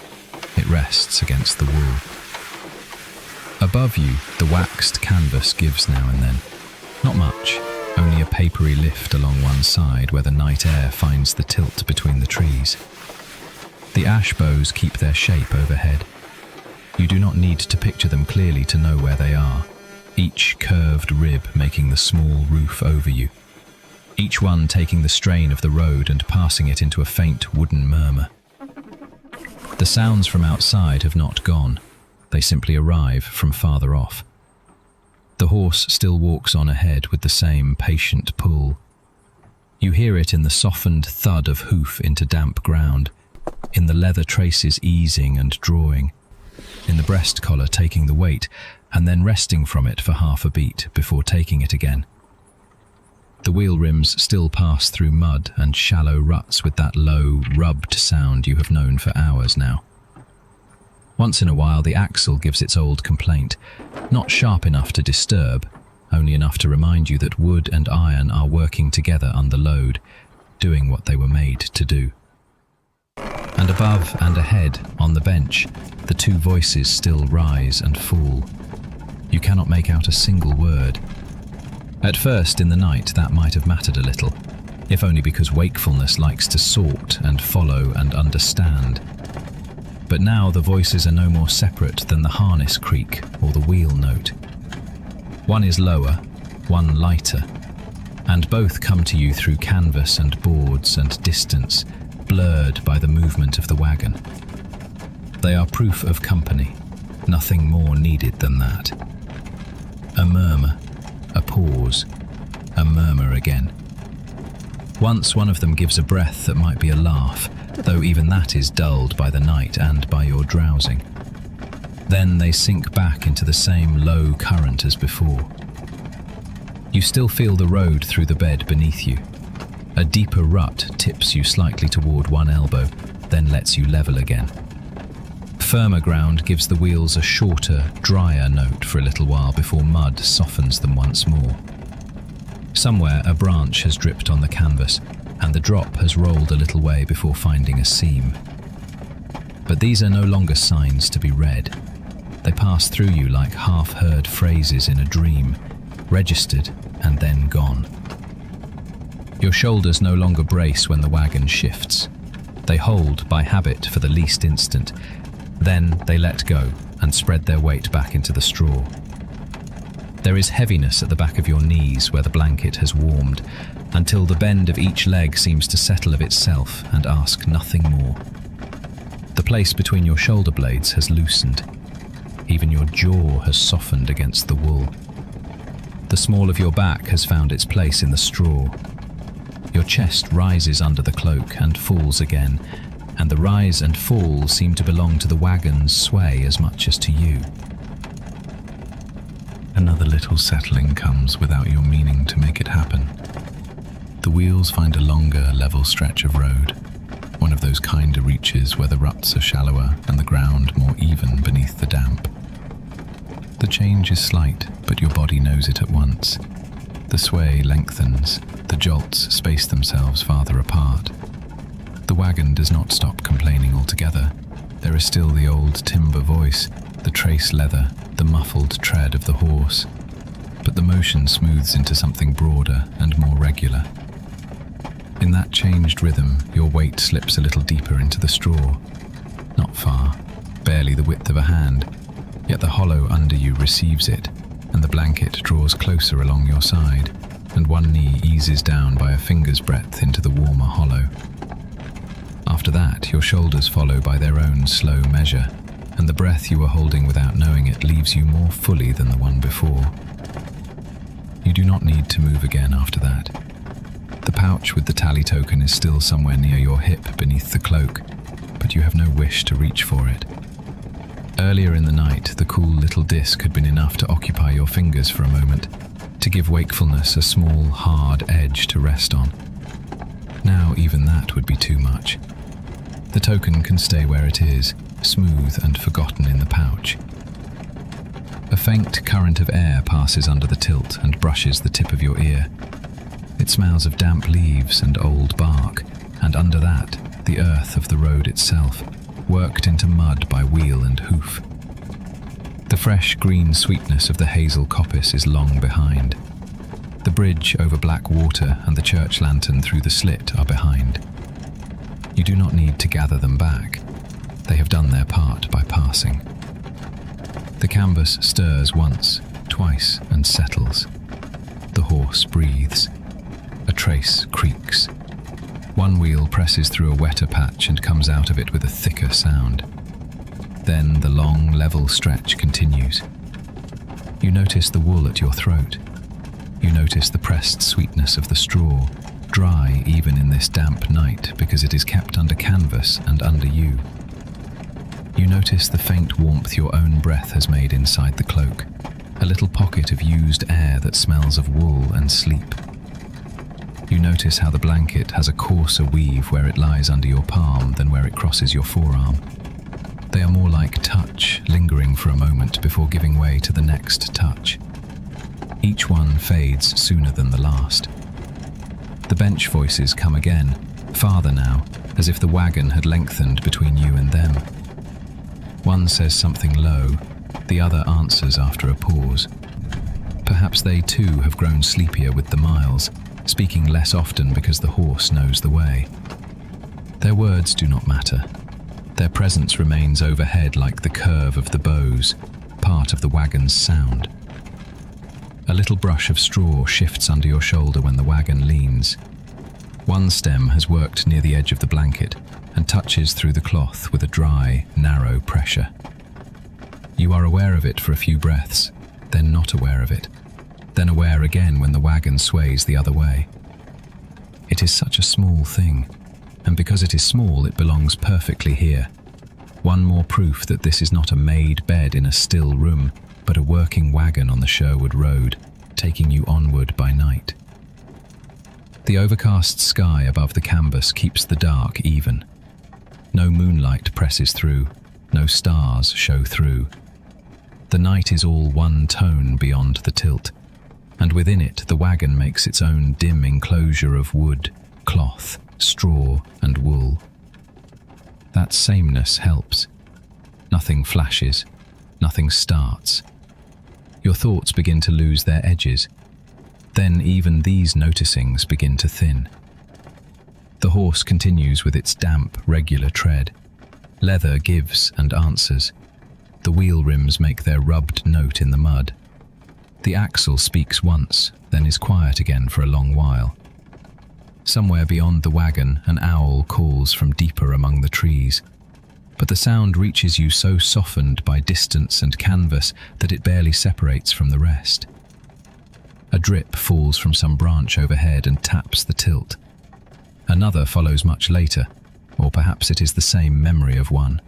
It rests against the wool. Above you, the waxed canvas gives now and then. Not much, only a papery lift along one side where the night air finds the tilt between the trees. The ash boughs keep their shape overhead. You do not need to picture them clearly to know where they are. each curved rib making the small roof over you, each one taking the strain of the road and passing it into a faint wooden murmur. The sounds from outside have not gone, they simply arrive from farther off. The horse still walks on ahead with the same patient pull. You hear it in the softened thud of hoof into damp ground, in the leather traces easing and drawing, in the breast collar taking the weight and then resting from it for half a beat before taking it again. The wheel rims still pass through mud and shallow ruts with that low, rubbed sound you have known for hours now. Once in a while the axle gives its old complaint, not sharp enough to disturb, only enough to remind you that wood and iron are working together under load, doing what they were made to do. And above and ahead, on the bench, the two voices still rise and fall. You cannot make out a single word. At first, in the night, that might have mattered a little, if only because wakefulness likes to sort and follow and understand. But now the voices are no more separate than the harness creak or the wheel note. One is lower, one lighter, and both come to you through canvas and boards and distance, blurred by the movement of the wagon. They are proof of company, nothing more needed than that. A murmur, a pause, a murmur again. Once one of them gives a breath that might be a laugh, though even that is dulled by the night and by your drowsing. Then they sink back into the same low current as before. You still feel the road through the bed beneath you. A deeper rut tips you slightly toward one elbow, then lets you level again. Firmer ground gives the wheels a shorter, drier note for a little while before mud softens them once more. Somewhere a branch has dripped on the canvas, and the drop has rolled a little way before finding a seam. But these are no longer signs to be read. They pass through you like half-heard phrases in a dream, registered and then gone. Your shoulders no longer brace when the wagon shifts. They hold by habit for the least instant, then they let go and spread their weight back into the straw. There is heaviness at the back of your knees where the blanket has warmed, until the bend of each leg seems to settle of itself and ask nothing more. The place between your shoulder blades has loosened. Even your jaw has softened against the wool. The small of your back has found its place in the straw. Your chest rises under the cloak and falls again, and the rise and fall seem to belong to the wagon's sway as much as to you. Another little settling comes without your meaning to make it happen. The wheels find a longer, level stretch of road, one of those kinder reaches where the ruts are shallower and the ground more even beneath the damp. The change is slight, but your body knows it at once. The sway lengthens, the jolts space themselves farther apart. The wagon does not stop complaining altogether. There is still the old timber voice, the trace leather, the muffled tread of the horse. But the motion smooths into something broader and more regular. In that changed rhythm, your weight slips a little deeper into the straw. Not far, barely the width of a hand, yet the hollow under you receives it, and the blanket draws closer along your side, and one knee eases down by a finger's breadth into the warmer hollow. After that, your shoulders follow by their own slow measure, and the breath you were holding without knowing it leaves you more fully than the one before. You do not need to move again after that. The pouch with the tally token is still somewhere near your hip beneath the cloak, but you have no wish to reach for it. Earlier in the night, the cool little disc had been enough to occupy your fingers for a moment, to give wakefulness a small, hard edge to rest on. Now even that would be too much. The token can stay where it is, smooth and forgotten in the pouch. A faint current of air passes under the tilt and brushes the tip of your ear. It smells of damp leaves and old bark, and under that, the earth of the road itself, worked into mud by wheel and hoof. The fresh green sweetness of the Hazel coppice is long behind. The bridge over black water and the church lantern through the Slit are behind. You do not need to gather them back. They have done their part by passing. The canvas stirs once, twice and settles. The horse breathes. A trace creaks. One wheel presses through a wetter patch and comes out of it with a thicker sound. Then the long, level stretch continues. You notice the wool at your throat. You notice the pressed sweetness of the straw, dry even in this damp night because it is kept under canvas and under you. You notice the faint warmth your own breath has made inside the cloak, a little pocket of used air that smells of wool and sleep. You notice how the blanket has a coarser weave where it lies under your palm than where it crosses your forearm. They are more like touch, lingering for a moment before giving way to the next touch. Each one fades sooner than the last. The bench voices come again, farther now, as if the wagon had lengthened between you and them. One says something low, the other answers after a pause. Perhaps they too have grown sleepier with the miles, speaking less often because the horse knows the way. Their words do not matter. Their presence remains overhead like the curve of the boughs, part of the wagon's sound. A little brush of straw shifts under your shoulder when the wagon leans. One stem has worked near the edge of the blanket and touches through the cloth with a dry, narrow pressure. You are aware of it for a few breaths, then not aware of it, then aware again when the wagon sways the other way. It is such a small thing, and because it is small, it belongs perfectly here. One more proof that this is not a made bed in a still room, but a working wagon on the Sherwood road, taking you onward by night. The overcast sky above the canvas keeps the dark even. No moonlight presses through, no stars show through. The night is all one tone beyond the tilt, and within it the wagon makes its own dim enclosure of wood, cloth, straw, and wool. That sameness helps. Nothing flashes, nothing starts. Your thoughts begin to lose their edges. Then even these noticings begin to thin. The horse continues with its damp, regular tread. Leather gives and answers. The wheel rims make their rubbed note in the mud. The axle speaks once, then is quiet again for a long while. Somewhere beyond the wagon, an owl calls from deeper among the trees. But the sound reaches you so softened by distance and canvas that it barely separates from the rest. A drip falls from some branch overhead and taps the tilt. Another follows much later, or perhaps it is the same memory of one.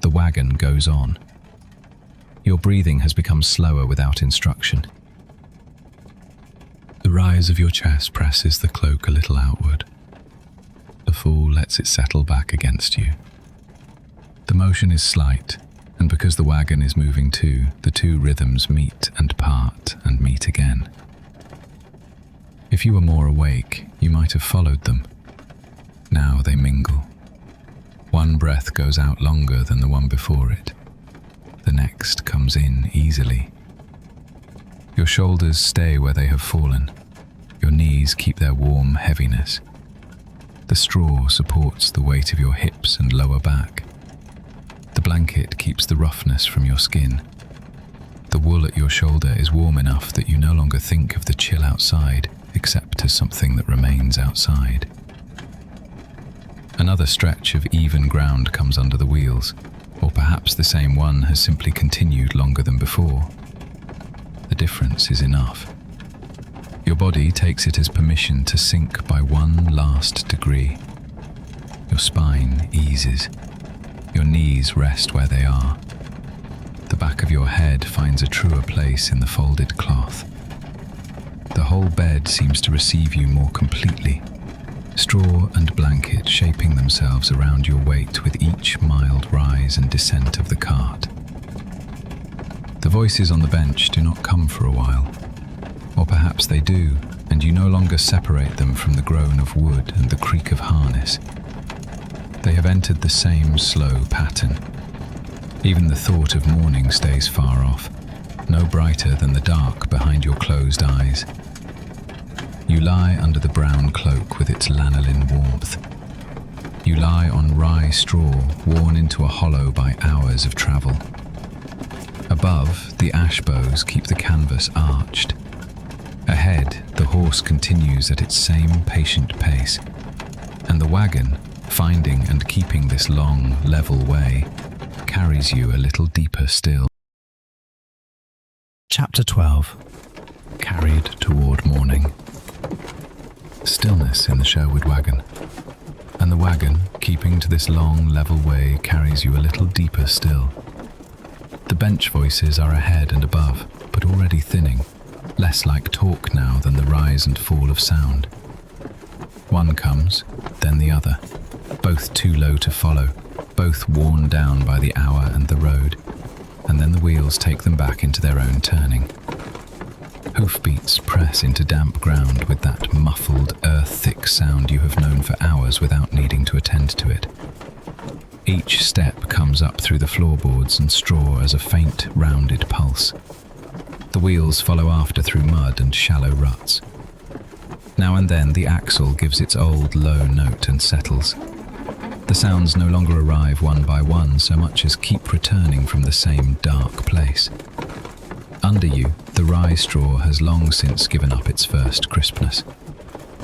The wagon goes on. Your breathing has become slower without instruction. The rise of your chest presses the cloak a little outward. The fall lets it settle back against you. The motion is slight, and because the wagon is moving too, the two rhythms meet and part and meet again. If you were more awake, you might have followed them. Now they mingle. One breath goes out longer than the one before it. The next comes in easily. Your shoulders stay where they have fallen. Your knees keep their warm heaviness. The straw supports the weight of your hips and lower back. The blanket keeps the roughness from your skin. The wool at your shoulder is warm enough that you no longer think of the chill outside, except as something that remains outside. Another stretch of even ground comes under the wheels, or perhaps the same one has simply continued longer than before. The difference is enough. Your body takes it as permission to sink by one last degree. Your spine eases. Your knees rest where they are. The back of your head finds a truer place in the folded cloth. The whole bed seems to receive you more completely, straw and blanket shaping themselves around your weight with each mild rise and descent of the cart. The voices on the bench do not come for a while, or perhaps they do, and you no longer separate them from the groan of wood and the creak of harness. They have entered the same slow pattern. Even the thought of morning stays far off, no brighter than the dark behind your closed eyes. You lie under the brown cloak with its lanolin warmth. You lie on rye straw worn into a hollow by hours of travel. A Above, the ash boughs keep the canvas arched. Ahead, the horse continues at its same patient pace, and the wagon, finding and keeping this long, level way, carries you a little deeper still. Chapter 12. Carried toward morning. Stillness in the Sherwood wagon, and the wagon, keeping to this long, level way, carries you a little deeper still. The bench voices are ahead and above, but already thinning, less like talk now than the rise and fall of sound. One comes, then the other, both too low to follow, both worn down by the hour and the road, and then the wheels take them back into their own turning. Hoofbeats press into damp ground with that muffled, earth-thick sound you have known for hours without needing to attend to it. Each step comes up through the floorboards and straw as a faint, rounded pulse. The wheels follow after through mud and shallow ruts. Now and then the axle gives its old low note and settles. The sounds no longer arrive one by one so much as keep returning from the same dark place. Under you, the rye straw has long since given up its first crispness.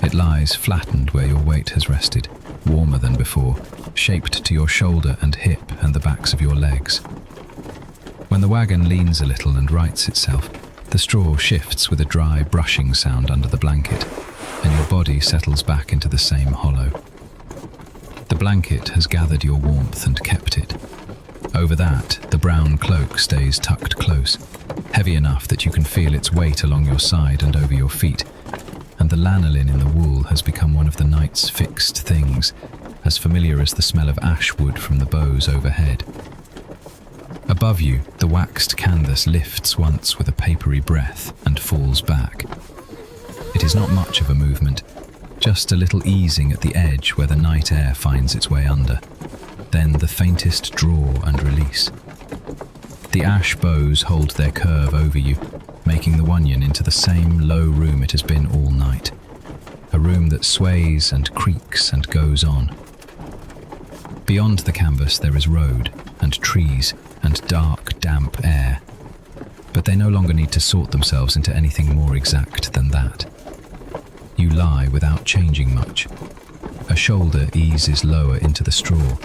It lies flattened where your weight has rested, warmer than before, shaped to your shoulder and hip and the backs of your legs. When the wagon leans a little and rights itself, the straw shifts with a dry brushing sound under the blanket, and your body settles back into the same hollow. The blanket has gathered your warmth and kept it. Over that, the brown cloak stays tucked close, heavy enough that you can feel its weight along your side and over your feet, and the lanolin in the wool has become one of the night's fixed things, as familiar as the smell of ash wood from the boughs overhead. Above you, the waxed canvas lifts once with a papery breath and falls back. It is not much of a movement, just a little easing at the edge where the night air finds its way under, then the faintest draw and release. The ash boughs hold their curve over you, making the wanion into the same low room it has been all night, a room that sways and creaks and goes on. Beyond the canvas there is road and trees and dark, damp air, but they no longer need to sort themselves into anything more exact than that. You lie without changing much. A shoulder eases lower into the straw.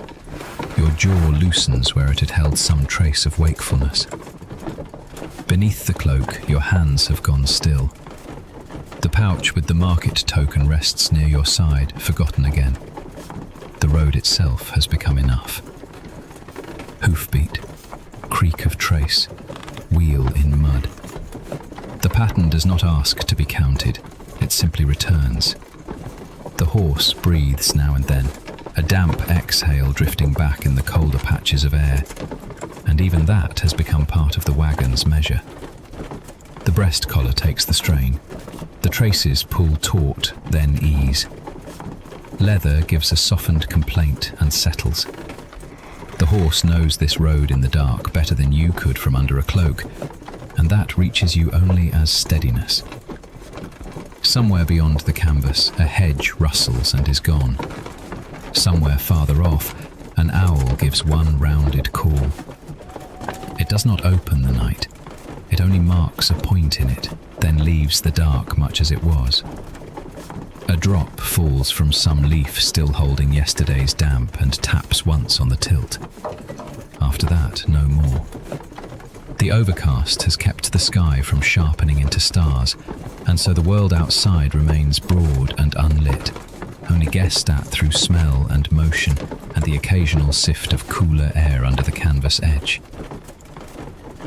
Your jaw loosens where it had held some trace of wakefulness. Beneath the cloak, your hands have gone still. The pouch with the market token rests near your side, forgotten again. The road itself has become enough. Hoofbeat, creak of trace, wheel in mud. The pattern does not ask to be counted, it simply returns. The horse breathes now and then, a damp exhale drifting back in the colder patches of air, and even that has become part of the wagon's measure. The breast collar takes the strain. The traces pull taut, then ease. Leather gives a softened complaint and settles. The horse knows this road in the dark better than you could from under a cloak, and that reaches you only as steadiness. Somewhere beyond the canvas, a hedge rustles and is gone. Somewhere farther off, an owl gives one rounded call. It does not open the night. It only marks a point in it, then leaves the dark much as it was. A drop falls from some leaf still holding yesterday's damp and taps once on the tilt. After that, no more. The overcast has kept the sky from sharpening into stars, and so the world outside remains broad and unlit, only guessed at through smell and motion and the occasional sift of cooler air under the canvas edge.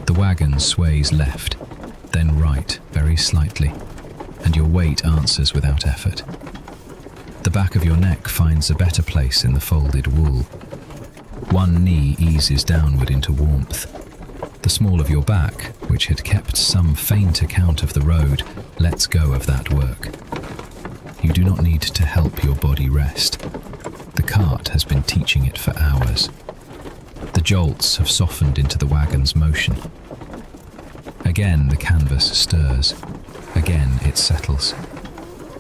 The wagon sways left, then right very slightly, and your weight answers without effort. The back of your neck finds a better place in the folded wool. One knee eases downward into warmth. The small of your back, which had kept some faint account of the road, lets go of that work. You do not need to help your body rest. The cart has been teaching it for hours. The jolts have softened into the wagon's motion. Again the canvas stirs. Again it settles.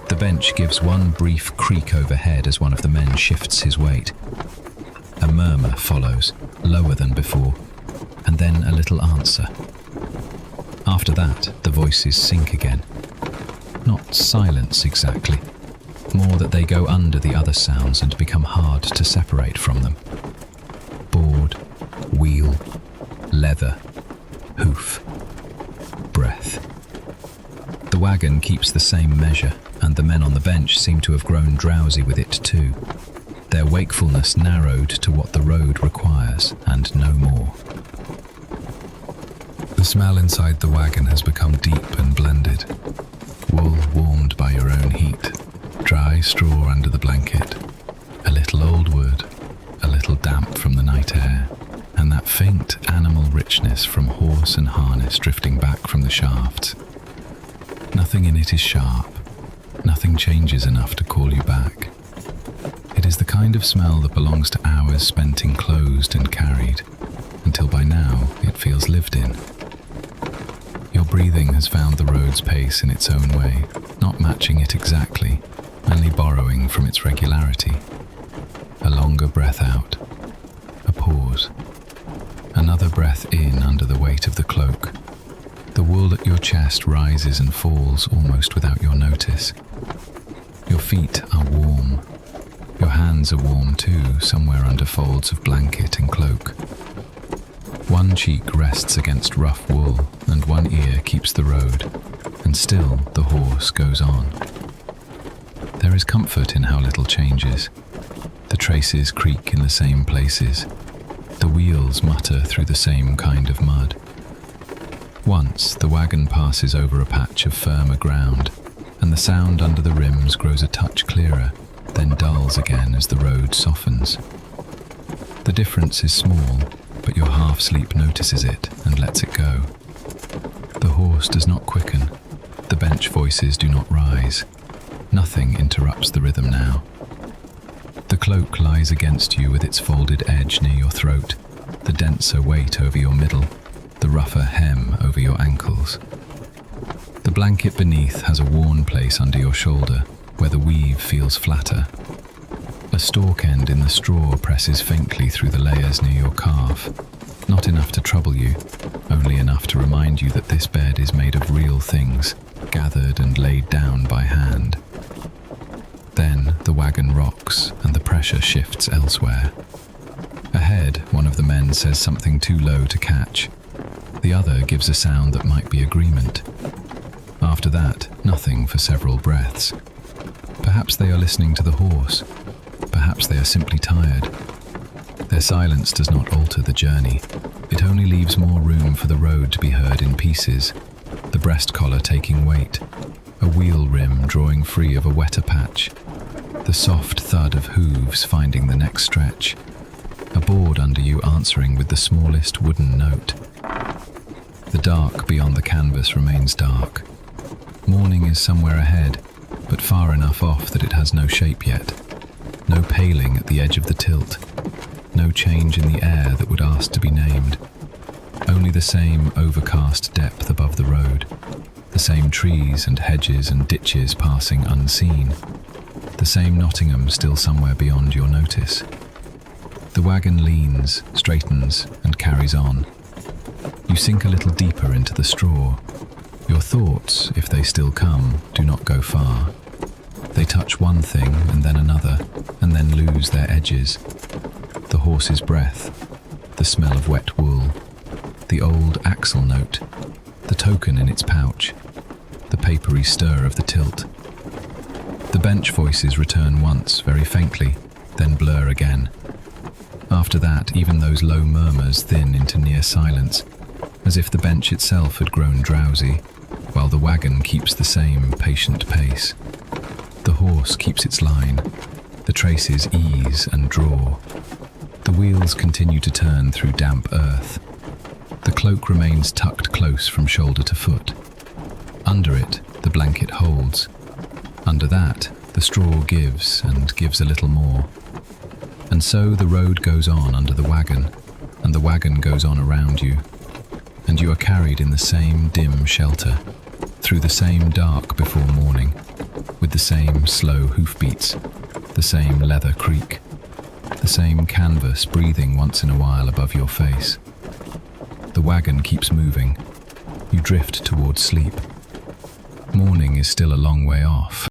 The bench gives one brief creak overhead as one of the men shifts his weight. A murmur follows, lower than before. and then a little answer. After that, the voices sink again. Not silence exactly, more that they go under the other sounds and become hard to separate from them. Board, wheel, leather, hoof, breath. The wagon keeps the same measure, and the men on the bench seem to have grown drowsy with it too. Their wakefulness narrowed to what the road requires, and no more. The smell inside the wagon has become deep and blended. Wool warmed by your own heat, dry straw under the blanket, a little old wood, a little damp from the night air, and that faint animal richness from horse and harness drifting back from the shafts. Nothing in it is sharp, nothing changes enough to call you back. It is the kind of smell that belongs to hours spent enclosed and carried, until by now it feels lived in. Your breathing has found the road's pace in its own way, not matching it exactly, only borrowing from its regularity. A longer breath out, a pause, another breath in under the weight of the cloak. The wool at your chest rises and falls almost without your notice. Your feet are warm. Your hands are warm too, somewhere under folds of blanket and cloak. One cheek rests against rough wool, and one ear keeps the road, and still the horse goes on. There is comfort in how little changes. The traces creak in the same places. The wheels mutter through the same kind of mud. Once the wagon passes over a patch of firmer ground, and the sound under the rims grows a touch clearer, then dulls again as the road softens. The difference is small, but your half-sleep notices it and lets it go. The horse does not quicken. The bench voices do not rise. Nothing interrupts the rhythm now. The cloak lies against you with its folded edge near your throat, the denser weight over your middle, the rougher hem over your ankles. The blanket beneath has a worn place under your shoulder, where the weave feels flatter. A stalk end in the straw presses faintly through the layers near your calf, not enough to trouble you, only enough to remind you that this bed is made of real things, gathered and laid down by hand. Then the wagon rocks and the pressure shifts elsewhere. Ahead, one of the men says something too low to catch. The other gives a sound that might be agreement. After that, nothing for several breaths. Perhaps they are listening to the horse. Perhaps they are simply tired. Their silence does not alter the journey. It only leaves more room for the road to be heard in pieces, the breast collar taking weight, a wheel rim drawing free of a wetter patch, the soft thud of hooves finding the next stretch, a board under you answering with the smallest wooden note. The dark beyond the canvas remains dark. Morning is somewhere ahead, but far enough off that it has no shape yet. No paling at the edge of the tilt. No change in the air that would ask to be named. Only the same overcast depth above the road. The same trees and hedges and ditches passing unseen. The same Nottingham still somewhere beyond your notice. The wagon leans, straightens, and carries on. You sink a little deeper into the straw. Your thoughts, if they still come, do not go far. They touch one thing and then another, and then lose their edges. The horse's breath, the smell of wet wool, the old axle note, the token in its pouch, the papery stir of the tilt. The bench voices return once, very faintly, then blur again. After that, even those low murmurs thin into near silence, as if the bench itself had grown drowsy, while the wagon keeps the same patient pace. The horse keeps its line. The traces ease and draw. The wheels continue to turn through damp earth. The cloak remains tucked close from shoulder to foot. Under it, the blanket holds. Under that, the straw gives and gives a little more. And so the road goes on under the wagon, and the wagon goes on around you, and you are carried in the same dim shelter, through the same dark before morning, with the same slow hoofbeats, the same leather creak, the same canvas breathing once in a while above your face. The wagon keeps moving. You drift towards sleep. Morning is still a long way off.